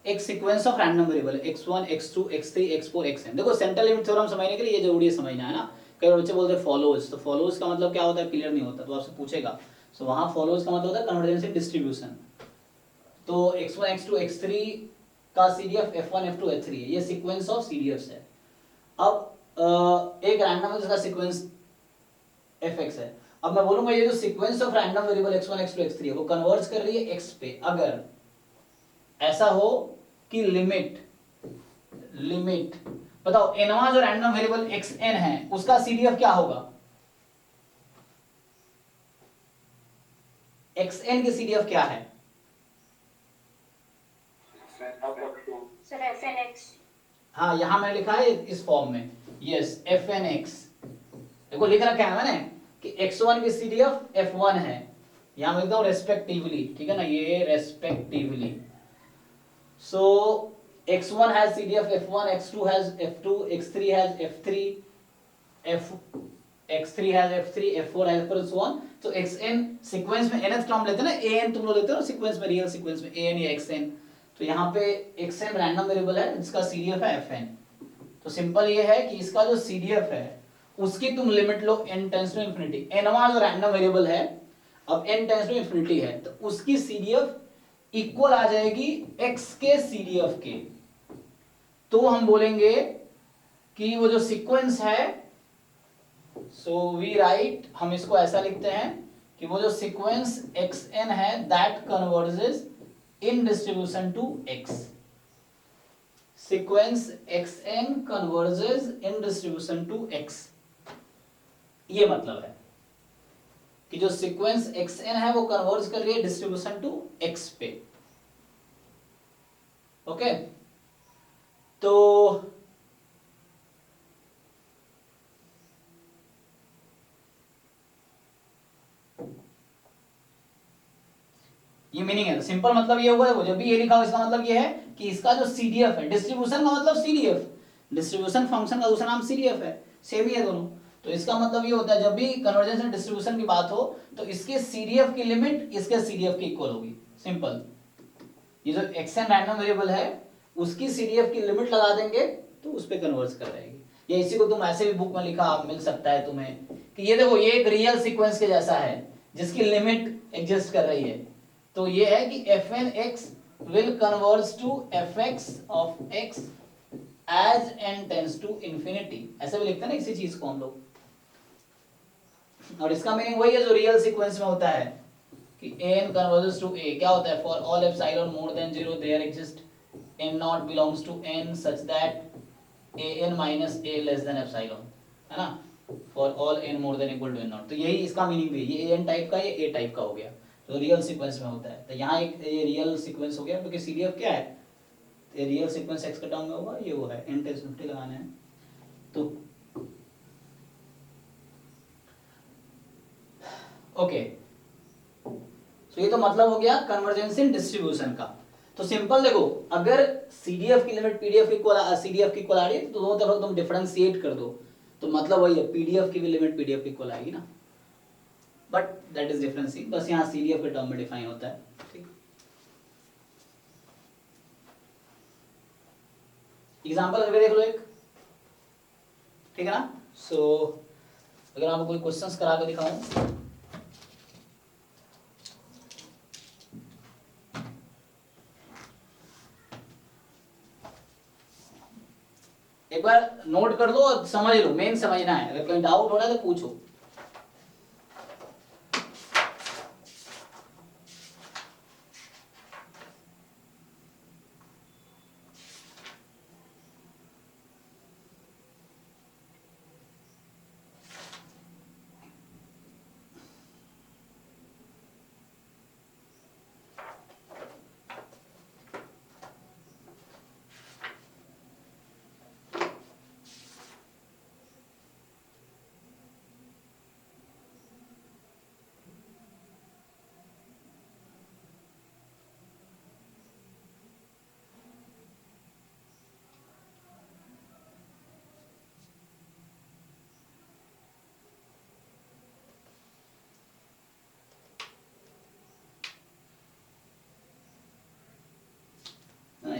एक sequence of random variable x1 x2 x3 x4 xn। देखो सेंट्रल लिमिट थ्योरम समझने के लिए ये जरूरी है समझना, है ना। कई बच्चे बोलते हैं फॉलोज, तो फॉलोज का मतलब क्या होता है क्लियर नहीं होता, तो आपसे पूछेगा। सो वहां फॉलोज का मतलब होता है कन्वर्जेंस इन डिस्ट्रीब्यूशन। तो x1 x2 x3 का CDF f1 f2 f3 है, ये सीक्वेंस ऑफ CDFs है। अब एक रैंडम है जिसका सीक्वेंस fx है। अब मैं बोलूंगा ये जो sequence of random variable x1 x2 x3 है वो कन्वर्ज कर रही है x पे, अगर ऐसा हो कि लिमिट बताओ nवां जो रैंडम वेरिएबल xn है उसका CDF क्या होगा, xn की CDF क्या है। Sir fnx। हाँ यहाँ मैंने लिखा है इस फॉर्म में, यस fnx। देखो लिख रखा है मैंने कि x1 की CDF f1 है, यहाँ मैं लिखता हूँ रेस्पेक्टिवली, ठीक है ना, ये respectively. So x1 has CDF f1, x2 has f2, x3 has f3, x3 has f3, f4 has f4 so on। तो xn सीक्वेंस में nth टर्म लेते हैं ना, an तुम लोग लेते हो सीक्वेंस में, रियल सीक्वेंस में an या xn। तो यहाँ पे xn रैंडम वेरिएबल है जिसका CDF है fn। तो सिंपल ये है कि इसका जो CDF है उसकी तुम लिमिट लो n टेंड्स टू इंफिनिटी, nवां जो रैंडम वेरिएबल है अब n टेंड्स टू इंफिनिटी है तो उसकी CDF इक्वल आ जाएगी x के CDF के। तो हम बोलेंगे कि वो जो सीक्वेंस है, सो वी राइट, हम इसको ऐसा लिखते हैं कि वो जो सीक्वेंस xn है that converges in distribution to x। Sequence xn converges in distribution to x, ये मतलब है कि जो सीक्वेंस xn है वो कन्वर्ज कर रही है डिस्ट्रीब्यूशन टू x पे। ओके तो ये मीनिंग है। सिंपल मतलब ये होगा, जब भी ये लिखा हो इसका मतलब ये है कि इसका जो CDF है, डिस्ट्रीब्यूशन का मतलब CDF, डिस्ट्रीब्यूशन फंक्शन का दूसरा नाम CDF है, सेम ही है दोनों। तो इसका मतलब ये होता है जब भी कन्वर्जेंस एंड डिस्ट्रीब्यूशन की बात हो तो इसके CDF की लिमिट इसके CDF के इक्वल होगी। सिंपल, ये जो xn रैंडम वेरिएबल है उसकी CDF की लिमिट लगा देंगे तो उस पे कन्वर्ज कर जाएगी। या इसी को तुम ऐसे भी बुक में लिखा आप मिल सकता है तुम्हें कि ये देखो ये एक रियल सीक्वेंस के जैसा है जिसकी लिमिट एग्जिस्ट कर रही है। तो ये है कि fnx will converge to fx of x as n tends to infinity, ऐसे भी लिखते हैं ना इसी चीज को हम लोग, और इसका मीनिंग वही है जो रियल सीक्वेंस में होता है कि n converges to a, क्या होता है, for all epsilon more than 0 there exist n naught belongs to n such that an minus a less than epsilon, है ना, for all n more than equal to n naught, तो यही इसका मीनिंग भी है, ये n टाइप का, ये a टाइप का हो गया जो रियल सीक्वेंस में होता है, तो यहाँ एक ये रियल सीक्वेंस हो गया क्योंकि CDF क्या है, ये रियल सीक्वेंस x के टर्म में होगा, ये वो है n टेस्ट 50 लगाने हैं, तो ओके, तो ये तो मतलब हो गया कन्वर्जेंस इन डिस्ट्रीब्यूशन का। तो सिंपल देखो, अगर CDF की लिमिट PDF की इक्वल, CDF की इक्वल आ रही है तो दोनों तरफ तुम डिफरेंशिएट कर दो, तो मतलब वही है PDF की भी लिमिट PDF की इक्वल आएगी ना, बट दैट इज डिफरेंस, बस यहाँ CDF के टर्म में डिफाइन होता है, ठीक। एग्जांपल करके देख लो एक, ठीक है ना। सो अगर आपको कोई क्वेश्चंस करा के दिखाऊं, एक बार नोट कर लो और समझ लो, मेन समझना है, अगर कोई डाउट हो रहा है तो पूछो।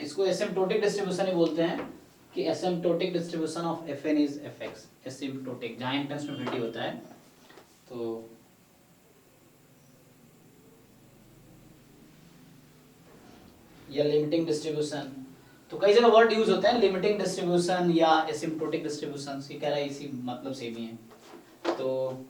इसको एसिम्प्टोटिक डिस्ट्रीब्यूशन ही बोलते हैं कि asymptotic distribution of Fn is Fx, asymptotic, जहां n टेंड्स टू इन्फिनिटी होता है, तो या लिमिटिंग डिस्ट्रीब्यूशन, तो कई जगह वर्ड यूज होते हैं लिमिटिंग डिस्ट्रीब्यूशन या एसिम्प्टोटिक डिस्ट्रीब्यूशन, ये कह रहा है इसी मतलब सेम ही है। तो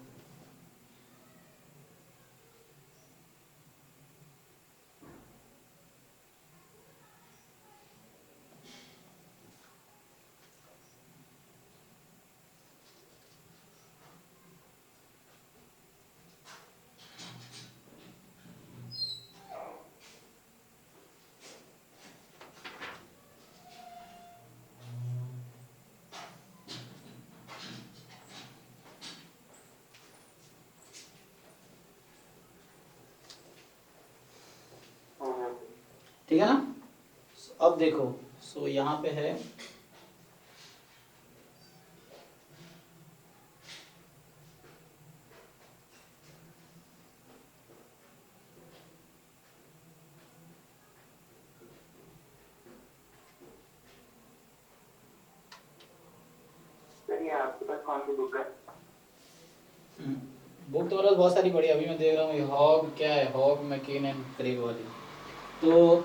ठीक है ना। अब देखो, सो यहाँ पे है आपके पास कौन सी बुक है? बुक तो बहुत सारी पढ़ी, अभी मैं देख रहा हूँ हॉग, क्या है, हॉग मैकिन एंड क्रेग वाली, तो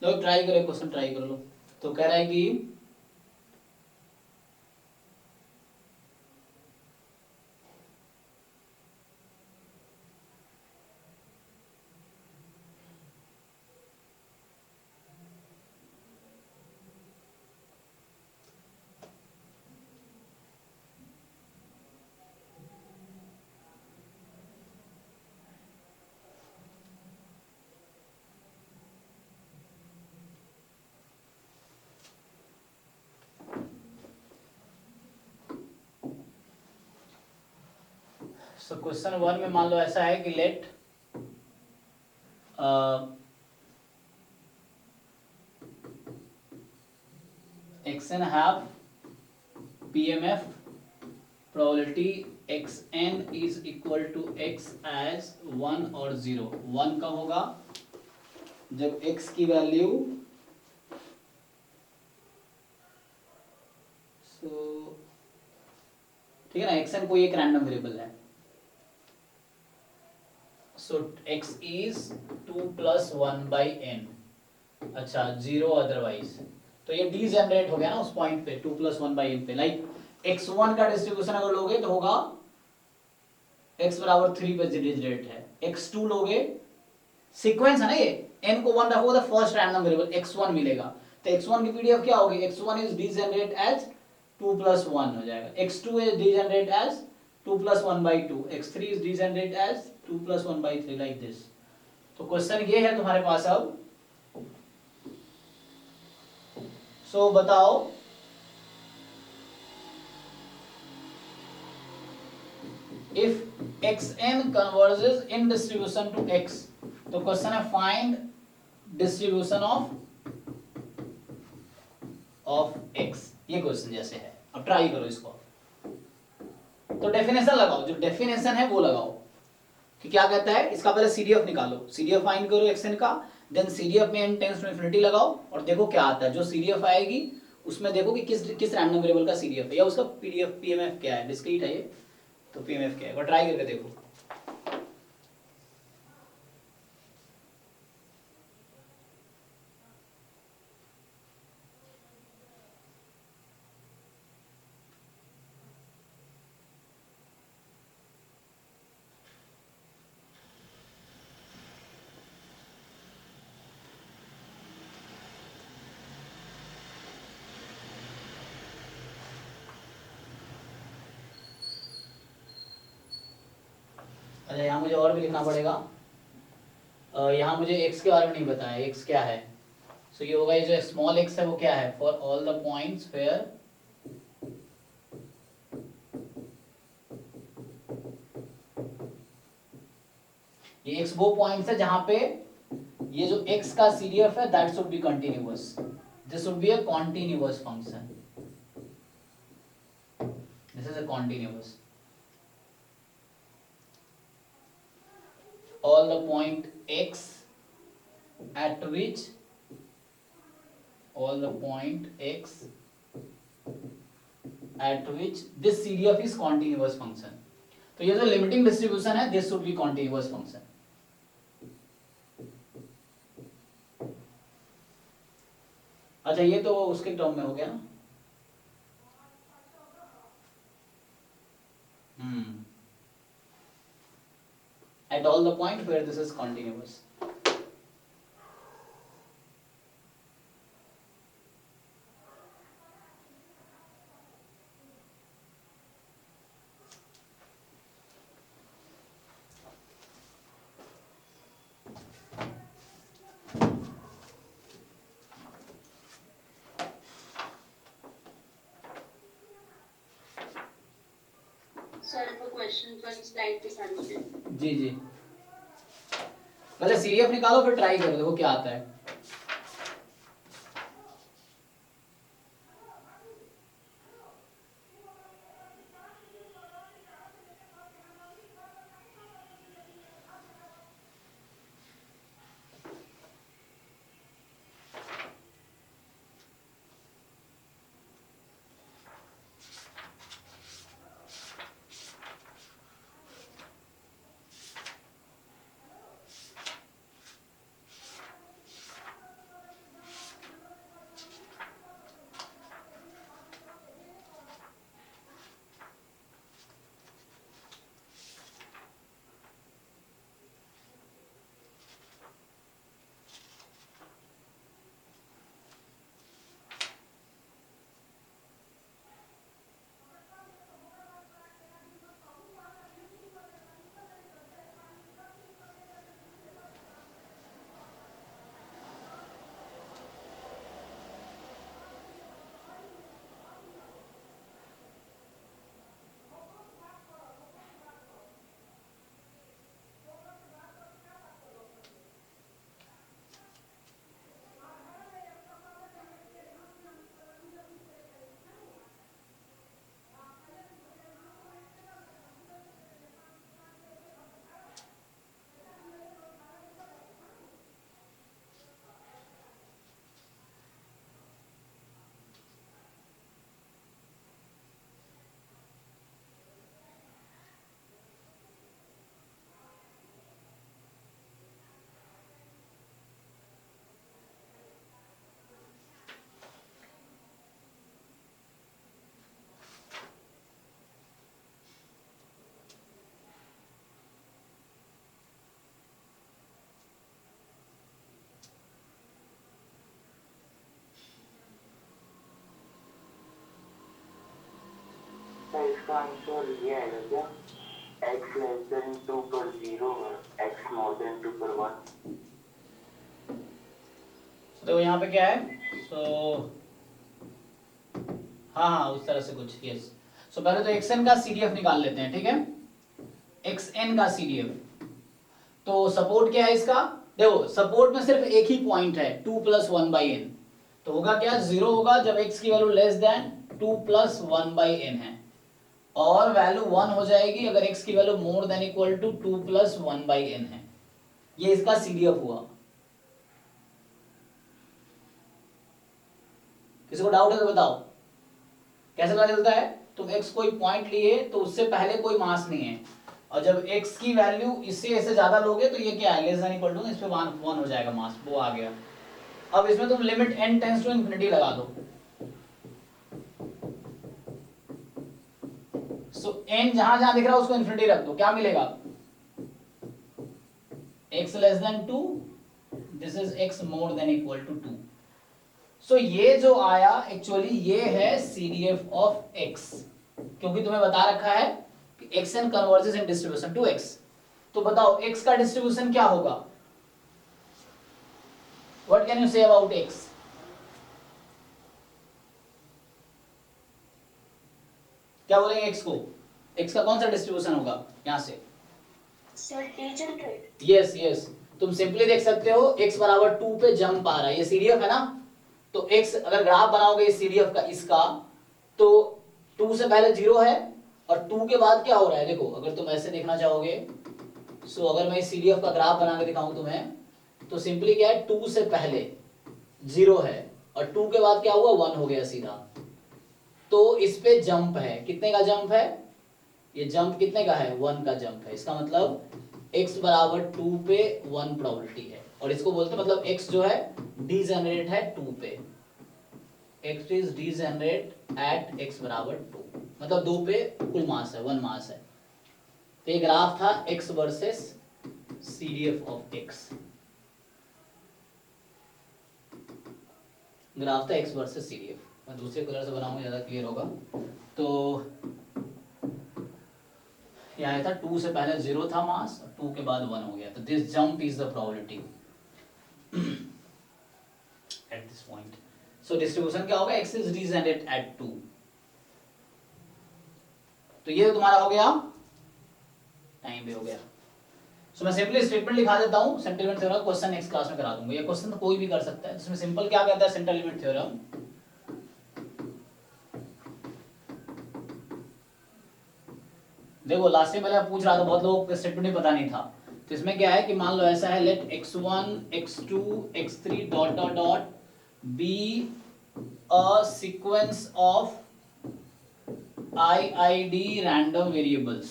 लोग ट्राई करो, क्वेश्चन ट्राई कर लो। तो कह रहा है कि सो क्वेश्चन 1 में मान लो ऐसा है कि late xn have PMF probability xn is equal to x as 1 और 0, 1 कब होगा जब x की वैल्यू ठीक है ना, xn कोई एक रैंडम वेरिएबल है, सो x इज 2 + 1/n, अच्छा 0 अदरवाइज, तो ये डी जनरेट हो गया ना उस पॉइंट पे 2 + 1/n पे। लाइक x1 का डिस्ट्रीब्यूशन अगर लोगे तो होगा x बराबर 3 पे जनरेट है, x2 लोगे, सीक्वेंस है ना ये, n को 1 रखोगे तो फर्स्ट रैंडम वेरिएबल x1 मिलेगा, तो x1 की पीडीएफ क्या होगी, x1 इज डीजेनरेट एज 2 + 1 हो जाएगा, x2 is degenerate as 2 + 1/2, x3 is degenerate as 2 + 1/3, like this. तो क्वेश्चन ये है तुम्हारे पास अब, सो बताओ if xn converges in distribution to x, तो क्वेश्चन है फाइंड डिस्ट्रीब्यूशन ऑफ x, ये क्वेश्चन जैसे है। अब ट्राई करो इसको, तो डेफिनेशन लगाओ, जो डेफिनेशन है वो लगाओ कि क्या कहता है, इसका पहले सीडीएफ निकालो, सीडीएफ फाइंड करो xn का, देन सीडीएफ में n टेंड्स टू इन्फिनिटी लगाओ और देखो क्या आता है, जो सीडीएफ आएगी उसमें देखो कि किस रैंडम वेरिएबल का सीडीएफ है या उसका पीडीएफ पीएमएफ क्या है, डिस्क्रीट है ये, तो पीएमएफ क्या है, वो ट्राई करके देखो। अच्छा यहाँ मुझे और भी लिखना पड़ेगा, यहाँ मुझे x के बारे में नहीं बताया, x क्या है, सो ये होगा, ये जो स्मॉल x है वो क्या है, for all the points where ये x वो पॉइंट्स है जहां पे ये जो x का सीडीएफ है that should be continuous, this should be a continuous function, this is a continuous, all the point x at which this CDF is continuous function, तो ये जो लिमिटिंग डिस्ट्रीब्यूशन है this should B continuous function. अच्छा ये तो उसके टर्म में हो गया ना, at all the point where this is continuous, sir वो क्वेश्चन पर स्लाइड पे सॉल्यूशन। जी जी, पहले सीडीएफ निकालो फिर ट्राई करो, देखो क्या आता है। इसका आंसर ये आएगा क्या, x लेस देन 2 पर 0 और x मोर देन 2 पर 1? तो यहाँ पे क्या है, सो हाँ उस तरह से कुछ, यस। सो पहले तो xn का CDF निकाल लेते हैं, ठीक है, xn का CDF। तो सपोर्ट क्या है इसका, देखो सपोर्ट में सिर्फ एक ही पॉइंट है 2 + 1/n, तो होगा क्या, 0 होगा जब x की वैल्यू लेस देन 2 + 1/n है, और वैल्यू 1 हो जाएगी अगर x की value more than equal to 2 + 1/n है। ये इसका CDF हुआ। किसी को डाउट है तो बताओ कैसे पता चलता है, तुम x कोई पॉइंट लिए तो उससे पहले कोई मास नहीं है, और जब x की वैल्यू इससे ज्यादा लोगे तो ये क्या है, लेस देन इक्वल टू, इस पे 1 हो जाएगा मास, वो आ गया। अब इसमें तुम limit n tends to infinity लगा दो, सो n जहां जहां दिख रहा है उसको इन्फिनिटी रख दो, क्या मिलेगा, x less than 2, this is x more than equal to 2। So ये जो आया एक्चुअली ये है CDF ऑफ x, क्योंकि तुम्हें बता रखा है कि xn converges in distribution to x। तो बताओ x का डिस्ट्रीब्यूशन क्या होगा, what can you say about x? क्या बोलेंगे x को, x का कौन सा डिस्ट्रीब्यूशन होगा यहां से? Sir degenerate. यस, तुम सिंपली देख सकते हो x बराबर 2 पे जंप आ रहा है, ये CDF है ना, तो x अगर ग्राफ बनाओगे इस CDF का इसका, तो 2 से पहले 0 है और 2 के बाद क्या हो रहा है, देखो अगर तुम ऐसे देखना चाहोगे, सो अगर मैं इस CDF का ग्राफ बना के दिखाऊं तुम्हें, तो सिंपली क्या है, 2 से पहले 0 है और 2 के बाद क्या हुआ, 1 हो गया सीधा। तो इस पे जंप है, कितने का जंप है, ये जंप कितने का है, 1 का जंप है। इसका मतलब x बराबर 2 पे 1 प्रोबेबिलिटी है, और इसको बोलते हैं मतलब x जो है डीजेनरेट है 2 पे, x is degenerate at x बराबर 2, मतलब 2 पे कुल मास है, 1 मास है। तो ये ग्राफ था x versus CDF of x, graph था x वर्सेस CDF। मैं दूसरे कलर से बनाऊंगा ज्यादा क्लियर होगा। तो यहाँ था 2 से पहले 0 था मास, 2 के बाद 1 हो गया, तो this jump is the probability at this point. So distribution क्या होगा, x इज डीजेनरेट एट 2। तो ये तुम्हारा हो गया, टाइम भी हो गया। सो मैं सिंपली स्टेटमेंट लिखा देता हूं, central limit theorem, question next class में करा दूंगा। ये क्वेश्चन तो कोई भी कर सकता है। इसमें सिंपल क्या कहता है सेंट्रल लिमिट थ्योरम, देखो लास्ट टाइम पहले मैं पूछ रहा था, बहुत लोगों को स्टेटमेंट भी पता नहीं था। तो इसमें क्या है कि मान लो ऐसा है, let x1 x2 x3 dot dot dot be a sequence of IID random variables,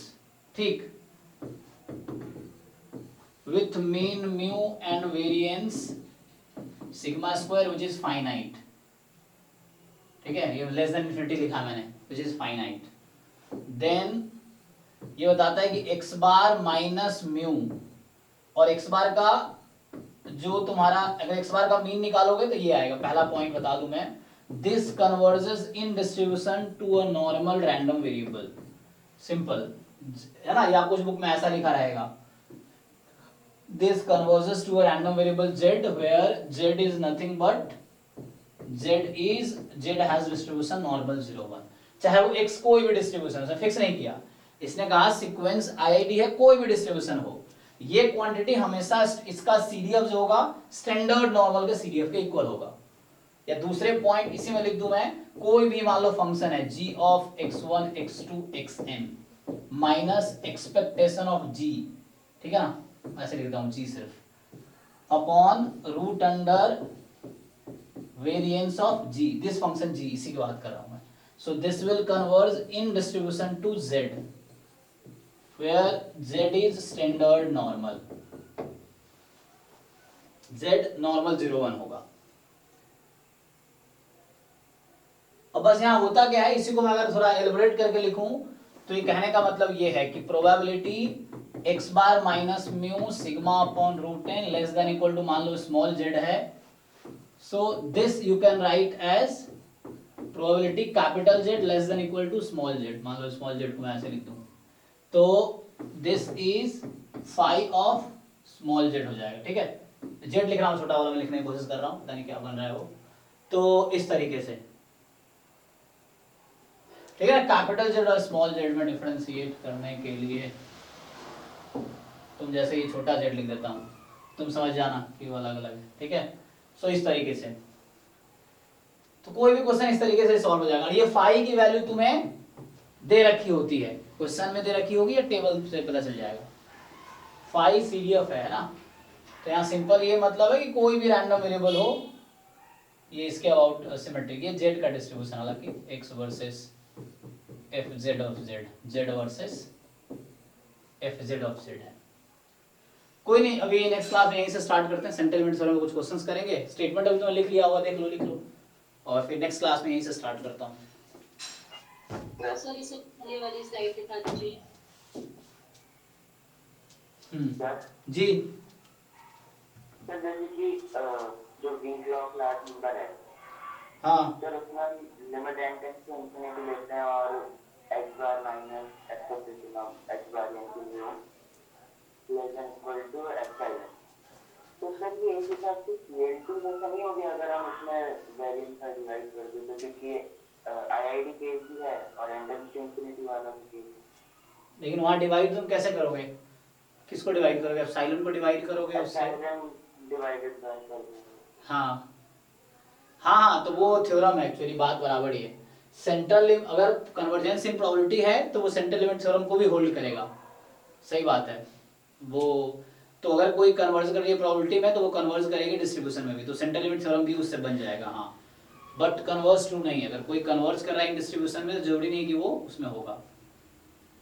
ठीक, with mean mu and variance sigma square which is finite, ठीक है, ये लेस देन इन्फिनिटी लिखा मैंने, which is finite। then ये बताता है कि x बार माइनस म्यू, और x बार का जो तुम्हारा, अगर x बार का मीन निकालोगे तो ये आएगा। पहला पॉइंट बता दूं मैं, this converges in distribution to a normal random variable, simple है ना, या कुछ बुक में ऐसा लिखा रहेगा, this converges to a random variable z where z is nothing but z has distribution normal 0 1, चाहे वो x कोई भी डिस्ट्रीब्यूशन है, फिक्स नहीं किया, इसने कहा सीक्वेंस IID है, कोई भी डिस्ट्रीब्यूशन हो, ये क्वांटिटी हमेशा इसका CDF जो होगा स्टैंडर्ड नॉर्मल के CDF के इक्वल होगा। या दूसरे पॉइंट इसी में लिख दूं मैं, कोई भी मान लो फंक्शन है g of x1 x2 xn minus expectation of g, ठीक है ना, ऐसे लिखता हूं g सिर्फ, upon root under variance of g, this function g, इसी की बात कर रहा हूं मैं। So this will converge in distribution to z where z is standard normal, z normal 0 1 होगा। अब बस यहां होता क्या है, इसी को मैं अगर थोड़ा एलिब्रेट करके लिखूं तो ये कहने का मतलब ये है कि probability x bar minus mu sigma upon root n less than equal to मान लो स्मॉल z है, so this you can write as probability capital Z less than equal to small z, मान लो स्मॉल जेड को मैं ऐसे लिख दूं, तो this is phi of small z हो जाएगा, ठीक है। जेड लिख रहा हूँ, छोटा वाला मैं लिखने की कोशिश कर रहा हूँ, पता नहीं क्या बन रहा है वो। तो इस तरीके से, ठीक है ना, कैपिटल जेड और स्मॉल जेड में डिफरेंशिएट करने के लिए तुम जैसे ये छोटा जेड लिख देता हूँ, तुम समझ जाना कि वो अलग अलग है, ठीक है। सो इस तरीके से तो कोई भी क्वेश्चन इस तरीके से सॉल्व हो जाएगा। ये फाई की वैल्यू तुम्हें दे रखी होती है, क्वेश्चन में दे रखी होगी या टेबल से पता चल जाएगा। फाई CDF है ना, तो यहाँ सिंपल ये मतलब है कि कोई भी रैंडम वेरिएबल हो, ये इसके अबाउट सिमेट्रिक, ये जेड का डिस्ट्रीब्यूशन, हालांकि x versus F Z of Z, Z versus F Z of Z है। कोई नहीं, अभी नेक्स्ट क्लास में यहीं से स्टार्ट करते हैं, सेंटर एलिमेंट्स में कुछ क्वेश्चंस करेंगे। स्टेटमेंट अभी तुमने लिख लिया होगा, देख लो, और फिर नेक्स्ट क्लास में यहीं से स्टार्ट करता हूँ। सर इसे पहले वाली स्लाइड दिखा दीजिए। जी सर जैसे कि जो वीक ऑफ लार्ज नंबर है, हाँ, सर उसमें limit n tends to infinity लेते हैं और x bar minus exponential of x bar into 0 less than equal to epsilon. तो सर ये एक हिसाब से CL2 जैसा नहीं हो गया अगर हम उसमें वेरिएंस का डिवाइड कर दें, तो क्योंकि IID केस भी है और n टेंड्स टू इंफिनिटी वाला भी केस। लेकिन वहाँ डिवाइड तुम कैसे करोगे, किसको डिवाइड करोगे, एप्सिलॉन को डिवाइड करोगे उससे। एप्सिलॉन डिवाइडेड बाय कर देंगे। हाँ, तो वो थ्योरम है, एक्चुअली बात बराबर ही है। सेंट्रल लिमिट, अगर कन्वर्जेंस इन प्रोबेबिलिटी है तो वो सेंट्रल लिमिट थ्योरम को भी होल्ड करेगा, सही बात है वो। तो अगर कोई कन्वर्ज कर रही है प्रोबेबिलिटी में तो वो कन्वर्ज करेगी डिस्ट्रीब्यूशन में भी, तो सेंट्रल लिमिट थ्योरम भी उससे बन जाएगा। हाँ, बट कन्वर्ज टू नहीं है, अगर कोई कन्वर्ज कर रहा है डिस्ट्रीब्यूशन में तो जरूरी नहीं कि वो उसमें होगा।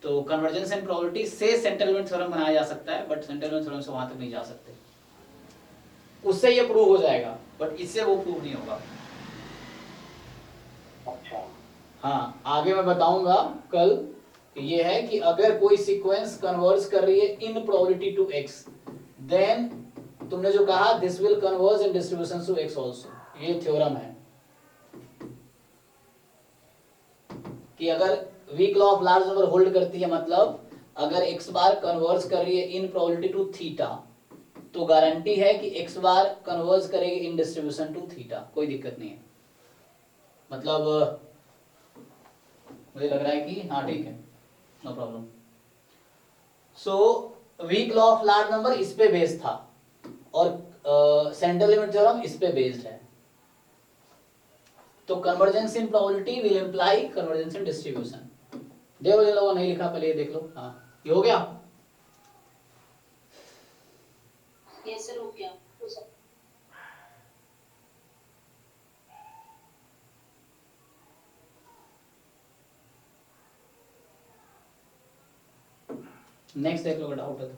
तो कन्वर्जेंस इन प्रोबेबिलिटी से सेंट्रल लिमिट थ्योरम बनाया जा सकता है, बट सेंट्रल लिमिट थ्योरम से वहां तक नहीं जा सकते, उससे ये प्रूव हो जाएगा, बट इससे वो प्रूव नहीं होगा। अच्छा, हाँ, आगे मैं बताऊंगा कल। ये है कि अगर कोई सीक्वेंस कन्वर्ज कर रही है in probability to x, then तुमने जो कहा this will converge in distribution to x also, ये थ्योरम है कि अगर weak law of large number hold करती है, मतलब अगर x बार कन्वर्ज कर रही है इन प्रोबेबिलिटी टू थीटा, तो गारंटी है कि x बार कन्वर्ज करेगी इन डिस्ट्रीब्यूशन टू थीटा, कोई दिक्कत नहीं है। मतलब मुझे लग रहा है कि हाँ ठीक है, no problem. So weak law of large number इस पे बेस्ड था और सेंट्रल लिमिट थ्योरम इस पे बेस्ड है। तो convergence in probability will imply convergence in distribution. देखो जिन लोगों ने नहीं लिखा पहले ये देख लो। हाँ, ये हो गया। ये सर हो गया। नेक्स्ट देख लो अगर डाउट है तो।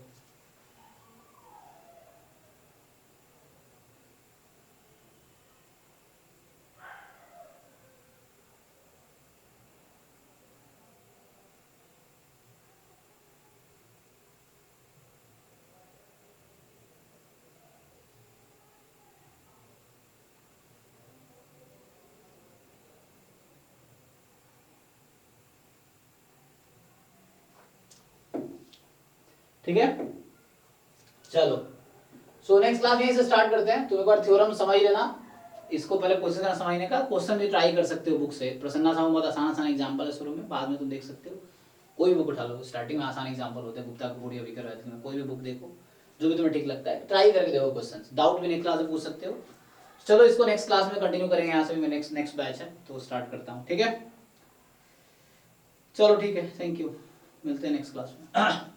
ठीक है, चलो। सो नेक्स्ट क्लास यहीं से स्टार्ट करते हैं। तो एक बार थ्योरम समझ लेना, इसको पहले कोशिश करना समझने का। क्वेश्चन भी ट्राई कर सकते हो बुक से, प्रसन्ना साहब बहुत आसान एग्जांपल है शुरू में, बाद में तुम देख सकते हो। कोई भी बुक उठा लो, स्टार्टिंग में आसान एग्जांपल होते हैं, गुप्ता कपूर या विकर वैद्य में, कोई भी बुक देखो जो भी तुम्हें ठीक लगता है, ट्राई करके देखो क्वेश्चन। डाउट भी नेक्स्ट क्लास में पूछ सकते हो। चलो इसको नेक्स्ट क्लास में कंटिन्यू करेंगे, यहाँ से भी नेक्स्ट बैच है तो स्टार्ट करता हूँ। ठीक है, चलो ठीक है, थैंक यू, मिलते हैं नेक्स्ट क्लास में। हाँ।